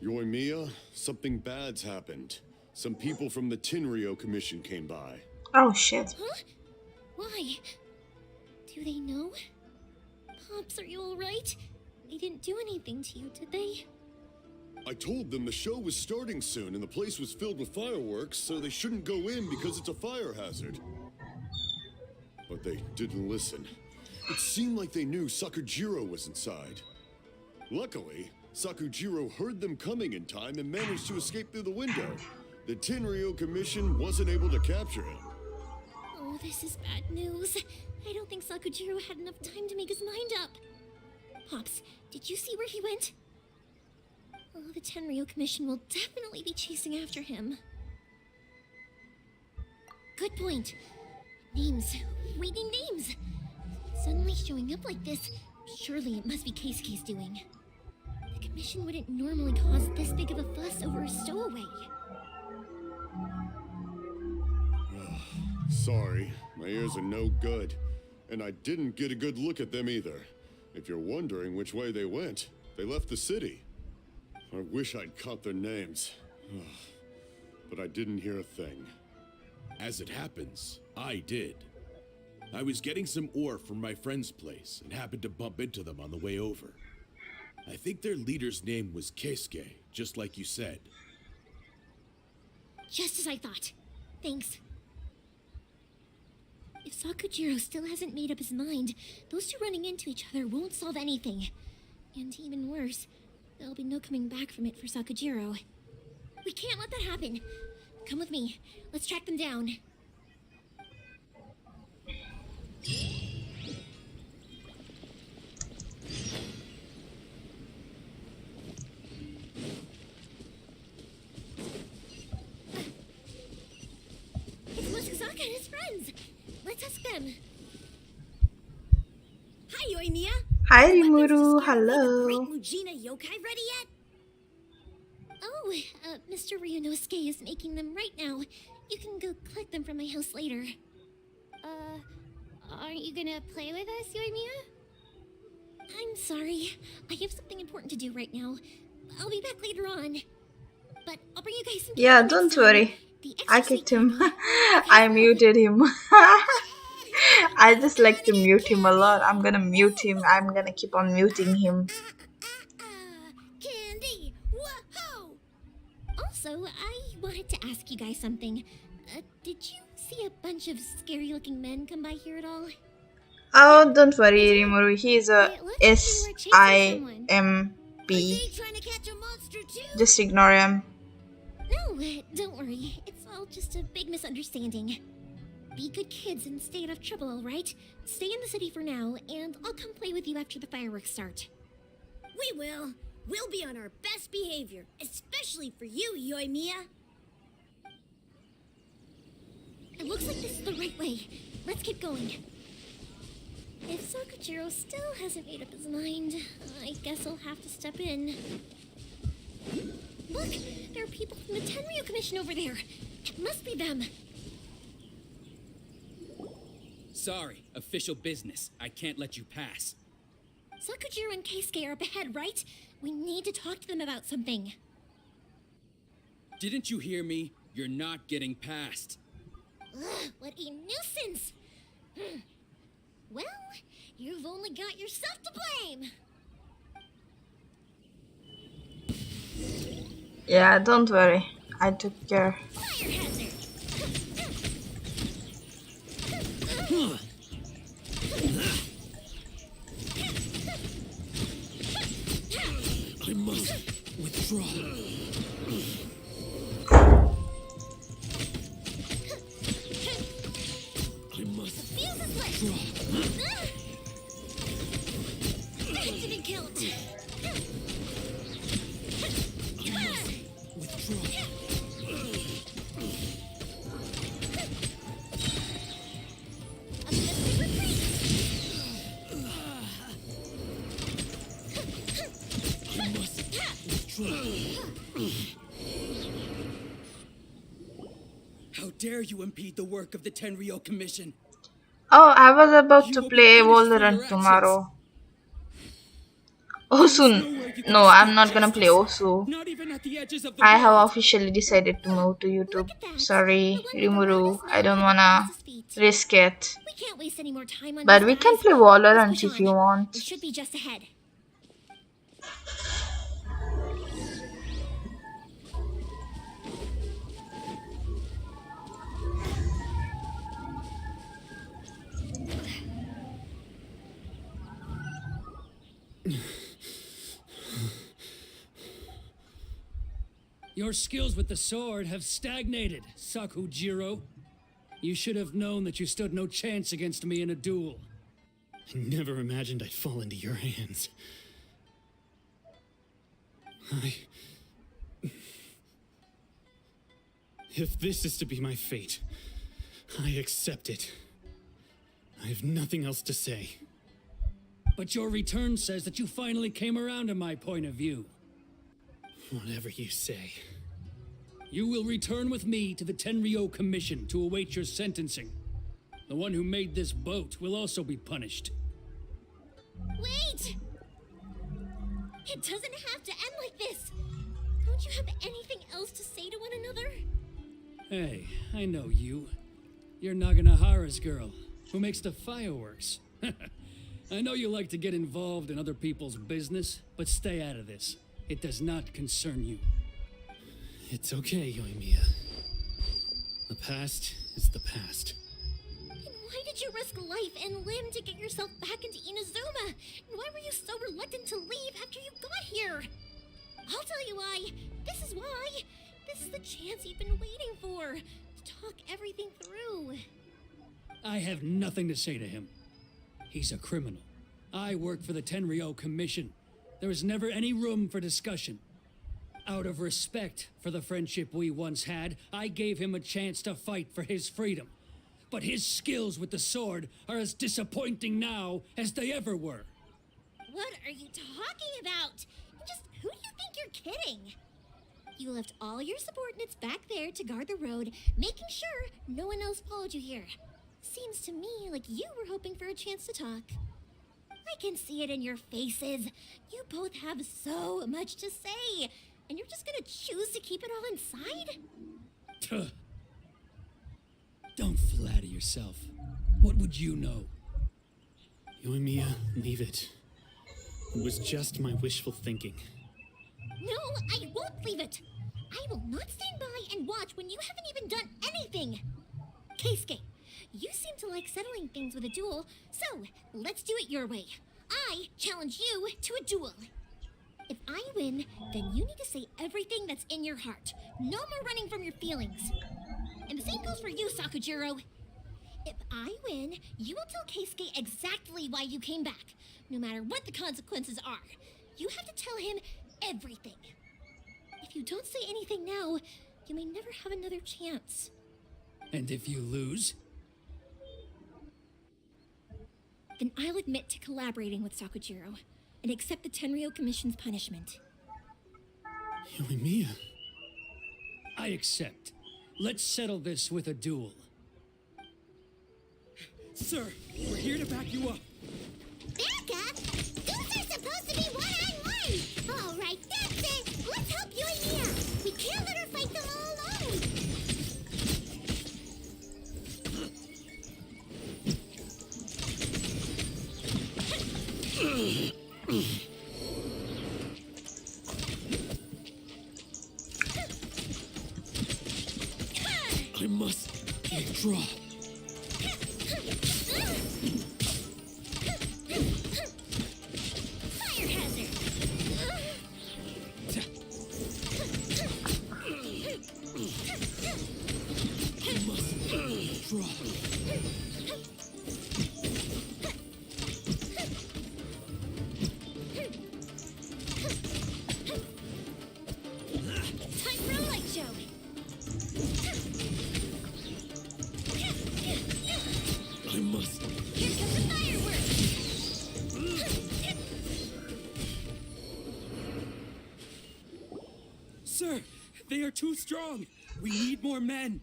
Yoimiya, something bad's happened. Some people from the Tenryou Commission came by. Oh shit. Huh? Why? Do they know? Pops, are you alright? They didn't do anything to you, did they? I told them the show was starting soon and the place was filled with fireworks, so they shouldn't go in because it's a fire hazard. But they didn't listen. It seemed like they knew Sakujiro was inside. Luckily, Sakujiro heard them coming in time and managed to escape through the window. The Tenryou Commission wasn't able to capture him. Oh, this is bad news. I don't think Sakujiro had enough time to make his mind up. Pops, did you see where he went? Oh, the Tenryou Commission will definitely be chasing after him. Good point. Names. We need names. Suddenly showing up like this, surely it must be Keisuke's doing. The Commission wouldn't normally cause this big of a fuss over a stowaway. Sorry, my ears are no good. And I didn't get a good look at them either. If you're wondering which way they went, they left the city. I wish I'd caught their names. But I didn't hear a thing. As it happens, I did. I was getting some ore from my friend's place and happened to bump into them on the way over. I think their leader's name was Keisuke, just like you said. Just as I thought. Thanks. If Sakujiro still hasn't made up his mind, those two running into each other won't solve anything. And even worse, there'll be no coming back from it for Sakujiro. We can't let that happen. Come with me. Let's track them down. It's Mochizaka and his friends. Let's ask them. Hi, Yoimiya. Hi, Rimuru. Hello. Great Mujina yokai ready yet? Oh, Mr. Ryunosuke is making them right now. You can go collect them from my house later. Aren't you gonna play with us, Yoimiya? I'm sorry. I have something important to do right now. I'll be back later on. But I'll bring you guys some Yeah, candy don't next time. worry. The I extra kicked sweet him. candy. I muted him. I just like to mute him a lot. I'm gonna mute him. I'm gonna keep on muting him. Candy! Whoa! Also, I wanted to ask you guys something. Did you see a bunch of scary-looking men come by here at all? Oh, don't worry, Rimuru. He's a SIMP. Trying to catch a monster too? Just ignore him. No, don't worry. It's all just a big misunderstanding. Be good kids and stay out of trouble, alright? Stay in the city for now, and I'll come play with you after the fireworks start. We will. We'll be on our best behavior, especially for you, Yoimiya. It looks like this is the right way. Let's keep going. If Sakujiro still hasn't made up his mind, I guess I'll have to step in. Look! There are people from the Tenryu Commission over there! It must be them! Sorry, official business. I can't let you pass. Sakujiro and Keisuke are up ahead, right? We need to talk to them about something. Didn't you hear me? You're not getting past. Ugh, what a nuisance! Well, you've only got yourself to blame! Yeah, don't worry. I took care. Fire hazard! I must withdraw. I must withdraw. That didn't count! How dare you impede the work of the Tenryo Commission? Oh, I was about to play Valorant tomorrow. Osu. No, I'm not gonna play Osu. I have officially decided to move to YouTube. Sorry, Rimuru. I don't wanna risk it. We can't waste any more time on But these we can guys. play Let's Valorant push if on. you want. We should be just ahead. Your skills with the sword have stagnated, Sakujiro. You should have known that you stood no chance against me in a duel. I never imagined I'd fall into your hands. If this is to be my fate, I accept it. I have nothing else to say. But your return says that you finally came around to my point of view. Whatever you say. You will return with me to the Tenryo Commission to await your sentencing. The one who made this boat will also be punished. Wait! It doesn't have to end like this! Don't you have anything else to say to one another? Hey, I know you. You're Naganohara's girl, who makes the fireworks. I know you like to get involved in other people's business, but stay out of this. It does not concern you. It's okay, Yoimiya. The past is the past. And why did you risk life and limb to get yourself back into Inazuma? And why were you so reluctant to leave after you got here? I'll tell you why. This is why. This is the chance you've been waiting for. To talk everything through. I have nothing to say to him. He's a criminal. I work for the Tenryo Commission. There was never any room for discussion. Out of respect for the friendship we once had, I gave him a chance to fight for his freedom. But his skills with the sword are as disappointing now as they ever were. What are you talking about? Just who do you think you're kidding? You left all your subordinates back there to guard the road, making sure no one else followed you here. Seems to me like you were hoping for a chance to talk. I can see it in your faces. You both have so much to say, and you're just gonna choose to keep it all inside? Tuh. Don't flatter yourself. What would you know? Yoimiya, leave it. It was just my wishful thinking. No, I won't leave it. I will not stand by and watch when you haven't even done anything. Keisuke, you seem to like settling things with a duel, so let's do it your way. I challenge you to a duel. If I win, then you need to say everything that's in your heart. No more running from your feelings. And the same goes for you, Sakujiro. If I win, you will tell Keisuke exactly why you came back, no matter what the consequences are. You have to tell him everything. If you don't say anything now, you may never have another chance. And if you lose? Then I'll admit to collaborating with Sakujiro and accept the Tenryou Commission's punishment. Yoimiya. I accept. Let's settle this with a duel. Sir, we're here to back you up. Back up? Those are supposed to be one-on-one! All right, that's it! Let's help Yoimiya! We can't let her fight them all alone! I must withdraw. Fire hazard! I must withdraw. Time for a light show! I must. Here comes the fireworks! Sir, they are too strong. We need more men.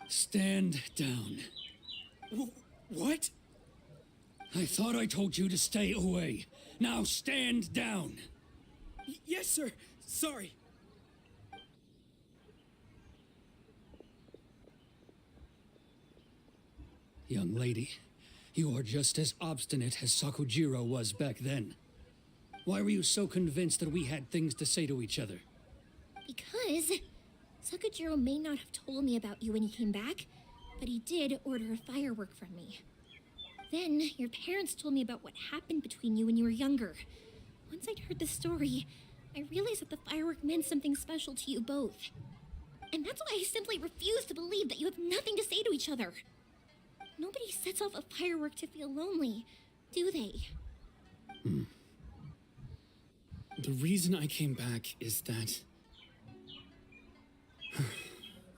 Stand down. What? I thought I told you to stay away. Now stand down. Yes, sir. Sorry. Young lady, you are just as obstinate as Sakujiro was back then. Why were you so convinced that we had things to say to each other? Because Sakujiro may not have told me about you when he came back, but he did order a firework from me. Then your parents told me about what happened between you when you were younger. Once I'd heard the story, I realized that the firework meant something special to you both. And that's why I simply refuse to believe that you have nothing to say to each other. Nobody sets off a firework to feel lonely, do they? The reason I came back is that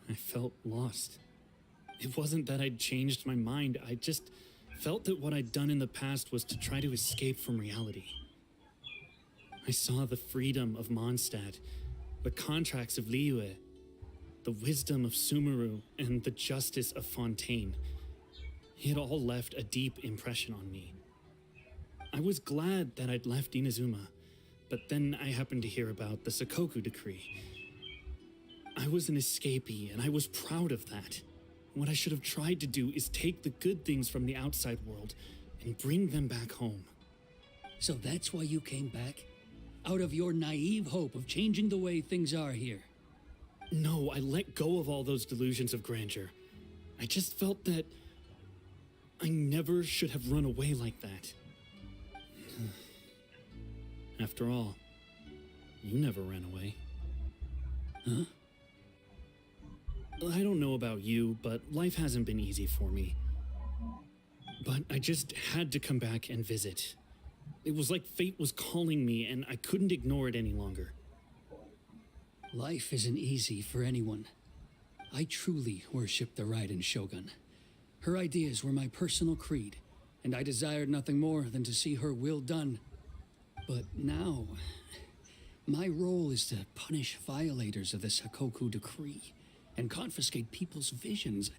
I felt lost. It wasn't that I'd changed my mind, I just felt that what I'd done in the past was to try to escape from reality. I saw the freedom of Mondstadt, the contracts of Liyue, the wisdom of Sumeru, and the justice of Fontaine. It all left a deep impression on me. I was glad that I'd left Inazuma, but then I happened to hear about the Sakoku decree. I was an escapee, and I was proud of that. What I should have tried to do is take the good things from the outside world and bring them back home. So that's why you came back? Out of your naive hope of changing the way things are here? No, I let go of all those delusions of grandeur. I just felt that I never should have run away like that. After all, you never ran away. Huh? I don't know about you, but life hasn't been easy for me. But I just had to come back and visit. It was like fate was calling me, and I couldn't ignore it any longer. Life isn't easy for anyone. I truly worship the Raiden Shogun. Her ideas were my personal creed, and I desired nothing more than to see her will done. But now, my role is to punish violators of the Sakoku decree and confiscate people's visions.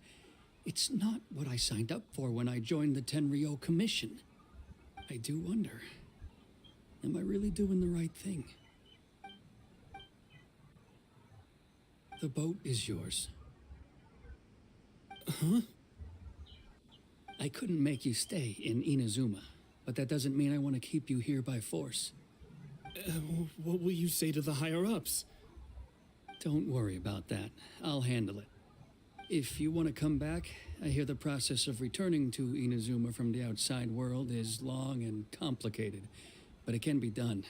It's not what I signed up for when I joined the Tenryou Commission. I do wonder, am I really doing the right thing? The boat is yours. Huh? I couldn't make you stay in Inazuma, but that doesn't mean I want to keep you here by force. What will you say to the higher-ups? Don't worry about that. I'll handle it. If you want to come back, I hear the process of returning to Inazuma from the outside world is long and complicated, but it can be done.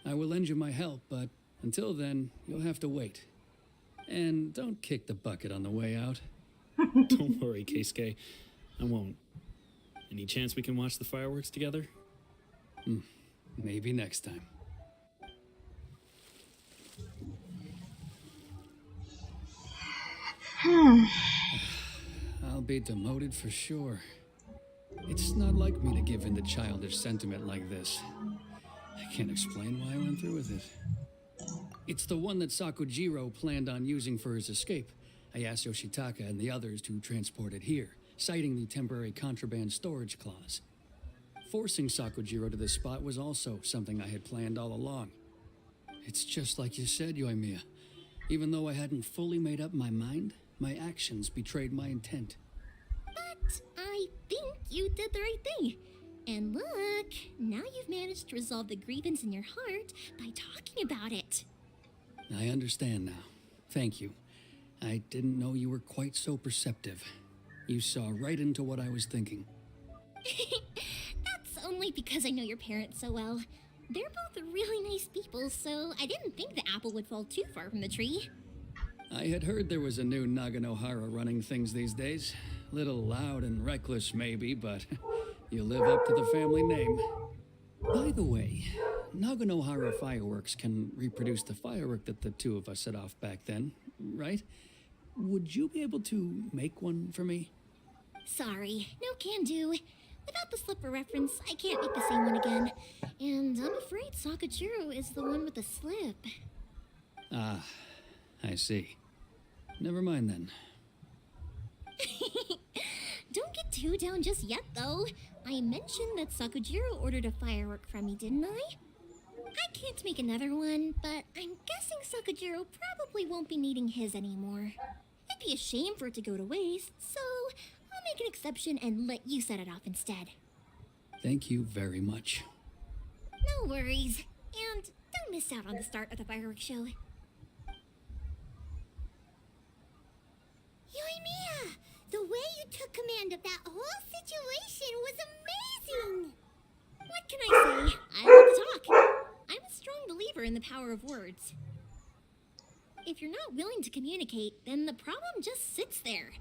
I will lend you my help, but until then, you'll have to wait. And don't kick the bucket on the way out. Don't worry, Keisuke. I won't. Any chance we can watch the fireworks together? Maybe next time. I'll be demoted for sure. It's not like me to give in to childish sentiment like this. I can't explain why I went through with it. It's the one that Sakujiro planned on using for his escape. I asked Yoshitaka and the others to transport it here, citing the temporary contraband storage clause. Forcing Sakujiro to this spot was also something I had planned all along. It's just like you said, Yoimiya. Even though I hadn't fully made up my mind, my actions betrayed my intent. But I think you did the right thing. And look, now you've managed to resolve the grievance in your heart by talking about it. I understand now. Thank you. I didn't know you were quite so perceptive. You saw right into what I was thinking. That's only because I know your parents so well. They're both really nice people, so I didn't think the apple would fall too far from the tree. I had heard there was a new Naganohara running things these days. Little loud and reckless, maybe, but you live up to the family name. By the way, Naganohara fireworks can reproduce the firework that the two of us set off back then, right? Would you be able to make one for me? Sorry, no can do. Without the slipper reference, I can't make the same one again. And I'm afraid Sakujiro is the one with the slip. Ah, I see. Never mind then. Don't get too down just yet, though. I mentioned that Sakujiro ordered a firework from me, didn't I? I can't make another one, but I'm guessing Sakujiro probably won't be needing his anymore. It'd be a shame for it to go to waste, so I'll make an exception and let you set it off instead. Thank you very much. No worries. And don't miss out on the start of the fireworks show. Yoimiya! The way you took command of that whole situation was amazing! What can I say? I love to talk. I'm a strong believer in the power of words. If you're not willing to communicate, then the problem just sits there.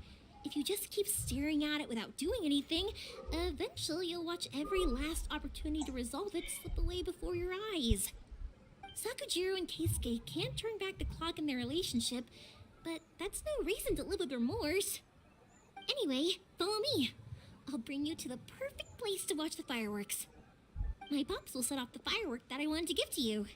If you just keep staring at it without doing anything, eventually you'll watch every last opportunity to resolve it slip away before your eyes. Sakujiro and Keisuke can't turn back the clock in their relationship, but that's no reason to live with remorse. Anyway, follow me. I'll bring you to the perfect place to watch the fireworks. My pops will set off the firework that I wanted to give to you.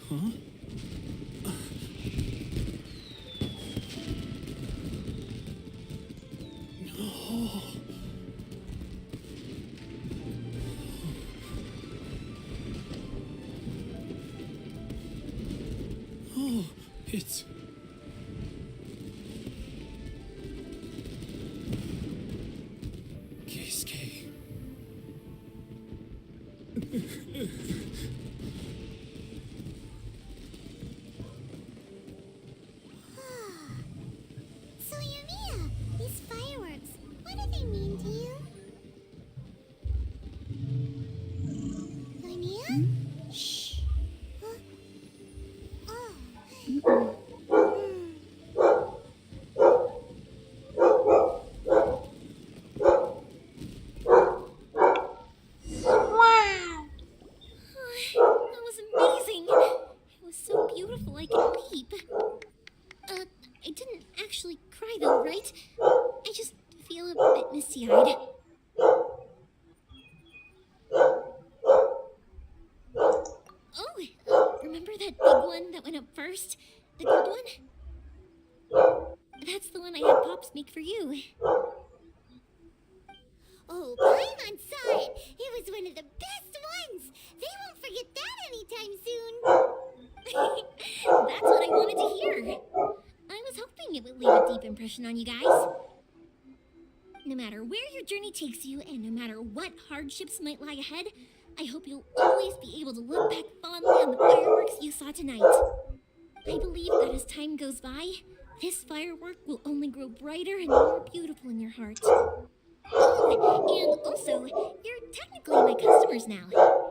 Huh? Oh. Oh, it's... Keisuke. So Yoimiya, these fireworks, what do they mean to you? Yoimiya? Shh. Huh? Oh. Remember that big one that went up first? The gold one? That's the one I had Pops make for you. Oh, Paimon's saw it! It was one of the best ones! They won't forget that anytime soon! That's what I wanted to hear! I was hoping it would leave a deep impression on you guys. No matter where your journey takes you, and no matter what hardships might lie ahead, I hope you'll always be able to look back fondly on the fireworks you saw tonight. I believe that as time goes by, this firework will only grow brighter and more beautiful in your heart. Oh, and also, you're technically my customers now.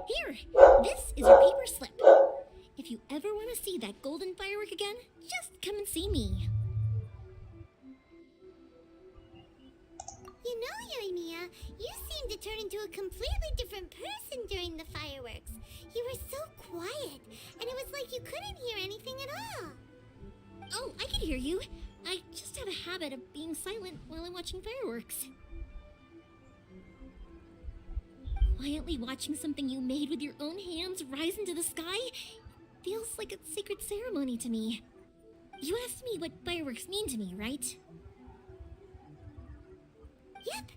Here, this is your paper slip. If you ever want to see that golden firework again, just come and see me. You know, Yoimiya, you seemed to turn into a completely different person during the fireworks. You were so quiet, and it was like you couldn't hear anything at all. Oh, I could hear you. I just have a habit of being silent while I'm watching fireworks. Quietly watching something you made with your own hands rise into the sky feels like a sacred ceremony to me. You asked me what fireworks mean to me, right? Yep.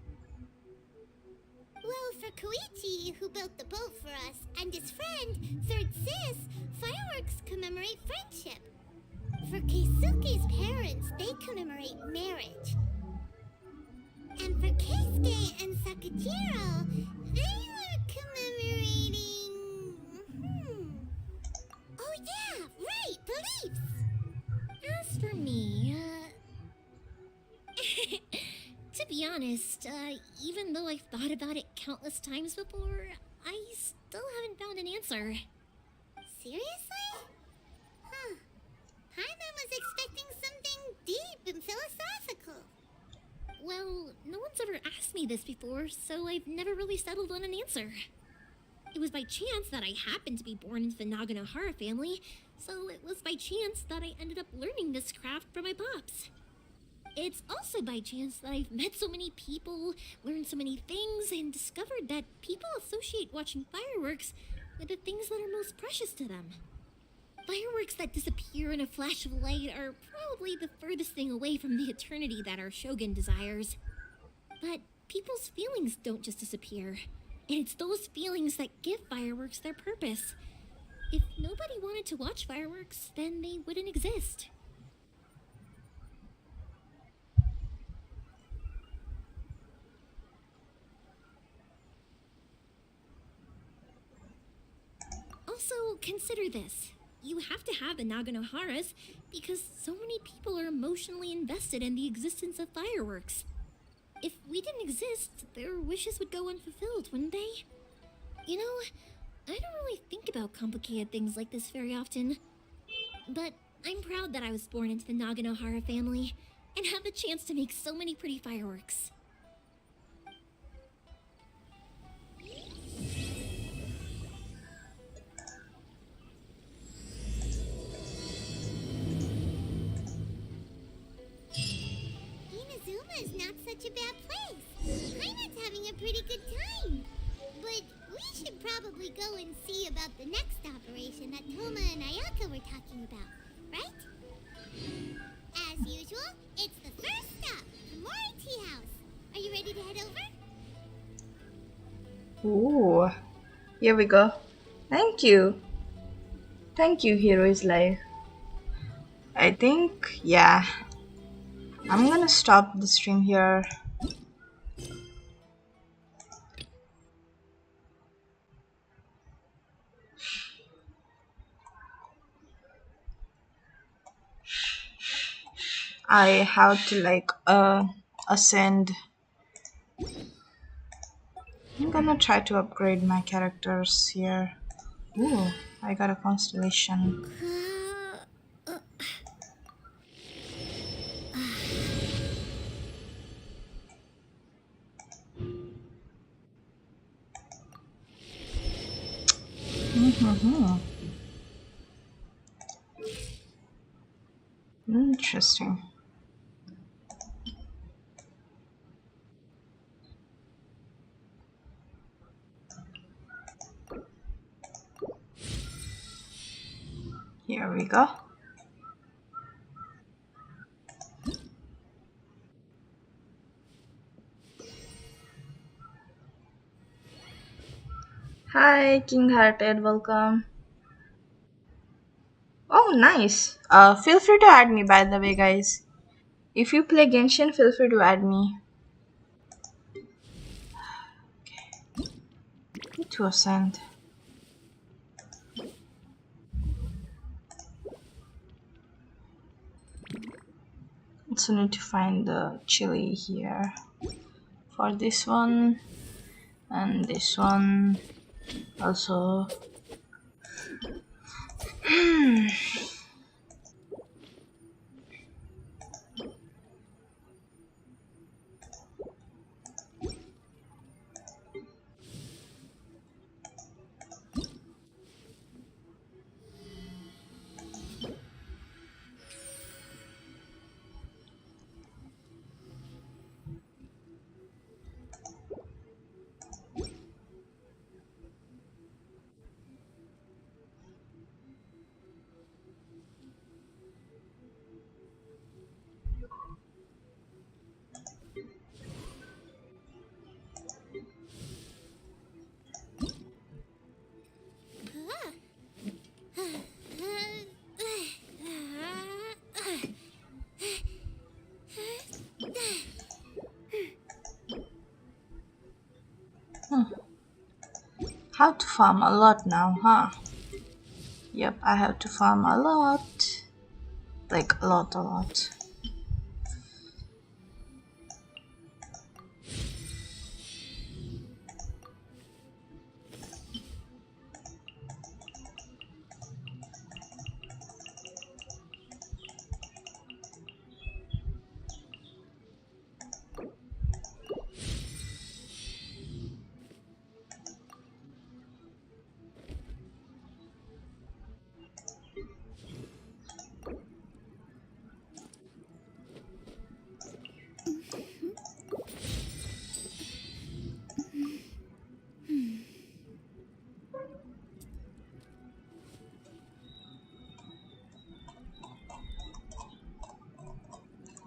Well, for Koichi, who built the boat for us, and his friend, Third Sis, fireworks commemorate friendship. For Keisuke's parents, they commemorate marriage. And for Keisuke and Sakajiro, they were commemorating... Oh yeah, right, beliefs! As for me, to be honest, even though I've thought about it countless times before, I still haven't found an answer. Seriously? Huh. Paimon was expecting something deep and philosophical. Well, no one's ever asked me this before, so I've never really settled on an answer. It was by chance that I happened to be born into the Naganohara family, so it was by chance that I ended up learning this craft from my pops. It's also by chance that I've met so many people, learned so many things, and discovered that people associate watching fireworks with the things that are most precious to them. Fireworks that disappear in a flash of light are probably the furthest thing away from the eternity that our shogun desires. But people's feelings don't just disappear, and it's those feelings that give fireworks their purpose. If nobody wanted to watch fireworks, then they wouldn't exist. Also, consider this. You have to have the Naganoharas because so many people are emotionally invested in the existence of fireworks. If we didn't exist, their wishes would go unfulfilled, wouldn't they? You know, I don't really think about complicated things like this very often. But I'm proud that I was born into the Naganohara family and have the chance to make so many pretty fireworks. Inazuma is not such a bad place. Paimon's having a pretty good time. But we should probably go and see about the next operation that Toma and Ayaka were talking about, right? As usual, it's the first stop, the Mori Tea House. Are you ready to head over? Ooh, here we go. Thank you. Thank you, Hero is Life. I think, yeah. I'm gonna stop the stream here. I have to like ascend. I'm gonna try to upgrade my characters here. Ooh, I got a constellation. Interesting. Here we go. Hi, King Hearted, welcome. Oh, nice. Feel free to add me, by the way, guys. If you play Genshin, feel free to add me. It was sent. Also need to find the chili here for this one and this one also. How to farm a lot now, huh? Yep, I have to farm a lot. Like a lot.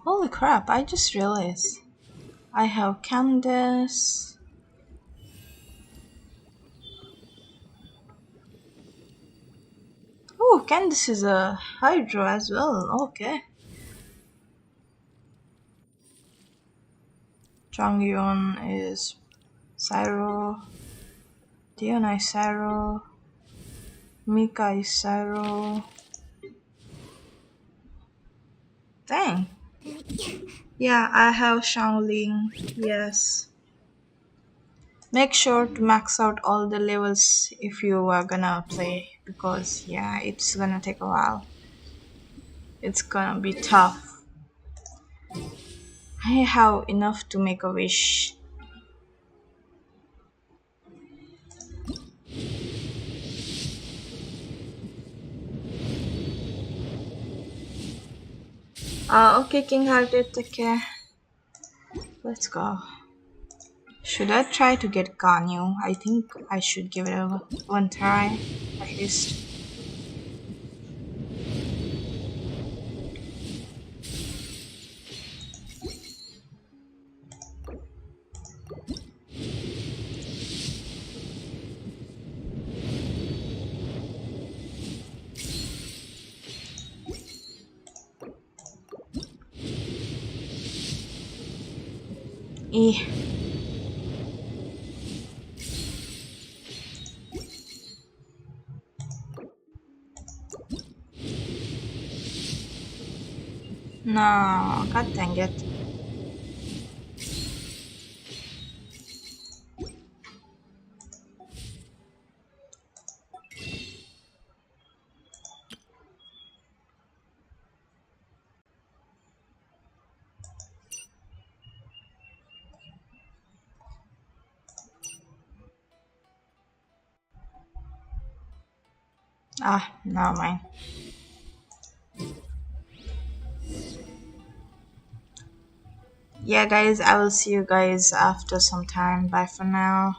Holy crap, I just realized I have Candace. Oh, Candace is a Hydro as well. Okay. Jongyun is Cyro. Diona is Cyro. Mika is Cyro. Dang. Yeah, I have Xiangling. Yes. Make sure to max out all the levels if you are gonna play, because yeah, it's gonna take a while. It's gonna be tough. I have enough to make a wish. Okay, King Hearted, take care. Let's go. Should I try to get Ganyu? I think I should give it a one try, at least. Eh. No, god dang it. Ah, never mind. Yeah, guys, I will see you guys after some time. Bye for now.